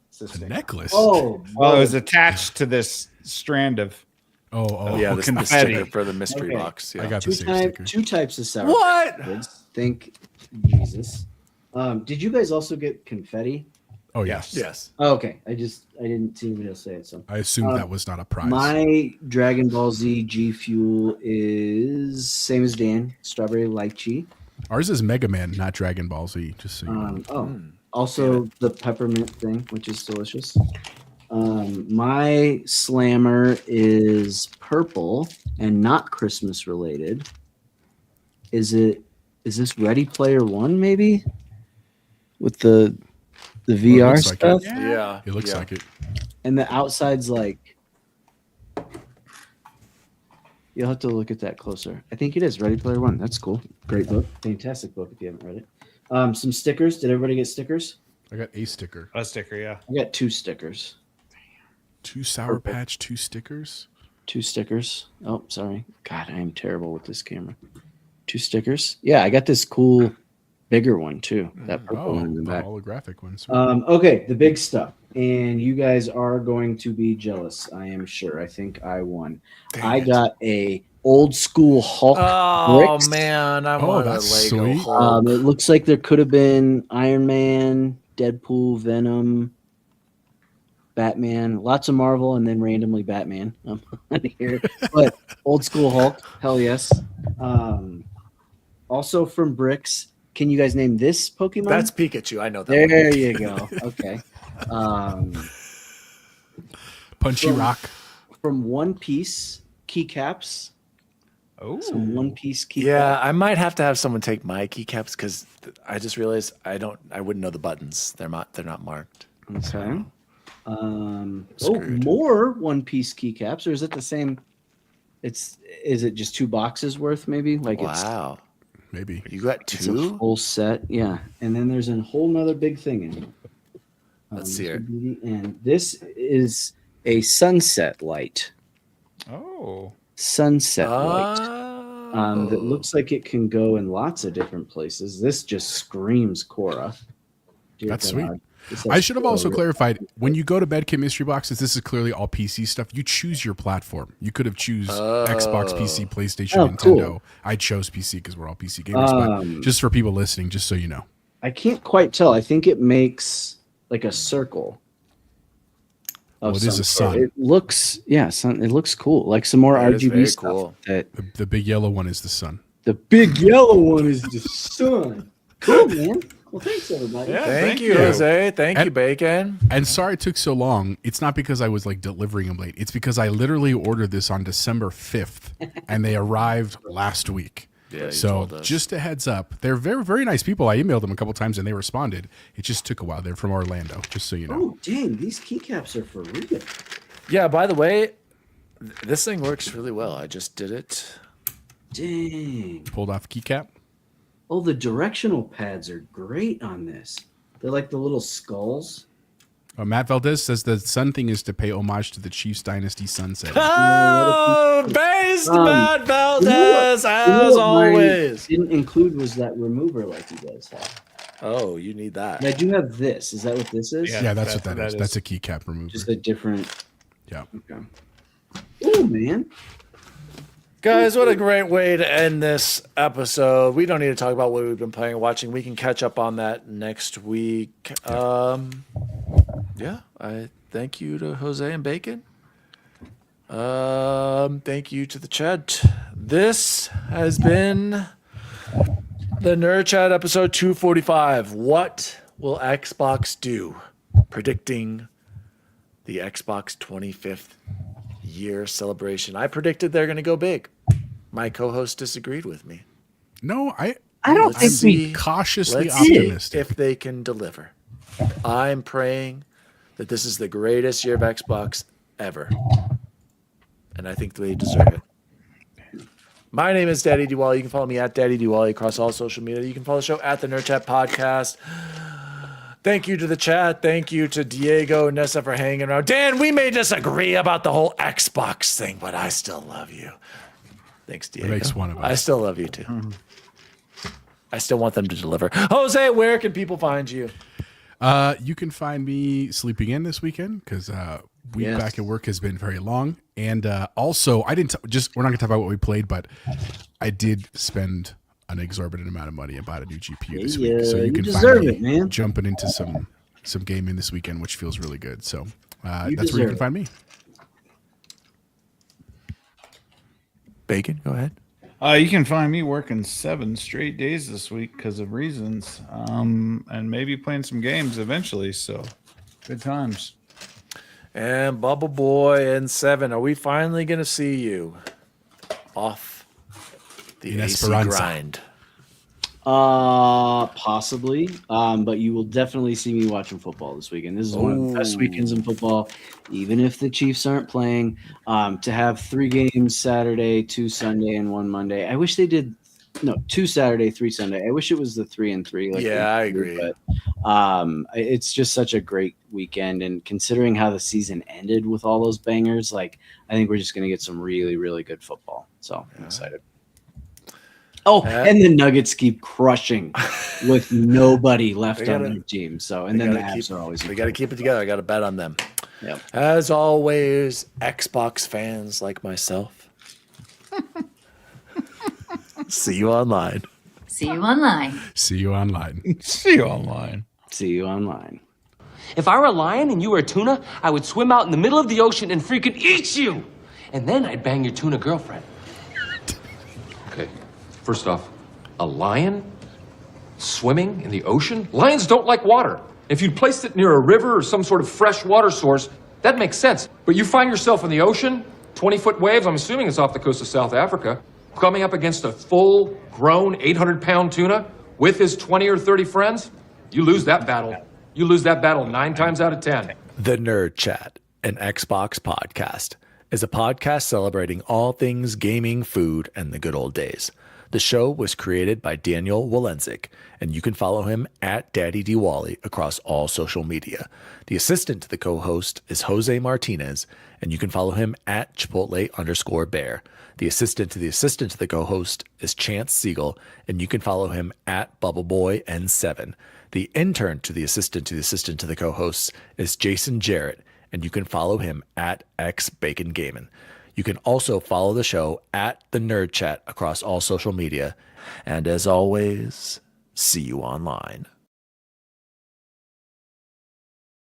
Speaker 3: It's this
Speaker 2: A
Speaker 3: thing?
Speaker 2: necklace.
Speaker 6: Oh,
Speaker 3: Well, it was attached to this strand of.
Speaker 2: Oh,
Speaker 1: Yeah, this is the
Speaker 3: confetti.
Speaker 1: sticker for the mystery
Speaker 6: Okay.
Speaker 1: box. Yeah.
Speaker 2: I got the same sticker.
Speaker 6: two types of sour.
Speaker 1: What?
Speaker 6: Kids. Think Jesus. Did you guys also get confetti?
Speaker 2: Oh, yes.
Speaker 1: Yes.
Speaker 6: Oh, okay. I didn't see anybody else say it. So
Speaker 2: I assumed that was not a prize.
Speaker 6: my Dragon Ball Z G Fuel is same as Dan, strawberry lychee.
Speaker 2: Ours is Mega Man, not Dragon Ball Z. Just so you know.
Speaker 6: Also the peppermint thing, which is delicious. My slammer is purple and not Christmas related. Is this Ready Player One maybe? With the VR
Speaker 2: looks like
Speaker 6: stuff?
Speaker 2: it.
Speaker 1: Yeah.
Speaker 2: It looks
Speaker 1: yeah.
Speaker 2: like it.
Speaker 6: And the outside's like, you'll have to look at that closer. I think it is Ready Player One. That's cool. Great book. Fantastic book if you haven't read it. Some stickers. Did everybody get stickers?
Speaker 2: I got a sticker.
Speaker 3: A sticker, yeah.
Speaker 6: I got 2 stickers.
Speaker 2: 2 Sour Patch, 2 stickers.
Speaker 6: 2 stickers. Oh, sorry. God, I am terrible with this camera. 2 stickers. Yeah, I got this cool bigger one too. That purple one in the
Speaker 2: the
Speaker 6: back.
Speaker 2: holographic ones.
Speaker 6: Okay, the big stuff. And you guys are going to be jealous, I am sure. I think I won. I got a old school Hulk
Speaker 1: Oh
Speaker 6: bricks.
Speaker 1: man, I want a Lego
Speaker 2: that's sweet.
Speaker 1: Hulk.
Speaker 6: It looks like there could have been Iron Man, Deadpool, Venom, Batman, lots of Marvel, and then randomly Batman on here. But old school Hulk, hell yes. Also from Bricks, can you guys name this Pokemon?
Speaker 1: That's Pikachu. I know that. One.
Speaker 6: There you go. Okay.
Speaker 2: Punchy Rock.
Speaker 6: From One Piece keycaps.
Speaker 3: Oh,
Speaker 6: Some One Piece keycaps.
Speaker 1: Yeah, I might have to have someone take my keycaps because I just realized I wouldn't know the buttons. They're not marked.
Speaker 6: Okay.
Speaker 1: Screwed.
Speaker 6: More One Piece keycaps, or is it the same? Is it just 2 boxes worth? Maybe like
Speaker 1: Wow,
Speaker 2: Maybe.
Speaker 1: you got
Speaker 6: it's a
Speaker 1: 2.
Speaker 6: full set. Yeah, and then there's a whole nother big thing in it.
Speaker 1: Let's see it.
Speaker 6: And this is a sunset light.
Speaker 3: oh,
Speaker 6: Sunset light.
Speaker 1: Oh.
Speaker 6: That looks like it can go in lots of different places. This just screams Korra. Dear
Speaker 2: That's
Speaker 6: God.
Speaker 2: sweet.
Speaker 6: This
Speaker 2: I
Speaker 6: has
Speaker 2: should have
Speaker 6: Korra
Speaker 2: also
Speaker 6: written-
Speaker 2: clarified when you go to Bedkit Mystery Boxes, this is clearly all PC stuff. You choose your platform. You could have choose Xbox, PC, PlayStation,
Speaker 6: Oh,
Speaker 2: Nintendo.
Speaker 6: cool.
Speaker 2: I chose PC because we're all PC gamers. But just for people listening, just so you know.
Speaker 6: I can't quite tell. I think it makes like a circle.
Speaker 2: Well, it is a
Speaker 6: some sort.
Speaker 2: sun.
Speaker 6: It looks, it looks cool. Like some more
Speaker 1: That is
Speaker 6: RGB
Speaker 1: very
Speaker 6: stuff.
Speaker 1: cool.
Speaker 6: That
Speaker 2: The big yellow one is the sun.
Speaker 6: the big yellow one is the sun. Cool, man. Well, thanks everybody.
Speaker 3: Yeah.
Speaker 1: Thank you,
Speaker 3: you.
Speaker 1: Jose. Thank you,
Speaker 2: And-
Speaker 1: Bacon.
Speaker 2: And sorry it took so long. It's not because I was like delivering them late. It's because I literally ordered this on December 5th and they arrived last week.
Speaker 1: Yeah, you
Speaker 2: So
Speaker 1: told us.
Speaker 2: just a heads up. They're very, very nice people. I emailed them a couple times and they responded. It just took a while. They're from Orlando, just so you know.
Speaker 6: Oh, dang. These keycaps are for real.
Speaker 1: Yeah, by the way, this thing works really well. I just did it.
Speaker 6: Dang.
Speaker 2: Pulled off keycap.
Speaker 6: Oh, the directional pads are great on this. They're like the little skulls.
Speaker 2: Matt Valdez says the sun thing is to pay homage to the Chiefs dynasty sunset.
Speaker 1: Oh, based Matt Valdez,
Speaker 6: You know
Speaker 1: as
Speaker 6: what mine
Speaker 1: always.
Speaker 6: didn't include was that remover like you guys have.
Speaker 1: Oh, you need that.
Speaker 6: And I do have this. Is that what this is?
Speaker 2: Yeah, that's what
Speaker 3: that
Speaker 2: that is.
Speaker 3: is.
Speaker 2: That's a keycap remover.
Speaker 6: Just a different.
Speaker 2: Yeah.
Speaker 6: Okay. Oh man.
Speaker 1: Guys, what a great way to end this episode. We don't need to talk about what we've been playing or watching. We can catch up on that next week. Yeah, I thank you to Jose and Bacon. Thank you to the chat. This has been the Nerd Chat episode 245. What will Xbox do? Predicting the Xbox 25th year celebration. I predicted they're going to go big. My co-host disagreed with me.
Speaker 2: No, I
Speaker 6: don't
Speaker 2: I'm
Speaker 6: think we-
Speaker 2: cautiously
Speaker 1: Let's see
Speaker 2: optimistic.
Speaker 1: if they can deliver. I'm praying that this is the greatest year of Xbox ever. And I think they deserve it. My name is Daddy Diwali. You can follow me at Daddy Diwali across all social media. You can follow the show at the Nerd Chat Podcast. Thank you to the chat. Thank you to Diego and Nessa for hanging around. Dan, we may disagree about the whole Xbox thing, but I still love you. Thanks, Diego.
Speaker 2: makes one of us.
Speaker 1: I still love you too. I still want them to deliver. Jose, where can people find you?
Speaker 2: You can find me sleeping in this weekend because week
Speaker 6: Yes.
Speaker 2: back at work has been very long. And also, I didn't we're not going to talk about what we played, but I did spend an exorbitant amount of money and bought a new GPU this week. So
Speaker 6: you
Speaker 2: you can
Speaker 6: deserve
Speaker 2: find me
Speaker 6: it, man.
Speaker 2: jumping into some gaming this weekend, which feels really good. So that's where you
Speaker 6: deserve
Speaker 2: can
Speaker 6: it.
Speaker 2: find me.
Speaker 1: Bacon, go ahead.
Speaker 3: You can find me working 7 straight days this week because of reasons, and maybe playing some games eventually. So, good times.
Speaker 1: And Bubbleboy and 7, are we finally going to see you off the
Speaker 2: In
Speaker 1: AC
Speaker 2: Esperanza.
Speaker 1: grind?
Speaker 6: Possibly. But you will definitely see me watching football this weekend. This is one of the best weekends in football, even if the Chiefs aren't playing. To have 3 games Saturday, 2 Sunday, and 1 Monday. I wish they did 2 Saturday, 3 Sunday. I wish it was the 3 and 3.
Speaker 1: Yeah, I agree.
Speaker 6: But it's just such a great weekend, and considering how the season ended with all those bangers, like I think we're just gonna get some really, really good football. So I'm excited. Oh, and the Nuggets keep crushing with nobody left on their team. So, and then the Avs are always.
Speaker 1: We got to keep it together. I got to bet on them.
Speaker 6: Yep.
Speaker 1: As always, Xbox fans like myself. See you online.
Speaker 5: See you online.
Speaker 2: See you online.
Speaker 3: See you online.
Speaker 6: See you online.
Speaker 7: If I were a lion and you were a tuna, I would swim out in the middle of the ocean and freaking eat you. And then I'd bang your tuna girlfriend. Okay, first off, a lion swimming in the ocean? Lions don't like water. If you'd placed it near a river or some sort of fresh water source, that makes sense. But you find yourself in the ocean, 20-foot waves, I'm assuming it's off the coast of South Africa, coming up against a full-grown 800-pound tuna with his 20 or 30 friends, you lose that battle. You lose that battle 9 times out of 10.
Speaker 1: The Nerd Chat, an Xbox podcast, is a podcast celebrating all things gaming, food, and the good old days. The show was created by Daniel Walenzik, and you can follow him at Daddy Diwali across all social media. The assistant to the co-host is Jose Martinez, and you can follow him at Chipotle_bear. The assistant to the co-host is Chance Siegel, and you can follow him at Bubbleboy N7. The intern to the assistant to the co-hosts is Jason Jarrett, and you can follow him at XBaconGaming. You can also follow the show at The Nerd Chat across all social media. And as always, see you online.